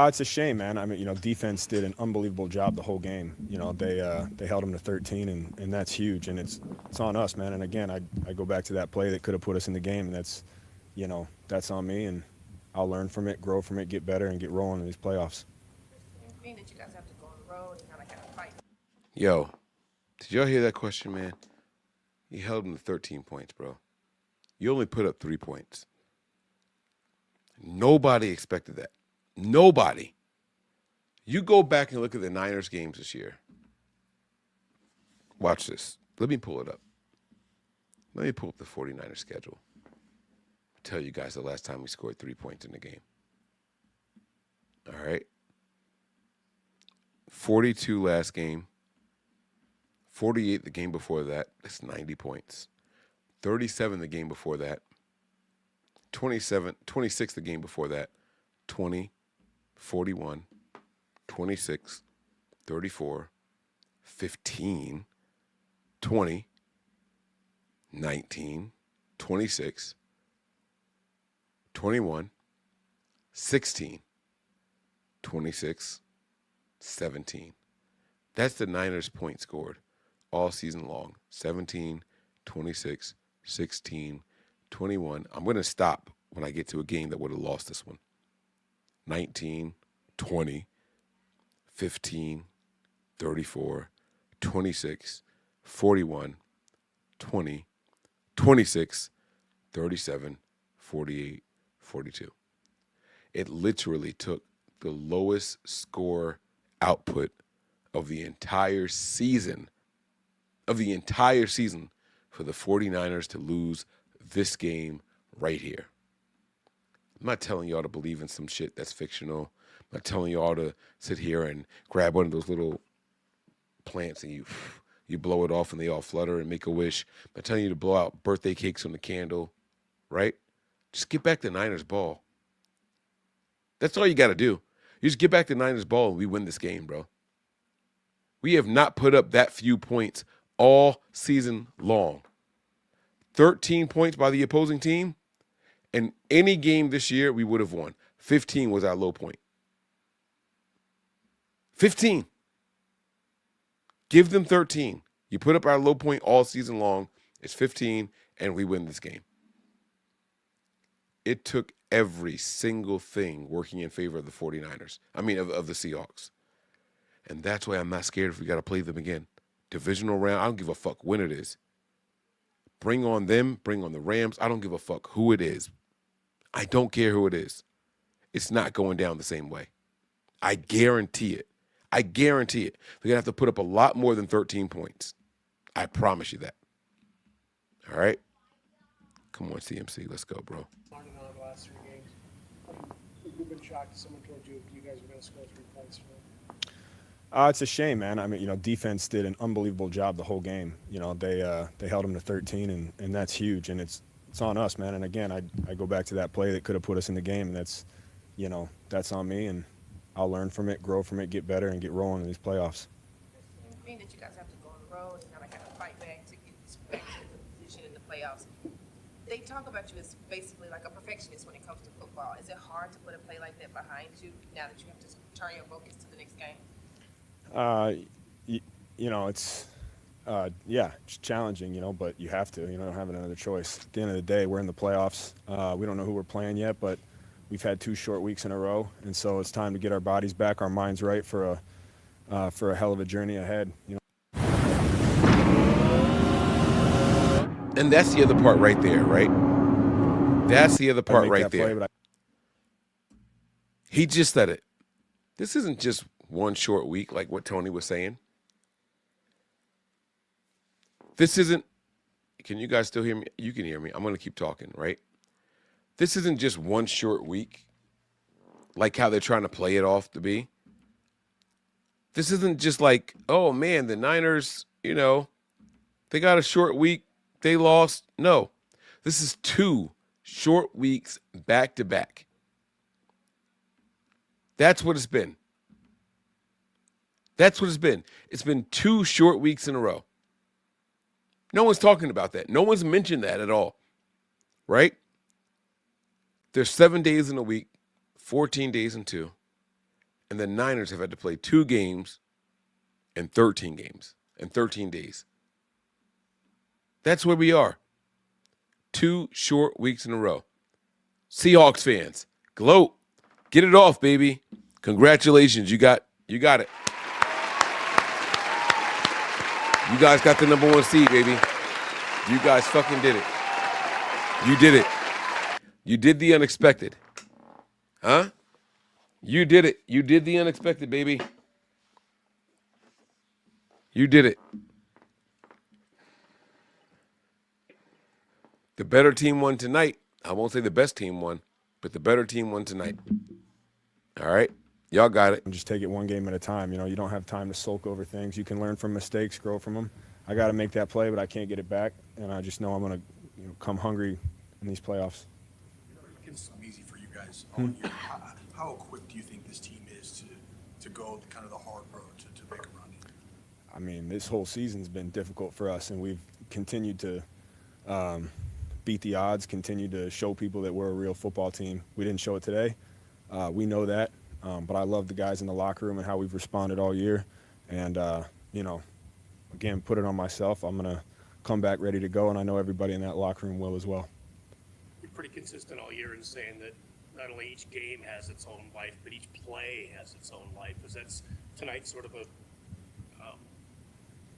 It's a shame, man. Defense did an unbelievable job the whole game. They held them to 13, and that's huge. And it's on us, man. And again, I go back to that play that could have put us in the game. And that's on me. And I'll learn from it, grow from it, get better, and get rolling in these playoffs. Mean that you guys have to go on the road and kind of have a fight. Yo, did y'all hear that question, man? You held them to 13 points, bro. You only put up 3 points. Nobody expected that. Nobody. You go back and look at the Niners games this year. Watch this. Let me pull it up. Let me pull up the 49ers schedule. I'll tell you guys the last time we scored 3 points in the game. All right. 42 last game. 48 the game before that. That's 90 points. 37 the game before that. 26 the game before that. 20. 41, 26, 34, 15, 20, 19, 26, 21, 16, 26, 17. That's the Niners' point scored all season long. 17, 26, 16, 21. I'm going to stop when I get to a game that would have lost this one. 19, 20, 15, 34, 26, 41, 20, 26, 37, 48, 42. It literally took the lowest score output of the entire season, for the 49ers to lose this game right here. I'm not telling y'all to believe in some shit that's fictional. I'm not telling y'all to sit here and grab one of those little plants and you blow it off and they all flutter and make a wish. I'm not telling you to blow out birthday cakes on the candle, right? Just get back the Niners ball. That's all you got to do. You just get back the Niners ball and we win this game, bro. We have not put up that few points all season long. 13 points by the opposing team. In any game this year, we would have won. 15 was our low point. 15. Give them 13. You put up our low point all season long. It's 15, and we win this game. It took every single thing working in favor of the 49ers. I mean, of the Seahawks. And that's why I'm not scared if we got to play them again. Divisional round, I don't give a fuck when it is. Bring on them, bring on the Rams. I don't give a fuck who it is. I don't care who it is. It's not going down the same way. I guarantee it. I guarantee it. They're going to have to put up a lot more than 13 points. I promise you that. All right? Come on, CMC. Let's go, bro. On and on the last 3 games. We've been shocked if someone told you guys were going to score 3 points for them. It's a shame, man. I mean, defense did an unbelievable job the whole game. They held them to 13, and that's huge. And it's on us, man. And again, I go back to that play that could have put us in the game, and that's on me. And I'll learn from it, grow from it, get better, and get rolling in these playoffs. Being that you guys have to go on the road and kind of fight back to get back into the position in the playoffs, they talk about you as basically like a perfectionist when it comes to football. Is it hard to put a play like that behind you now that you have to turn your focus to the next game? It's challenging, but you have to. You don't have another choice. At the end of the day, we're in the playoffs. We don't know who we're playing yet, but we've had 2 short weeks in a row, and so it's time to get our bodies back, our minds right for a hell of a journey ahead. And that's the other part right there, right? That's the other part right there. He just said it. This isn't just one short week like what Tony was saying. This isn't, can you guys still hear me? You can hear me. I'm going to keep talking, right? This isn't just one short week like how they're trying to play it off to be. This isn't just like, oh, man, the Niners, they got a short week. They lost. No, this is 2 short weeks back to back. That's what it's been. That's what it's been. It's been 2 short weeks in a row. No one's talking about that. No one's mentioned that at all, right? There's 7 days in a week, 14 days in 2, and the Niners have had to play 2 games and 13 games in 13 days. That's where we are. 2 short weeks in a row. Seahawks fans, gloat. Get it off, baby. Congratulations. You got it. You guys got the number 1 seed, baby. You guys fucking did it. You did it. You did the unexpected. Huh? You did it. You did the unexpected, baby. You did it. The better team won tonight. I won't say the best team won, but the better team won tonight. All right? Y'all got it. Just take it one game at a time. You don't have time to sulk over things. You can learn from mistakes, grow from them. I got to make that play, but I can't get it back, and I just know I'm going to come hungry in these playoffs. It's easy for you guys all year. How equipped do you think this team is to go kind of the hard road to make a run? I mean, this whole season's been difficult for us, and we've continued to beat the odds, continued to show people that we're a real football team. We didn't show it today. We know that. But I love the guys in the locker room and how we've responded all year. And, again, put it on myself. I'm going to come back ready to go, and I know everybody in that locker room will as well. You're pretty consistent all year in saying that not only each game has its own life, but each play has its own life. Is that tonight sort of a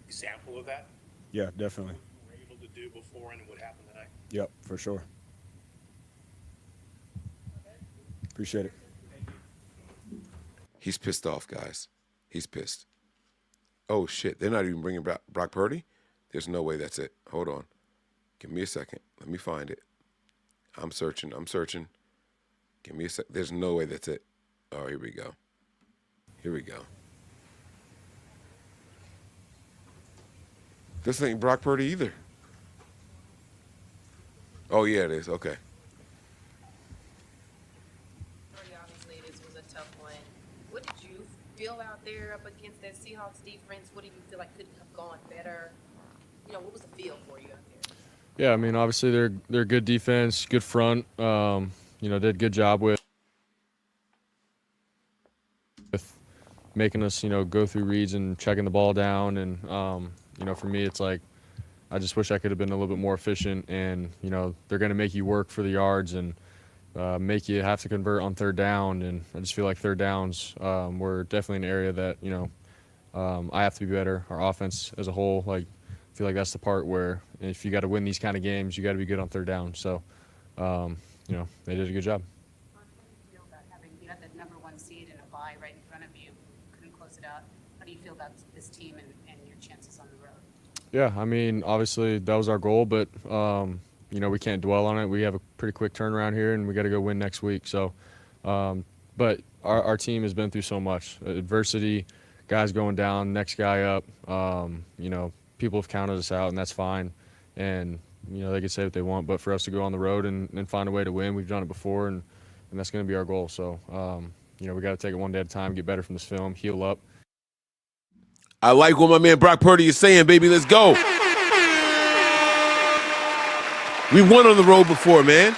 example of that? Yeah, definitely. What we were able to do before and what happened tonight? Yep, for sure. Appreciate it. He's pissed off, guys. He's pissed. Oh, shit. They're not even bringing back Brock Purdy? There's no way that's it. Hold on. Give me a second. Let me find it. I'm searching. Give me a sec. There's no way that's it. Oh, here we go. This ain't Brock Purdy either. Oh, yeah, it is. Okay. Obviously, this was a tough one. What did you feel out there up against that Seahawks defense? What did you feel like could have gone better? What was the feel for you out there? Yeah, I mean, obviously they're good defense, good front. Did a good job with making us, go through reads and checking the ball down. And, for me, it's like I just wish I could have been a little bit more efficient. And, they're going to make you work for the yards. And, make you have to convert on third down. And I just feel like third downs were definitely an area that, I have to be better. Our offense as a whole, I feel like that's the part where if you got to win these kind of games, you got to be good on third down. So, they did a good job. You had the number 1 seed and a bye right in front of you, couldn't close it out. How do you feel about this team and your chances on the road? Yeah, I mean, obviously that was our goal, but we can't dwell on it. We have a pretty quick turnaround here, and we got to go win next week. So, but our team has been through so much adversity, guys going down, next guy up. People have counted us out, and that's fine. And they can say what they want, but for us to go on the road and find a way to win, we've done it before, and that's going to be our goal. So, we got to take it one day at a time, get better from this film, heal up. I like what my man Brock Purdy is saying, baby. Let's go. We won on the road before, man.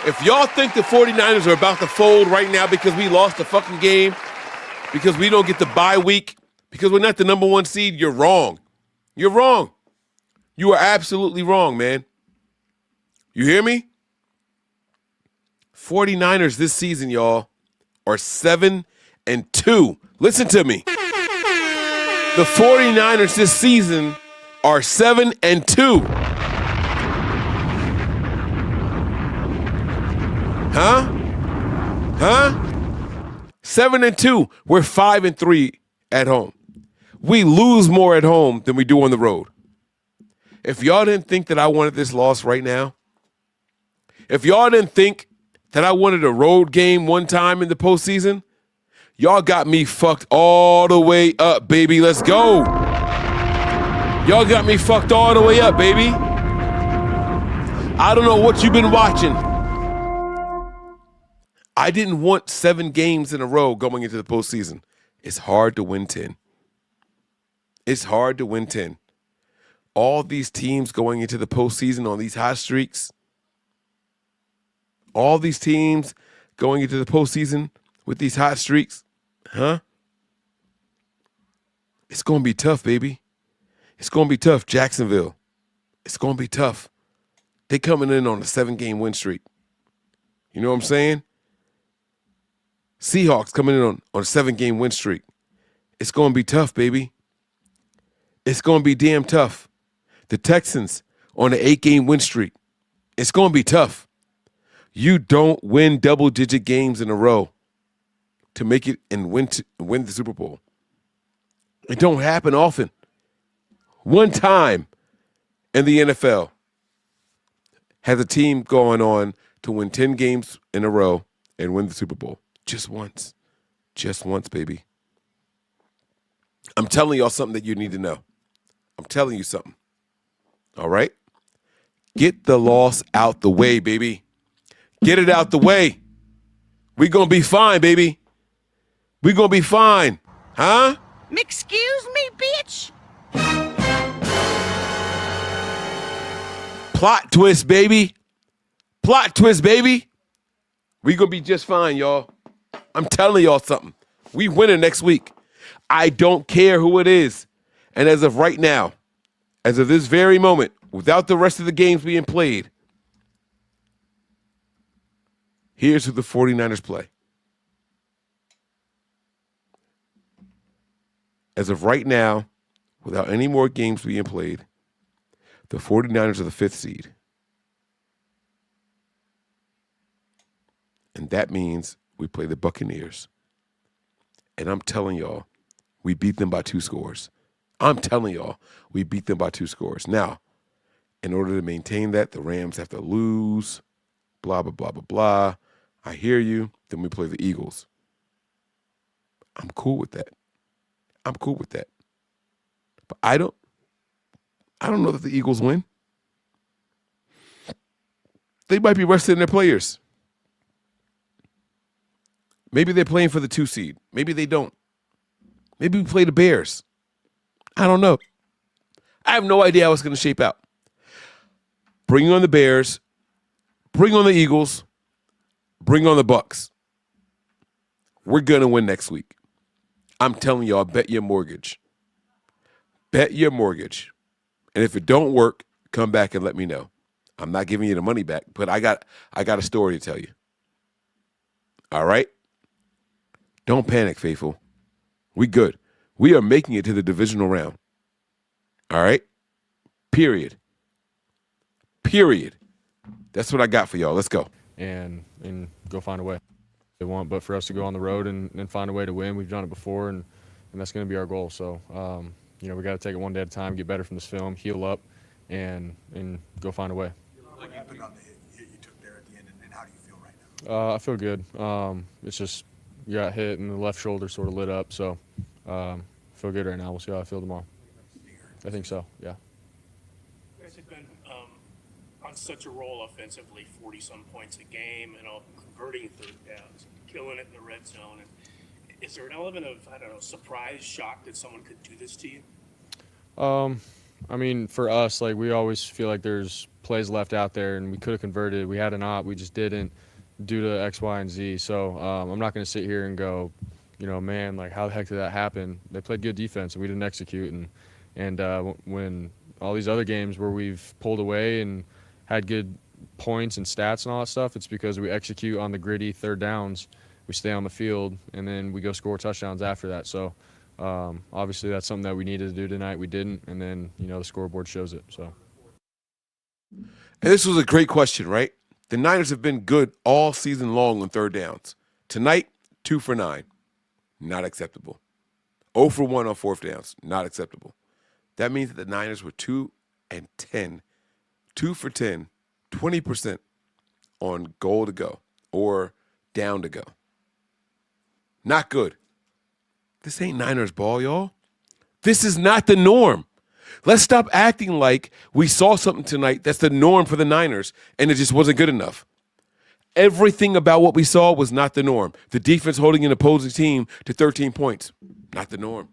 If y'all think the 49ers are about to fold right now because we lost the fucking game, because we don't get the bye week, because we're not the number 1 seed, you're wrong. You're wrong. You are absolutely wrong, man. You hear me? 49ers this season, y'all, are 7-2. Listen to me. The 49ers this season are 7-2. Huh? 7-2. We're 5-3 at home. We lose more at home than we do on the road. If y'all didn't think that I wanted this loss right now, if y'all didn't think that I wanted a road game one time in the postseason, y'all got me fucked all the way up, baby. Let's go. Y'all got me fucked all the way up, baby. I don't know what you've been watching. I didn't want 7 games in a row going into the postseason. It's hard to win 10. It's hard to win 10. All these teams going into the postseason on these hot streaks, all these teams going into the postseason with these hot streaks, it's going to be tough, baby. It's going to be tough. Jacksonville, it's going to be tough. They coming in on a 7-game win streak. You know what I'm saying? Seahawks coming in on a 7-game win streak. It's going to be tough, baby. It's going to be damn tough. The Texans on an 8-game win streak. It's going to be tough. You don't win double-digit games in a row to make it and win the Super Bowl. It don't happen often. One time in the NFL has a team going on to win 10 games in a row and win the Super Bowl. Just once. Just once, baby. I'm telling y'all something that you need to know. I'm telling you something. All right? Get the loss out the way, baby. Get it out the way. We gonna be fine, baby. We gonna be fine. Huh? Excuse me, bitch. Plot twist, baby. Plot twist, baby. We gonna be just fine, y'all. I'm telling y'all something. We winning next week. I don't care who it is. And as of right now, as of this very moment, without the rest of the games being played, here's who the 49ers play. As of right now, without any more games being played, the 49ers are the 5th seed. And that means we play the Buccaneers. And I'm telling y'all, we beat them by 2 scores. I'm telling y'all, we beat them by 2 scores. Now, in order to maintain that, the Rams have to lose, blah, blah, blah, blah, blah. I hear you. Then we play the Eagles. I'm cool with that. I'm cool with that. But I don't know that the Eagles win. They might be resting their players. Maybe they're playing for the 2 seed. Maybe they don't. Maybe we play the Bears. I don't know. I have no idea how it's going to shape out. Bring on the Bears. Bring on the Eagles. Bring on the Bucks. We're going to win next week. I'm telling y'all, bet your mortgage. Bet your mortgage. And if it don't work, come back and let me know. I'm not giving you the money back, but I got a story to tell you. All right? Don't panic, faithful. We good. We are making it to the divisional round. All right? Period. That's what I got for y'all. Let's go. And go find a way. They want, but for us to go on the road and find a way to win, we've done it before, and that's going to be our goal. So, we got to take it one day at a time, get better from this film, heal up, and go find a way. What happened on the hit you took there at the end, and how do you feel right now? I feel good. It's just you got hit and the left shoulder sort of lit up, so feel good right now. We'll see how I feel tomorrow. I think so, yeah. You guys have been on such a roll offensively, 40-some points a game, converting third downs, killing it in the red zone. And is there an element of, surprise, shock that someone could do this to you? I mean, for us, we always feel like there's plays left out there, and we could have converted. We had an op, we just didn't due to X, Y, and Z. So I'm not going to sit here and go, man, how the heck did that happen? They played good defense, and we didn't execute. And when all these other games where we've pulled away and had good points and stats and all that stuff, it's because we execute on the gritty third downs. We stay on the field, and then we go score touchdowns after that. So obviously that's something that we needed to do tonight. We didn't, and then, the scoreboard shows it. So. And this was a great question, right? The Niners have been good all season long on third downs. Tonight, 2 for 9. Not acceptable. 0 for 1 on fourth downs. Not acceptable. That means that the Niners were 2 and 10. 2 for 10, 20% on goal to go or down to go. Not good. This ain't Niners ball, y'all. This is not the norm. Let's stop acting like we saw something tonight that's the norm for the Niners and it just wasn't good enough. Everything about what we saw was not the norm. The defense holding an opposing team to 13 points, not the norm.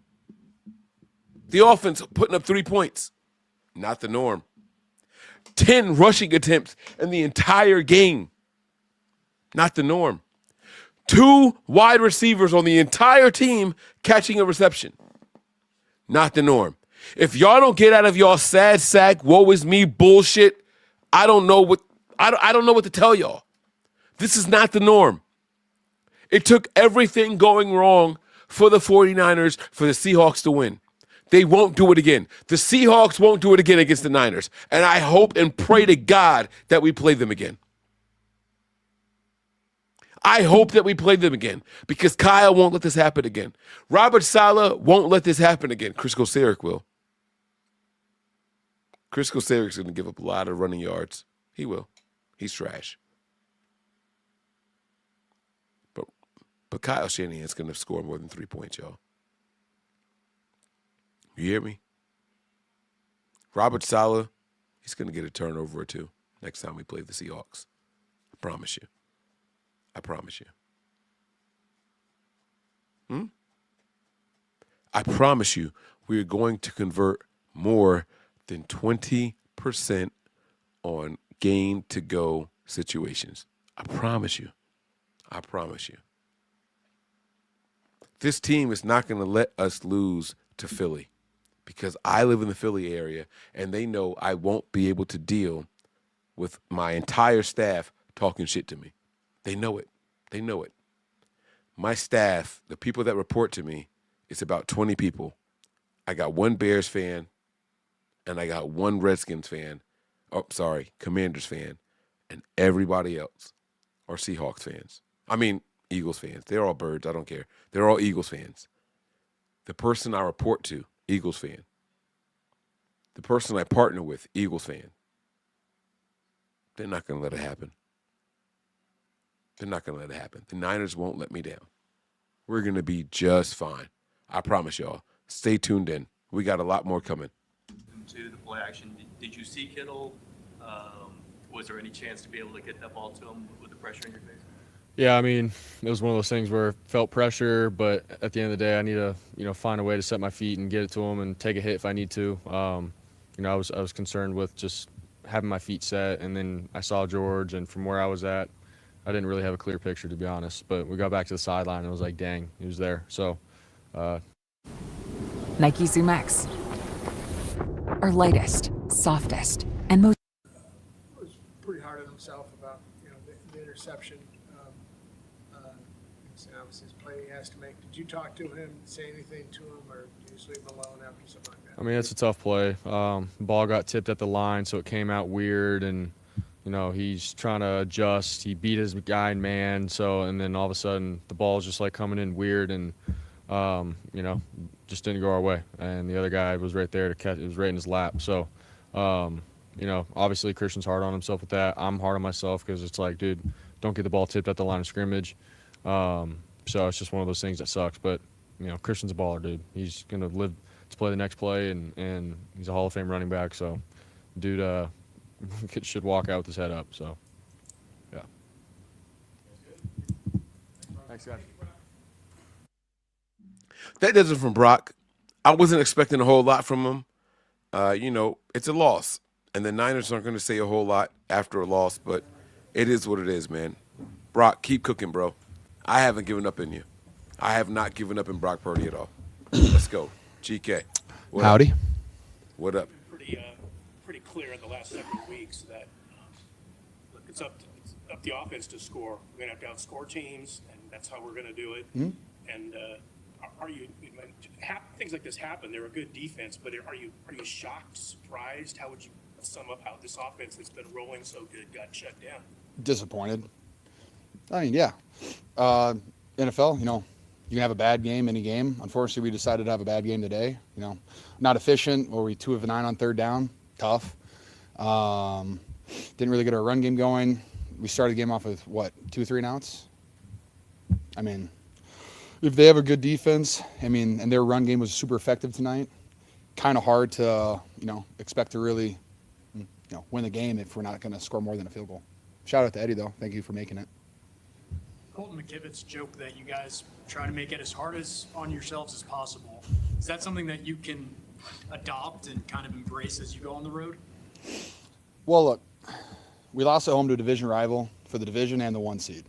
The offense putting up 3 points, not the norm. 10 rushing attempts in the entire game, not the norm. 2 wide receivers on the entire team catching a reception, not the norm. If y'all don't get out of y'all sad sack, woe is me bullshit, I don't know what to tell y'all. This is not the norm. It took everything going wrong for the 49ers for the Seahawks to win. They won't do it again. The Seahawks won't do it again against the Niners. And I hope and pray to God that we play them again. I hope that we play them again because Kyle won't let this happen again. Robert Saleh won't let this happen again. Chris Kosaric will. Chris Kosaric's going to give up a lot of running yards. He will. He's trash. But Kyle Shanahan's going to score more than 3 points, y'all. You hear me? Robert Saleh, he's going to get a turnover or 2 next time we play the Seahawks. I promise you. I promise you. I promise you we're going to convert more than 20% on gain-to-go situations. I promise you. I promise you. This team is not going to let us lose to Philly because I live in the Philly area and they know I won't be able to deal with my entire staff talking shit to me. They know it. They know it. My staff, the people that report to me, it's about 20 people. I got 1 Bears fan and I got 1 Redskins fan. Oh, sorry, Commanders fan. And everybody else are Seahawks fans. I mean, Eagles fans. They're all birds. I don't care. They're all Eagles fans. The person I report to, Eagles fan. The person I partner with, Eagles fan. They're not going to let it happen. They're not going to let it happen. The Niners won't let me down. We're going to be just fine. I promise y'all. Stay tuned in. We got a lot more coming. To the play action, did you see Kittle? Was there any chance to be able to get that ball to him with the pressure in your face? Yeah, I mean, it was one of those things where I felt pressure, but at the end of the day, I need to, find a way to set my feet and get it to him and take a hit if I need to. I was concerned with just having my feet set, and then I saw George, and from where I was at, I didn't really have a clear picture, to be honest. But we got back to the sideline, and it was like, dang, he was there. So, Nike Zoom X, our lightest, softest, and most. Was pretty hard on himself about the interception. It's obviously his play he has to make. Did you talk to him, say anything to him, or do you just leave him alone after something like that? I mean, it's a tough play. Ball got tipped at the line, so it came out weird, and he's trying to adjust. He beat his guy in man, and then all of a sudden the ball's just like coming in weird, and just didn't go our way. And the other guy was right there to catch. It was right in his lap. So, obviously Christian's hard on himself with that. I'm hard on myself because it's like, dude, don't get the ball tipped at the line of scrimmage. So it's just one of those things that sucks. But Christian's a baller, dude. He's gonna live to play the next play, and he's a Hall of Fame running back. So, dude, should walk out with his head up. So, yeah. Thanks, guys. That does it from Brock. I wasn't expecting a whole lot from him. It's a loss, and the Niners aren't going to say a whole lot after a loss, but it is what it is, man. Brock, keep cooking, bro. I haven't given up in you. I have not given up in Brock Purdy at all. Let's go. GK. Howdy. Up? What up? Pretty clear in the last several weeks that look, it's up the offense to score. We're going to have to outscore teams, and that's how we're going to do it. Mm-hmm. And things like this happen. They're a good defense, but are you shocked, surprised? How would you sum up how this offense that's been rolling so good got shut down? Disappointed. I mean, yeah. NFL, you can have a bad game any game. Unfortunately, we decided to have a bad game today. Not efficient. Were we 2 of 9 on third down? Tough. Didn't really get our run game going. We started the game off with, 2 3 and outs? I mean, if they have a good defense, and their run game was super effective tonight, kind of hard to, expect to really, win the game if we're not going to score more than a field goal. Shout out to Eddie, though. Thank you for making it. Colton McKivitz joked that you guys try to make it as hard as on yourselves as possible. Is that something that you can adopt and kind of embrace as you go on the road? Well, look, we lost at home to a division rival for the division and the 1 seed.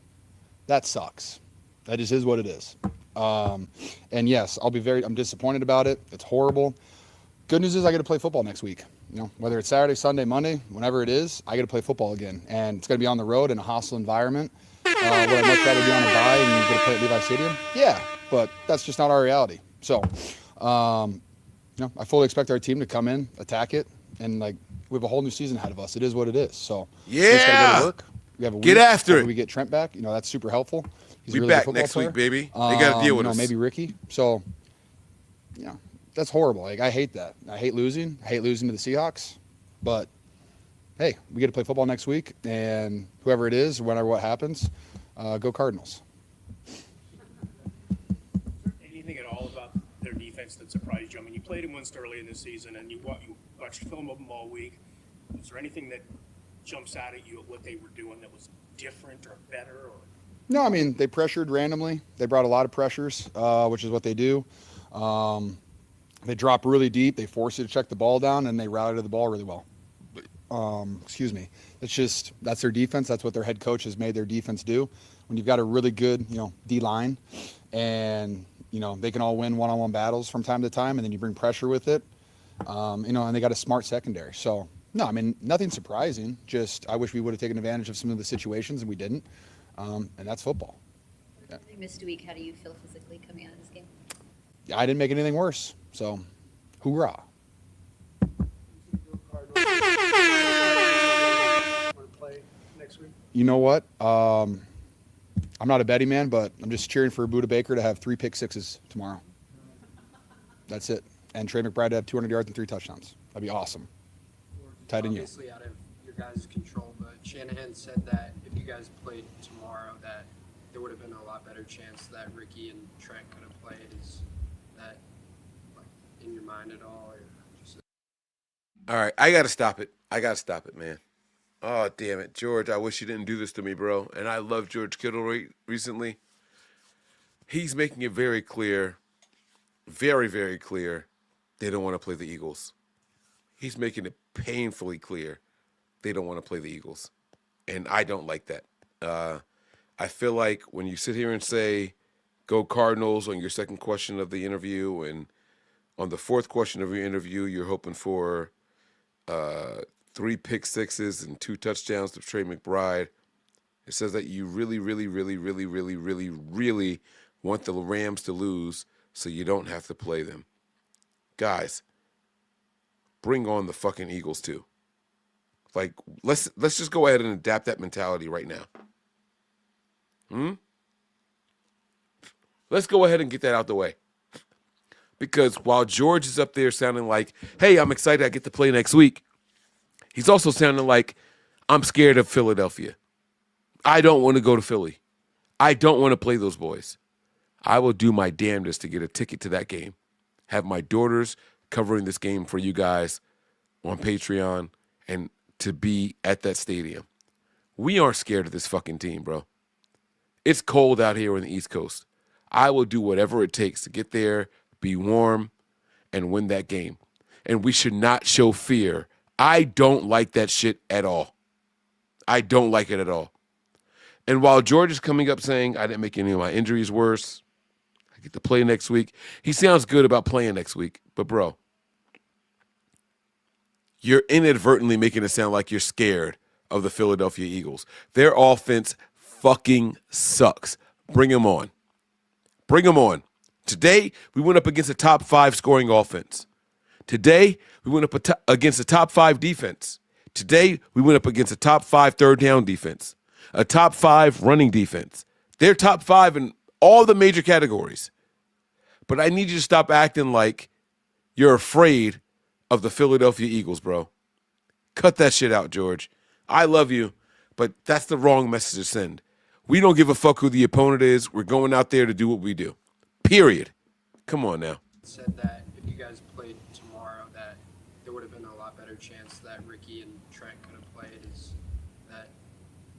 That sucks. That just is what it is. And yes, I'm disappointed about it. It's horrible. Good news is I get to play football next week. Whether it's Saturday, Sunday, Monday, whenever it is, I get to play football again. And it's going to be on the road in a hostile environment. Would I much rather be on a bye and get to play at Levi Stadium? Yeah, but that's just not our reality. So, I fully expect our team to come in, attack it, and we have a whole new season ahead of us. It is what it is. So, yeah, we just gotta go to work. We have a get week after it. We get Trent back. That's super helpful. He's we a really back good next player. week, baby. They got to deal with us. Maybe Ricky. So, that's horrible. I hate that. I hate losing. I hate losing to the Seahawks. But hey, we get to play football next week, and whoever it is, whenever what happens, go Cardinals. Anything at all about their defense that surprised you? I mean, you played them once early in the season, and you watched film of them all week. Is there anything that jumps out at you at what they were doing that was different or better? Or? No, they pressured randomly. They brought a lot of pressures, which is what they do. They drop really deep. They force you to check the ball down, and they routed the ball really well. That's their defense. That's what their head coach has made their defense do. When you've got a really good, D-line, and, they can all win one-on-one battles from time to time, and then you bring pressure with it, and they got a smart secondary. So, no, nothing surprising. Just I wish we would have taken advantage of some of the situations, and we didn't. And that's football. Yeah. You missed a week. How do you feel physically coming out of this game? Yeah, I didn't make anything worse. So, hoorah. You know what? I'm not a betting man, but I'm just cheering for Budda Baker to have 3 pick sixes tomorrow. That's it. And Trey McBride to have 200 yards and 3 touchdowns. That'd be awesome. Tied in you. Obviously out of your guys' control, but Shanahan said that if you guys played tomorrow, that there would have been a lot better chance that Ricky and Trent could have played. Is that in your mind at all? Or just... All right, I got to stop it, man. Oh, damn it. George, I wish you didn't do this to me, bro. And I love George Kittle recently. He's making it very clear, very, very clear, they don't want to play the Eagles. He's making it painfully clear they don't want to play the Eagles. And I don't like that. I feel like when you sit here and say, go Cardinals on your second question of the interview, and on the fourth question of your interview, you're hoping for 3 pick sixes and 2 touchdowns to Trey McBride. It says that you really, really, really, really, really, really, really want the Rams to lose so you don't have to play them. Guys, bring on the fucking Eagles too. Like, let's just go ahead and adapt that mentality right now. Let's go ahead and get that out the way. Because while George is up there sounding like, hey, I'm excited I get to play next week, he's also sounding like, I'm scared of Philadelphia. I don't want to go to Philly. I don't want to play those boys. I will do my damnedest to get a ticket to that game. Have my daughters covering this game for you guys on Patreon and to be at that stadium. We aren't scared of this fucking team, bro. It's cold out here on the East Coast. I will do whatever it takes to get there, be warm, and win that game. And we should not show fear. I don't like that shit at all. I don't like it at all. And while George is coming up saying, I didn't make any of my injuries worse, I get to play next week, he sounds good about playing next week. But, bro, you're inadvertently making it sound like you're scared of the Philadelphia Eagles. Their offense fucking sucks. Bring them on. Bring them on. Today, we went up against a top 5 scoring offense. Today, we went up against a top 5 defense. Today, we went up against a top 5 third down defense, a top 5 running defense. They're top 5 in all the major categories. But I need you to stop acting like you're afraid of the Philadelphia Eagles, bro. Cut that shit out, George. I love you, but that's the wrong message to send. We don't give a fuck who the opponent is. We're going out there to do what we do. Period. Come on now. Said that if you guys played tomorrow, that there would have been a lot better chance that Ricky and Trent could have played. Is that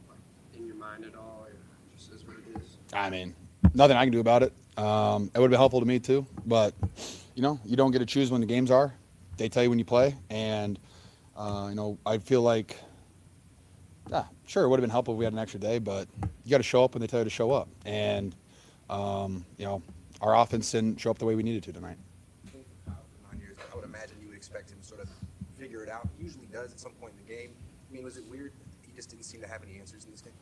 like, in your mind at all, or just is what it is? I mean, nothing I can do about it. It would have been helpful to me too, but you don't get to choose when the games are. They tell you when you play, and I feel like, yeah, sure, it would have been helpful if we had an extra day, but you got to show up when they tell you to show up, and our offense didn't show up the way we needed to tonight. I would imagine you would expect him to sort of figure it out. He usually does at some point in the game. I mean, was it weird that he just didn't seem to have any answers in this game?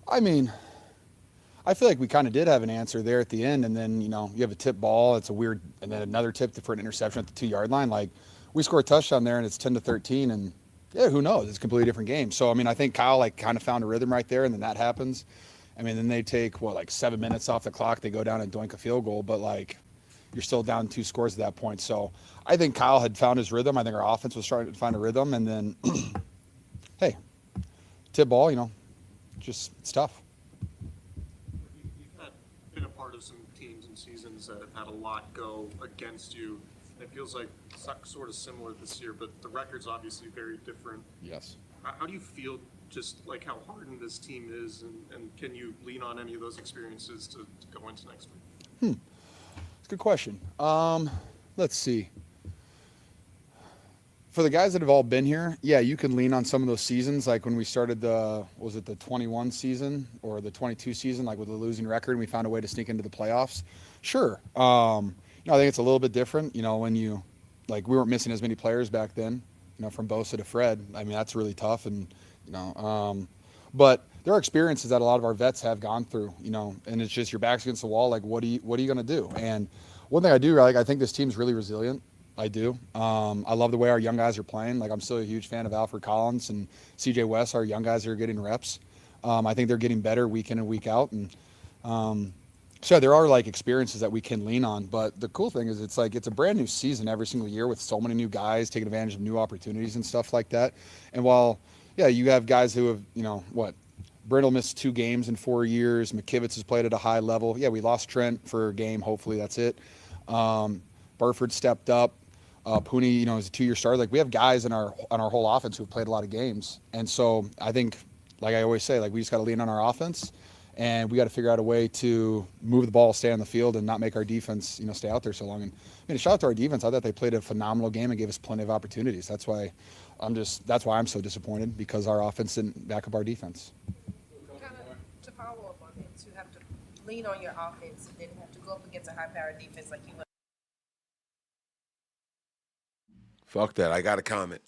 I mean, I feel like we kind of did have an answer there at the end, and then, you have a tip ball. It's a weird, and then another tip for an interception at the 2-yard line. Like, we score a touchdown there, and it's 10-13, and, yeah, who knows? It's a completely different game. So, I mean, I think Kyle, kind of found a rhythm right there, and then that happens. I mean, then they take, 7 minutes off the clock. They go down and doink a field goal, but, you're still down 2 scores at that point. So, I think Kyle had found his rhythm. I think our offense was trying to find a rhythm, and then, hey, tip ball, just it's tough. Been a part of some teams and seasons that have had a lot go against you. It feels like sort of similar this year, but the record's obviously very different. Yes. How do you feel just like how hardened this team is, and can you lean on any of those experiences to go into next week? It's a good question. Let's see. For the guys that have all been here, yeah, you can lean on some of those seasons, like when we started the 21 season or the 22 season, like with a losing record, and we found a way to sneak into the playoffs. Sure. I think it's a little bit different, when we weren't missing as many players back then, from Bosa to Fred. I mean, that's really tough, and, but there are experiences that a lot of our vets have gone through, and it's just your back's against the wall. Like, what are you going to do? And one thing I do, I think this team's really resilient. I do. I love the way our young guys are playing. I'm still a huge fan of Alfred Collins and CJ West. Our young guys are getting reps. I think they're getting better week in and week out. And so there are experiences that we can lean on. But the cool thing is it's a brand new season every single year with so many new guys taking advantage of new opportunities and stuff like that. And while, yeah, you have guys who have, Brindle missed 2 games in 4 years. McKivitz has played at a high level. Yeah, we lost Trent for a game. Hopefully that's it. Burford stepped up. Pooney, is a 2-year starter. We have guys on our whole offense who have played a lot of games. And so I think, like I always say, we just got to lean on our offense, and we got to figure out a way to move the ball, stay on the field, and not make our defense, stay out there so long. And shout out to our defense. I thought they played a phenomenal game and gave us plenty of opportunities. That's why I'm so disappointed, because our offense didn't back up our defense. Kind of to follow up on it, to have to lean on your offense and then have to go up against a high-powered defense like you. Fuck that. I got a comment.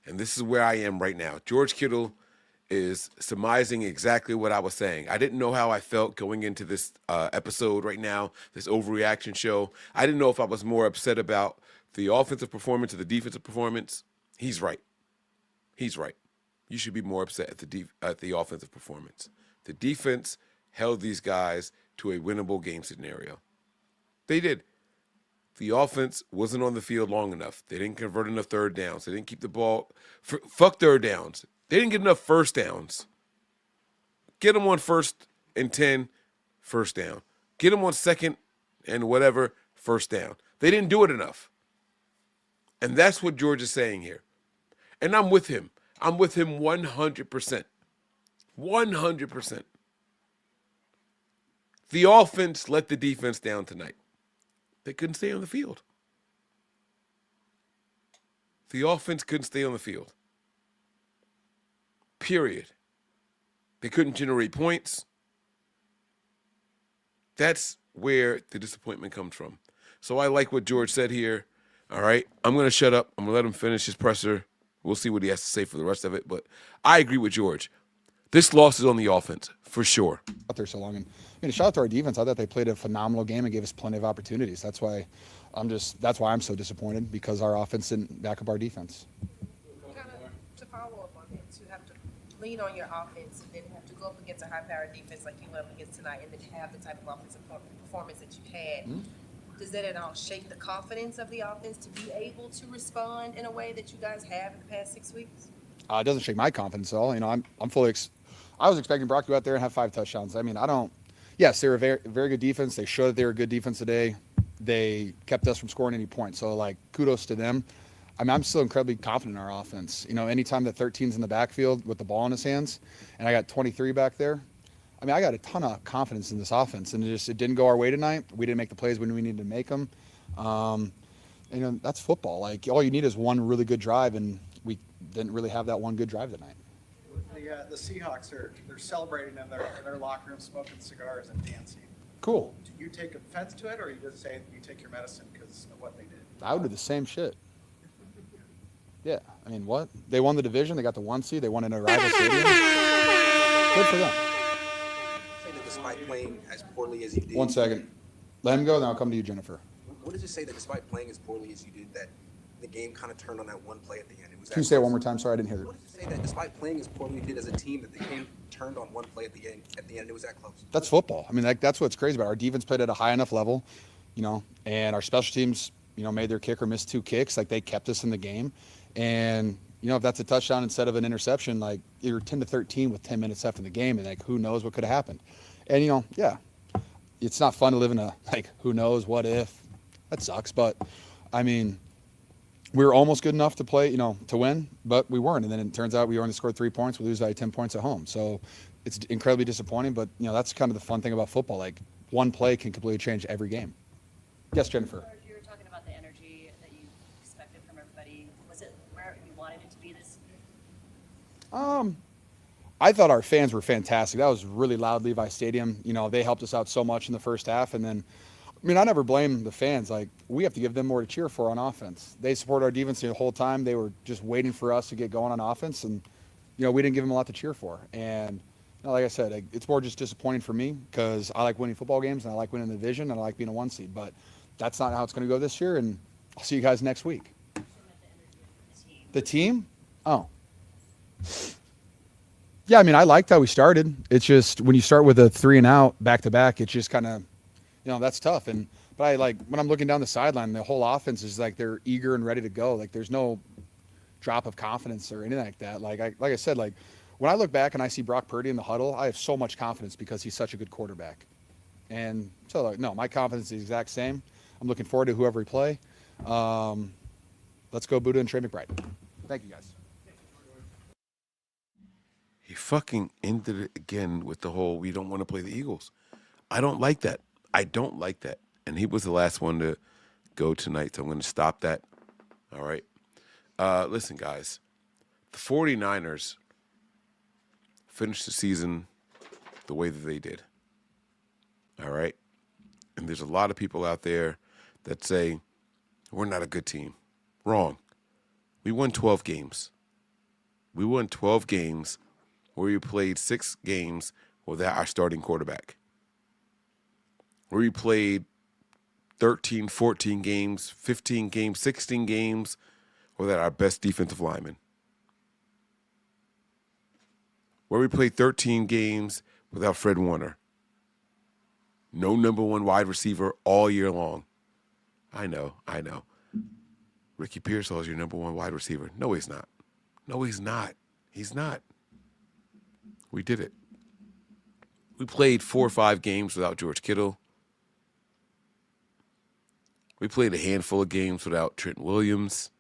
And this is where I am right now. George Kittle is surmising exactly what I was saying. I didn't know how I felt going into this episode right now, this overreaction show. I didn't know if I was more upset about the offensive performance or the defensive performance. He's right. He's right. You should be more upset at the offensive performance. The defense held these guys to a winnable game scenario. They did. The offense wasn't on the field long enough. They didn't convert enough third downs. They didn't keep the ball. Fuck third downs. They didn't get enough first downs. Get them on 1st and 10, first down. Get them on 2nd and whatever, first down. They didn't do it enough. And that's what George is saying here. And I'm with him. I'm with him 100%. 100%. The offense let the defense down tonight. They couldn't stay on the field. The offense couldn't stay on the field. Period. They couldn't generate points. That's where the disappointment comes from. So I like what George said here. All right. I'm going to shut up. I'm going to let him finish his presser. We'll see what he has to say for the rest of it. But I agree with George. This loss is on the offense, for sure. Out there so long. And shout out to our defense. I thought they played a phenomenal game and gave us plenty of opportunities. That's why I'm so disappointed, because our offense didn't back up our defense. Kind of to follow up on that, to have to lean on your offense and then have to go up against a high-powered defense like you went up against tonight, and then have the type of offensive performance that you had. Mm-hmm. Does that at all shake the confidence of the offense to be able to respond in a way that you guys have in the past 6 weeks? It doesn't shake my confidence at all. I'm fully. I was expecting Brock to go out there and have 5 touchdowns. Yes, they're a very, very good defense. They showed that they were a good defense today. They kept us from scoring any points. So, kudos to them. I'm still incredibly confident in our offense. Anytime that 13's in the backfield with the ball in his hands, and I got 23 back there, I got a ton of confidence in this offense. And it didn't go our way tonight. We didn't make the plays when we needed to make them. That's football. All you need is one really good drive, and we didn't really have that one good drive tonight. The Seahawks they're celebrating in their locker room, smoking cigars and dancing. Cool. Do you take offense to it, or you just say you take your medicine because of what they did? I would do the same shit. Yeah, what? They won the division. They got the 1 seed. They won in a rival stadium. Good for them. Say that despite playing as poorly as you did. 1 second. Let him go, then I'll come to you, Jennifer. What does it say that despite playing as poorly as you did, that the game kind of turned on that one play at the end? Can you say it one more time? Sorry, I didn't hear it. What does it say that despite playing as poorly as you did as a team, that the game turned on one play at the end? It was that close. That's football. That's what's crazy about it. Our defense played at a high enough level, and our special teams, made their kicker miss 2 kicks. They kept us in the game, and if that's a touchdown instead of an interception, you're 10-13 with 10 minutes left in the game, and who knows what could have happened. And yeah, it's not fun to live in a who knows what if. That sucks, but we were almost good enough to play, to win, but we weren't. And then it turns out we only scored 3 points. We lose by 10 points at home. So it's incredibly disappointing, but that's kind of the fun thing about football. One play can completely change every game. Yes, Jennifer. You were talking about the energy that you expected from everybody. Was it where you wanted it to be this season? I thought our fans were fantastic. That was really loud, Levi Stadium. They helped us out so much in the first half, and then I never blame the fans. We have to give them more to cheer for on offense. They support our defense the whole time. They were just waiting for us to get going on offense, and we didn't give them a lot to cheer for. And like I said, it's more just disappointing for me, because I like winning football games and I like winning the division and I like being a 1 seed. But that's not how it's going to go this year. And I'll see you guys next week. The team? Oh. Yeah, I liked how we started. It's just when you start with a 3 and out back to back, it's just kind of. That's tough. But when I'm looking down the sideline, the whole offense is they're eager and ready to go. There's no drop of confidence or anything like that. Like I said, when I look back and I see Brock Purdy in the huddle, I have so much confidence because he's such a good quarterback. And so no, my confidence is the exact same. I'm looking forward to whoever we play. Let's go Buddha and Trey McBride. Thank you, guys. He fucking ended it again with the whole, we don't want to play the Eagles. I don't like that. I don't like that. And he was the last one to go tonight, so I'm going to stop that. All right. Listen, guys. The 49ers finished the season the way that they did. All right? And there's a lot of people out there that say, we're not a good team. Wrong. We won 12 games. We won 12 games where we played 6 games without our starting quarterback, where we played 13, 14 games, 15 games, 16 games without our best defensive lineman, where we played 13 games without Fred Warner. No number 1 wide receiver all year long. I know. Ricky Pearsall is your number 1 wide receiver. No, he's not. He's not. We did it. We played 4 or 5 games without George Kittle. We played a handful of games without Trent Williams.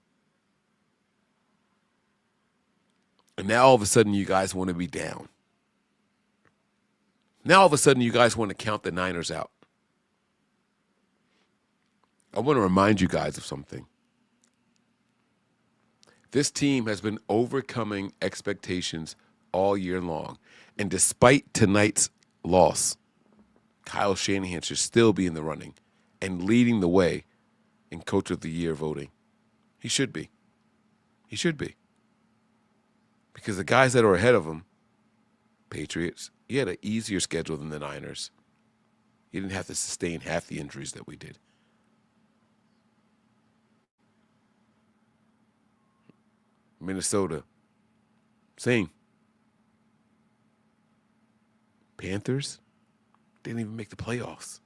And now all of a sudden you guys want to be down. Now all of a sudden you guys want to count the Niners out. I want to remind you guys of something. This team has been overcoming expectations all year long. And despite tonight's loss, Kyle Shanahan should still be in the running and leading the way in Coach of the Year voting. He should be. Because the guys that are ahead of him, Patriots, he had an easier schedule than the Niners. He didn't have to sustain half the injuries that we did. Minnesota, same. Panthers didn't even make the playoffs.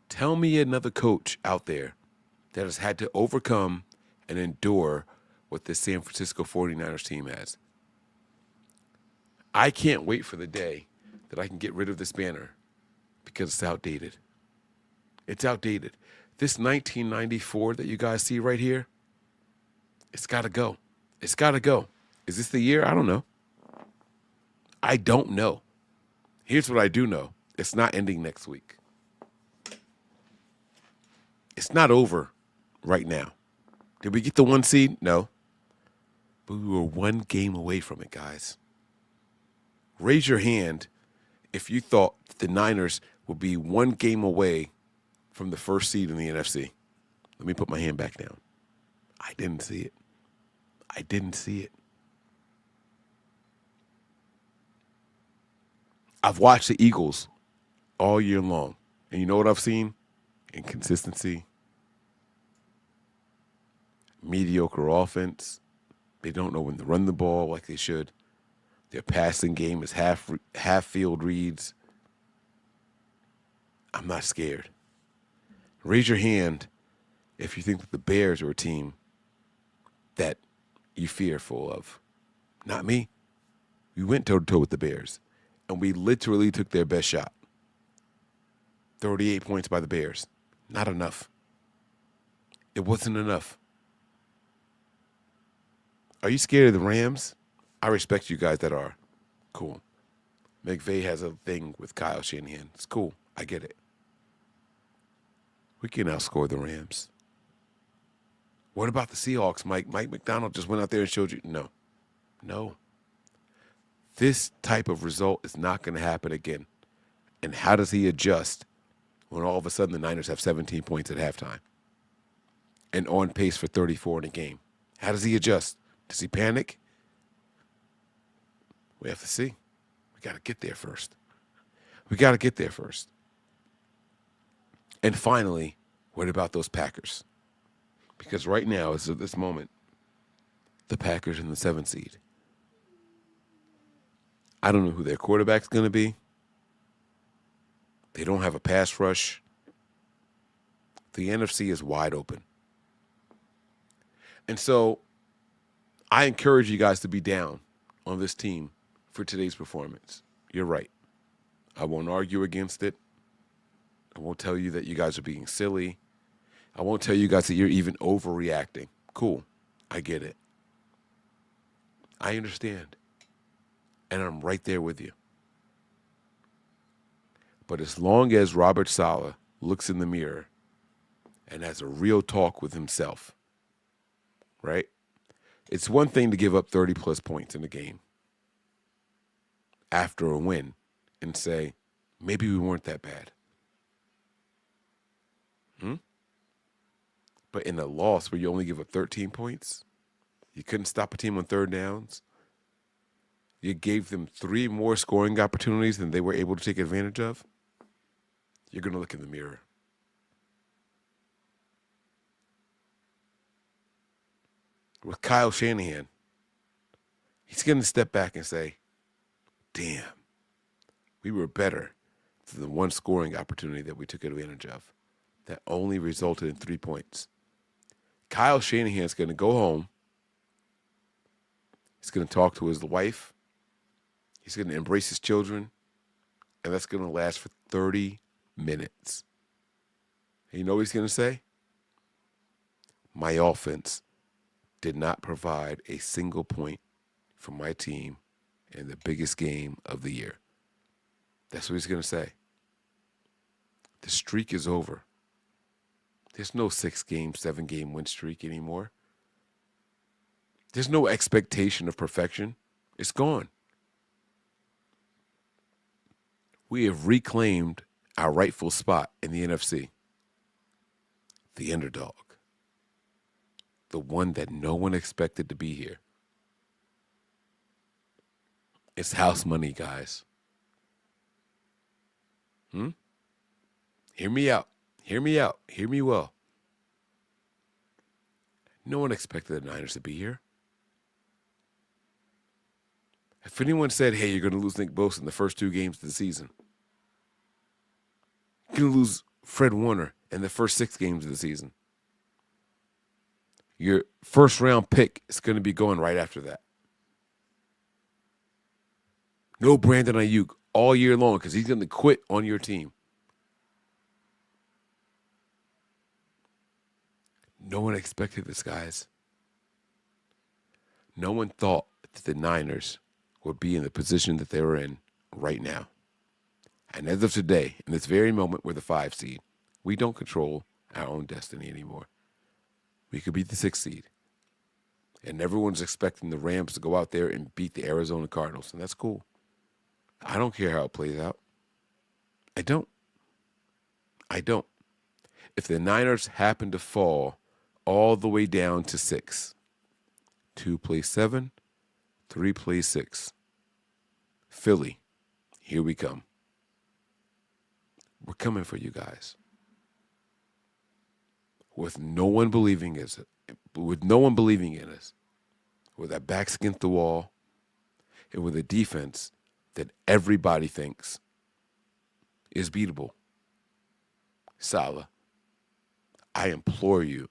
Tell me another coach out there that has had to overcome and endure what this San Francisco 49ers team has. I can't wait for the day that I can get rid of this banner because it's outdated. It's outdated. This 1994 that you guys see right here, it's got to go. It's got to go. Is this the year? I don't know. Here's what I do know. It's not ending next week. It's not over right now. Did we get the 1 seed? No. But we were 1 game away from it, guys. Raise your hand if you thought the Niners would be 1 game away from the 1st seed in the NFC. Let me put my hand back down. I didn't see it. I've watched the Eagles all year long. And you know what I've seen? Inconsistency. Mediocre offense. They don't know when to run the ball like they should. Their passing game is half field reads. I'm not scared. Raise your hand if you think that the Bears are a team that you're fearful of. Not me. We went toe-to-toe with the Bears, and we literally took their best shot. 38 points by the Bears. Not enough. It wasn't enough. Are you scared of the Rams? I respect you guys that are. Cool. McVay has a thing with Kyle Shanahan. It's cool. I get it. We can outscore the Rams. What about the Seahawks, Mike? Mike McDonald just went out there and showed you. No. This type of result is not going to happen again. And how does he adjust when all of a sudden the Niners have 17 points at halftime and on pace for 34 in a game? How does he adjust? Does he panic? We have to see. We got to get there first. And finally, what about those Packers? Because right now, as of this moment, the Packers in the 7th seed. I don't know who their quarterback's going to be. They don't have a pass rush. The NFC is wide open. And so I encourage you guys to be down on this team for today's performance. You're right. I won't argue against it. I won't tell you that you guys are being silly. I won't tell you guys that you're even overreacting. Cool. I get it. I understand. And I'm right there with you. But as long as Robert Saleh looks in the mirror and has a real talk with himself, right? It's one thing to give up 30-plus points in a game after a win and say, maybe we weren't that bad. But in a loss where you only give up 13 points, you couldn't stop a team on 3rd downs, you gave them 3 more scoring opportunities than they were able to take advantage of, you're going to look in the mirror. With Kyle Shanahan, he's going to step back and say, damn, we were better than the 1 scoring opportunity that we took advantage of that only resulted in 3 points. Kyle Shanahan's going to go home. He's going to talk to his wife. He's going to embrace his children. And that's going to last for 30 minutes. And you know what he's going to say? My offense did not provide a single point for my team in the biggest game of the year. That's what he's going to say. The streak is over. There's no 6-game, 7-game win streak anymore. There's no expectation of perfection. It's gone. We have reclaimed our rightful spot in the NFC. The underdog. The one that no one expected to be here. It's house money, guys. Hear me out. Hear me out. Hear me well. No one expected the Niners to be here. If anyone said, hey, you're going to lose Nick Bosa in the first 2 games of the season, you're going to lose Fred Warner in the first 6 games of the season, your first-round pick is going to be going right after that. No Brandon Ayuk all year long because he's going to quit on your team. No one expected this, guys. No one thought that the Niners would be in the position that they were in right now. And as of today, in this very moment, we're the 5 seed. We don't control our own destiny anymore. We could be the 6th seed. And everyone's expecting the Rams to go out there and beat the Arizona Cardinals, and that's cool. I don't care how it plays out. I don't. If the Niners happen to fall all the way down to 6, 2 plays 7, 3 plays 6. Philly, here we come. We're coming for you guys. With no one believing in us, with our backs against the wall, and with a defense that everybody thinks is beatable. Saleh, I implore you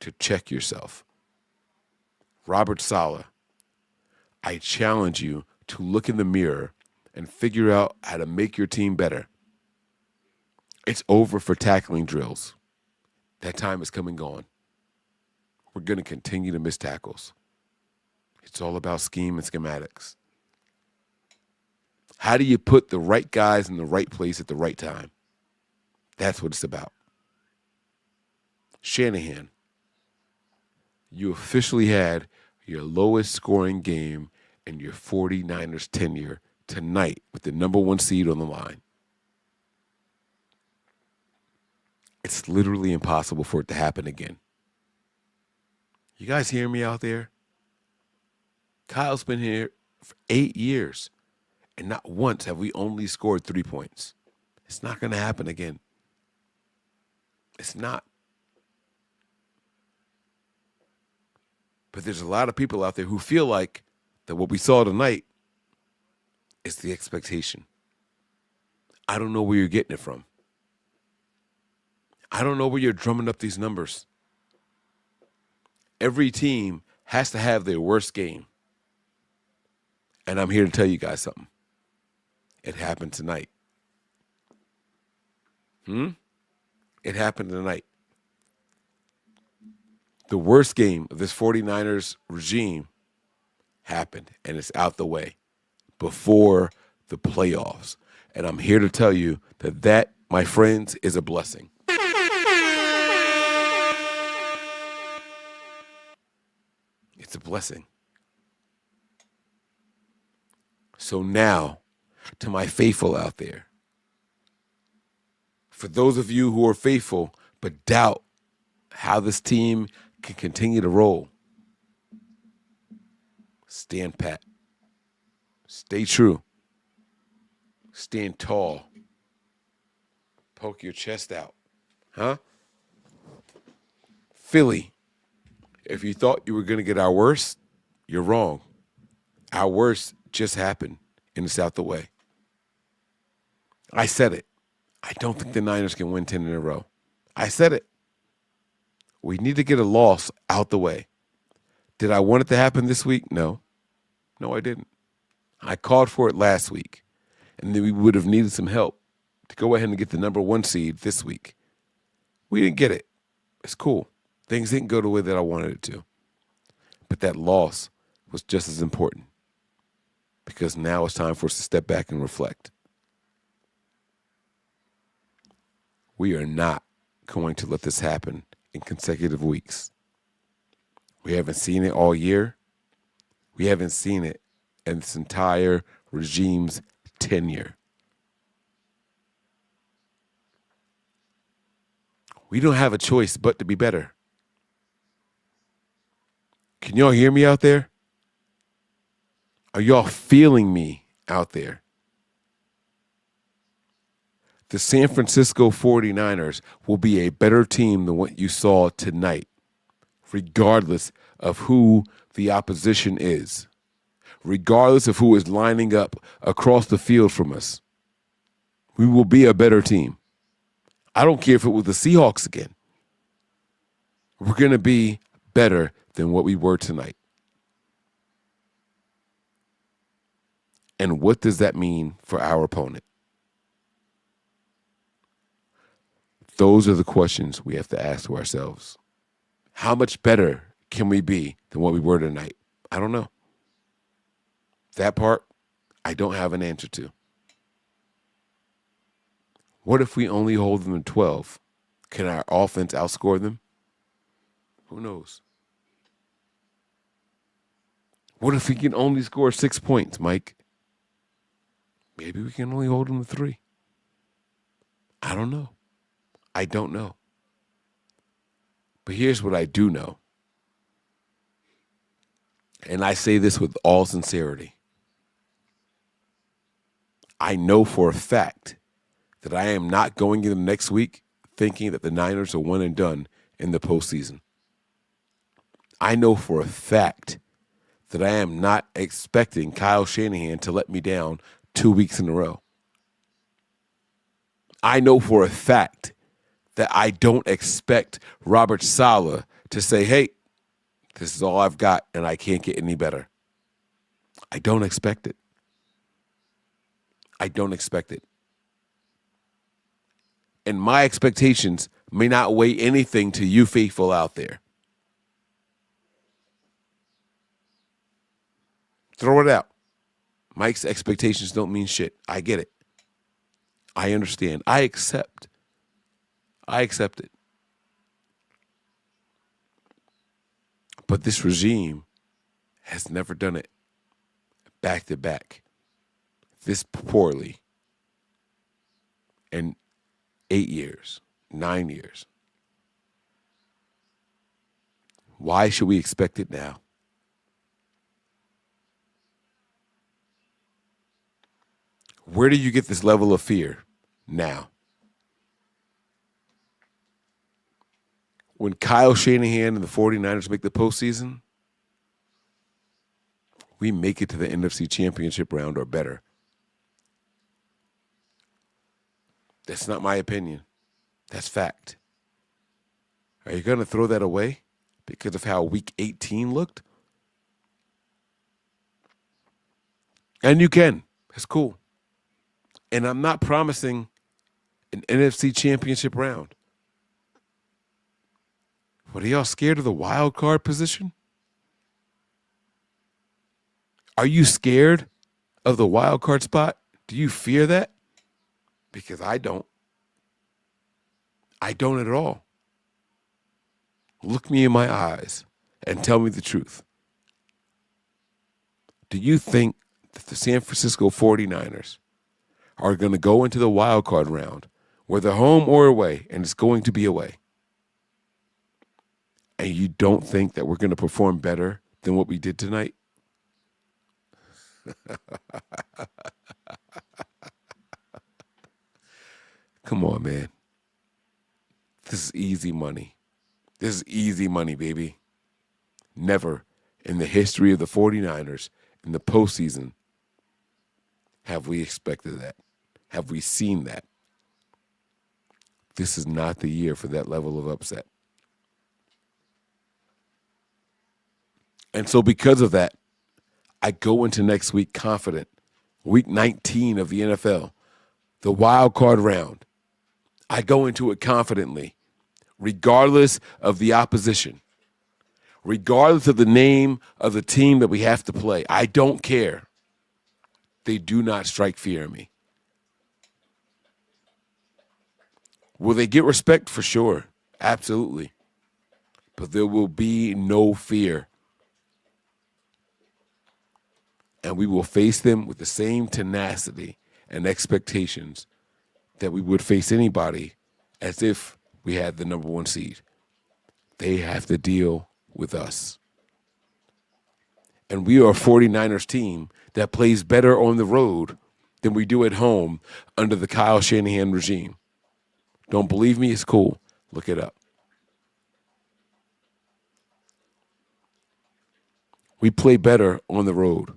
to check yourself. Robert Saleh, I challenge you to look in the mirror and figure out how to make your team better. It's over for tackling drills. That time is come and gone. We're going to continue to miss tackles. It's all about scheme and schematics. How do you put the right guys in the right place at the right time? That's what it's about. Shanahan, you officially had your lowest scoring game in your 49ers tenure tonight with the number 1 seed on the line. It's literally impossible for it to happen again. You guys hear me out there? Kyle's been here for 8 years, and not once have we only scored 3 points. It's not going to happen again. It's not. But there's a lot of people out there who feel like that what we saw tonight is the expectation. I don't know where you're getting it from. I don't know where you're drumming up these numbers. Every team has to have their worst game. And I'm here to tell you guys something. It happened tonight. It happened tonight. The worst game of this 49ers regime happened, and it's out the way before the playoffs. And I'm here to tell you that, my friends, is a blessing. It's a blessing. So now, to my faithful out there, for those of you who are faithful but doubt how this team can continue to roll, stand pat. Stay true. Stand tall. Poke your chest out. Huh? Philly, if you thought you were going to get our worst, you're wrong. Our worst just happened, and it's out the way. I said it. I don't think the Niners can win 10 in a row. I said it. We need to get a loss out the way. Did I want it to happen this week? No. No, I didn't. I called for it last week, and then we would have needed some help to go ahead and get the number 1 seed this week. We didn't get it. It's cool. Things didn't go the way that I wanted it to. But that loss was just as important because now it's time for us to step back and reflect. We are not going to let this happen in consecutive weeks. We haven't seen it all year. We haven't seen it in this entire regime's tenure. We don't have a choice but to be better. Can y'all hear me out there? Are y'all feeling me out there? The San Francisco 49ers will be a better team than what you saw tonight, regardless of who the opposition is, regardless of who is lining up across the field from us. We will be a better team. I don't care if it was the Seahawks again. We're going to be better than what we were tonight. And what does that mean for our opponent? Those are the questions we have to ask to ourselves. How much better can we be than what we were tonight? I don't know. That part, I don't have an answer to. What if we only hold them to 12? Can our offense outscore them? Who knows? What if we can only score 6 points, Mike? Maybe we can only hold them to 3. I don't know. I don't know. But here's what I do know. And I say this with all sincerity. I know for a fact that I am not going into next week thinking that the Niners are one and done in the postseason. I know for a fact that I am not expecting Kyle Shanahan to let me down 2 weeks in a row. I know for a fact that I don't expect Robert Saleh to say, hey, this is all I've got and I can't get any better. I don't expect it. I don't expect it. And my expectations may not weigh anything to you faithful out there. Throw it out. Mike's expectations don't mean shit. I get it. I understand. I accept it. But this regime has never done it back to back this poorly in 8 years, 9 years. Why should we expect it now? Where do you get this level of fear now? When Kyle Shanahan and the 49ers make the postseason, we make it to the NFC Championship round or better. That's not my opinion. That's fact. Are you going to throw that away because of how Week 18 looked? And you can. That's cool. And I'm not promising an NFC Championship round. But are y'all scared of the wild card position? Are you scared of the wild card spot? Do you fear that? Because I don't. I don't at all. Look me in my eyes and tell me the truth. Do you think that the San Francisco 49ers are going to go into the wild card round, whether home or away, and it's going to be away, and you don't think that we're going to perform better than what we did tonight? Come on, man. This is easy money. This is easy money, baby. Never in the history of the 49ers in the postseason have we expected that. Have we seen that? This is not the year for that level of upset. And so because of that, I go into next week confident. Week 19 of the NFL, the wild card round. I go into it confidently, regardless of the opposition, regardless of the name of the team that we have to play. I don't care. They do not strike fear in me. Will they get respect? For sure. Absolutely. But there will be no fear. And we will face them with the same tenacity and expectations that we would face anybody as if we had the number one seed. They have to deal with us. And we are a 49ers team that plays better on the road than we do at home under the Kyle Shanahan regime. Don't believe me? It's cool. Look it up. We play better on the road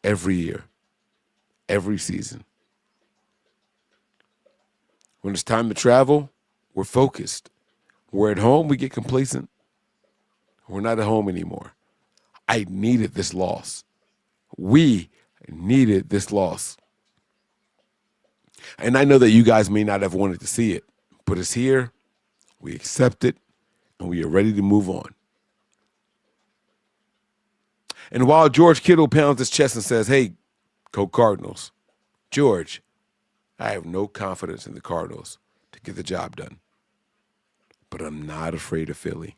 every year, every season. When it's time to travel, we're focused. We're at home, we get complacent. We're not at home anymore. I needed this loss. We needed this loss. And I know that you guys may not have wanted to see it, but it's here. We accept it, and we are ready to move on. And while George Kittle pounds his chest and says, hey, go Cardinals, George, I have no confidence in the Cardinals to get the job done. But I'm not afraid of Philly.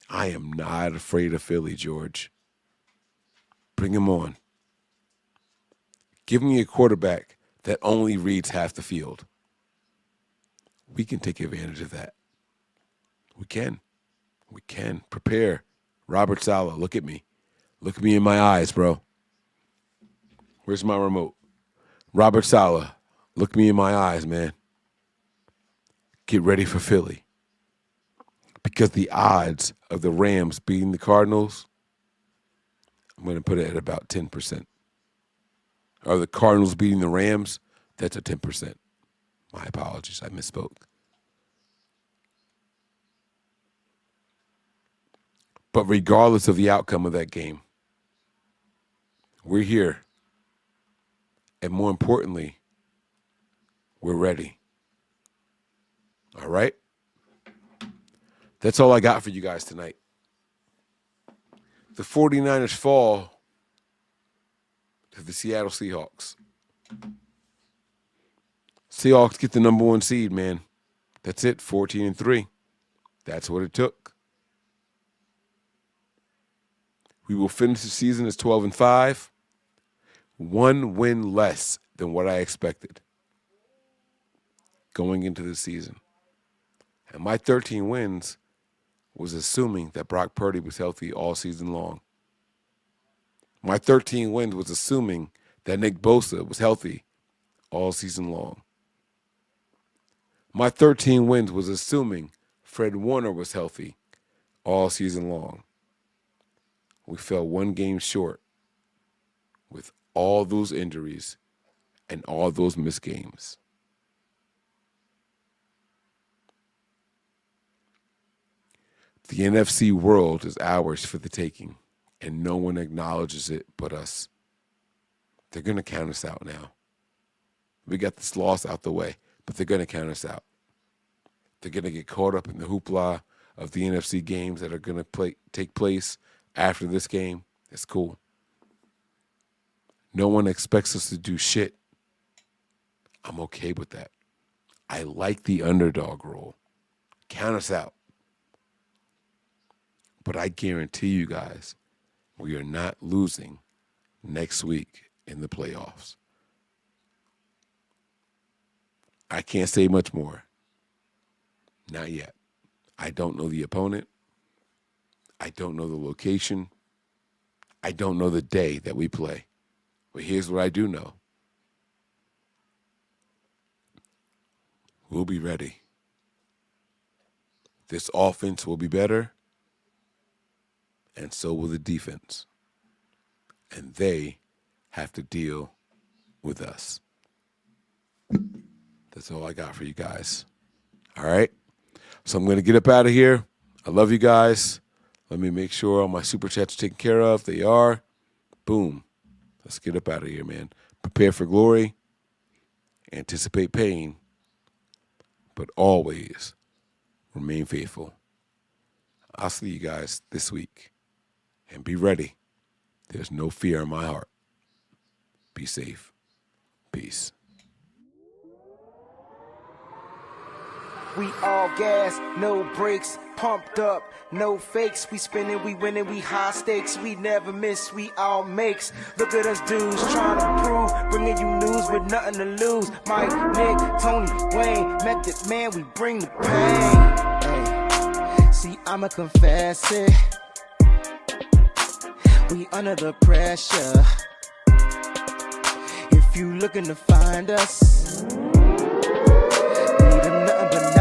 I am not afraid of Philly, George. Bring him on. Give me a quarterback that only reads half the field. We can take advantage of that. We can. We can. Prepare. Robert Saleh, look at me. Look me in my eyes, bro. Where's my remote? Robert Saleh, look me in my eyes, man. Get ready for Philly. Because the odds of the Rams beating the Cardinals, I'm going to put it at about 10%. Or the Cardinals beating the Rams, that's a 10%. My apologies, I misspoke. But regardless of the outcome of that game, we're here. And more importantly, we're ready. All right? That's all I got for you guys tonight. The 49ers fall to the Seattle Seahawks. Seahawks get the number one seed, man. That's it, 14-3. That's what it took. We will finish the season as 12-5. One win less than what I expected going into the season. And my 13 wins was assuming that Brock Purdy was healthy all season long. My 13 wins was assuming that Nick Bosa was healthy all season long. My 13 wins was assuming Fred Warner was healthy all season long. We fell one game short with all those injuries and all those missed games. The NFC world is ours for the taking, and no one acknowledges it but us. They're going to count us out now. We got this loss out the way, but they're going to count us out. They're going to get caught up in the hoopla of the NFC games that are going to take place after this game. It's cool. No one expects us to do shit. I'm okay with that. I like the underdog role. Count us out. But I guarantee you guys, we are not losing next week in the playoffs. I can't say much more. Not yet. I don't know the opponent. I don't know the location. I don't know the day that we play. But here's what I do know. We'll be ready. This offense will be better, and so will the defense. And they have to deal with us. That's all I got for you guys. All right? So I'm going to get up out of here. I love you guys. Let me make sure all my super chats are taken care of. They are. Boom. Let's get up out of here, man. Prepare for glory. Anticipate pain. But always remain faithful. I'll see you guys this week. And be ready. There's no fear in my heart. Be safe. Peace. We all gas, no brakes, pumped up, no fakes. We spinning, we winning, we high stakes. We never miss, we all makes. Look at us dudes trying to prove, bringing you news with nothing to lose. Mike, Nick, Tony, Wayne, Method Man, we bring the pain. Hey. See, I'ma confess it. We under the pressure. If you looking to find us, need nothing but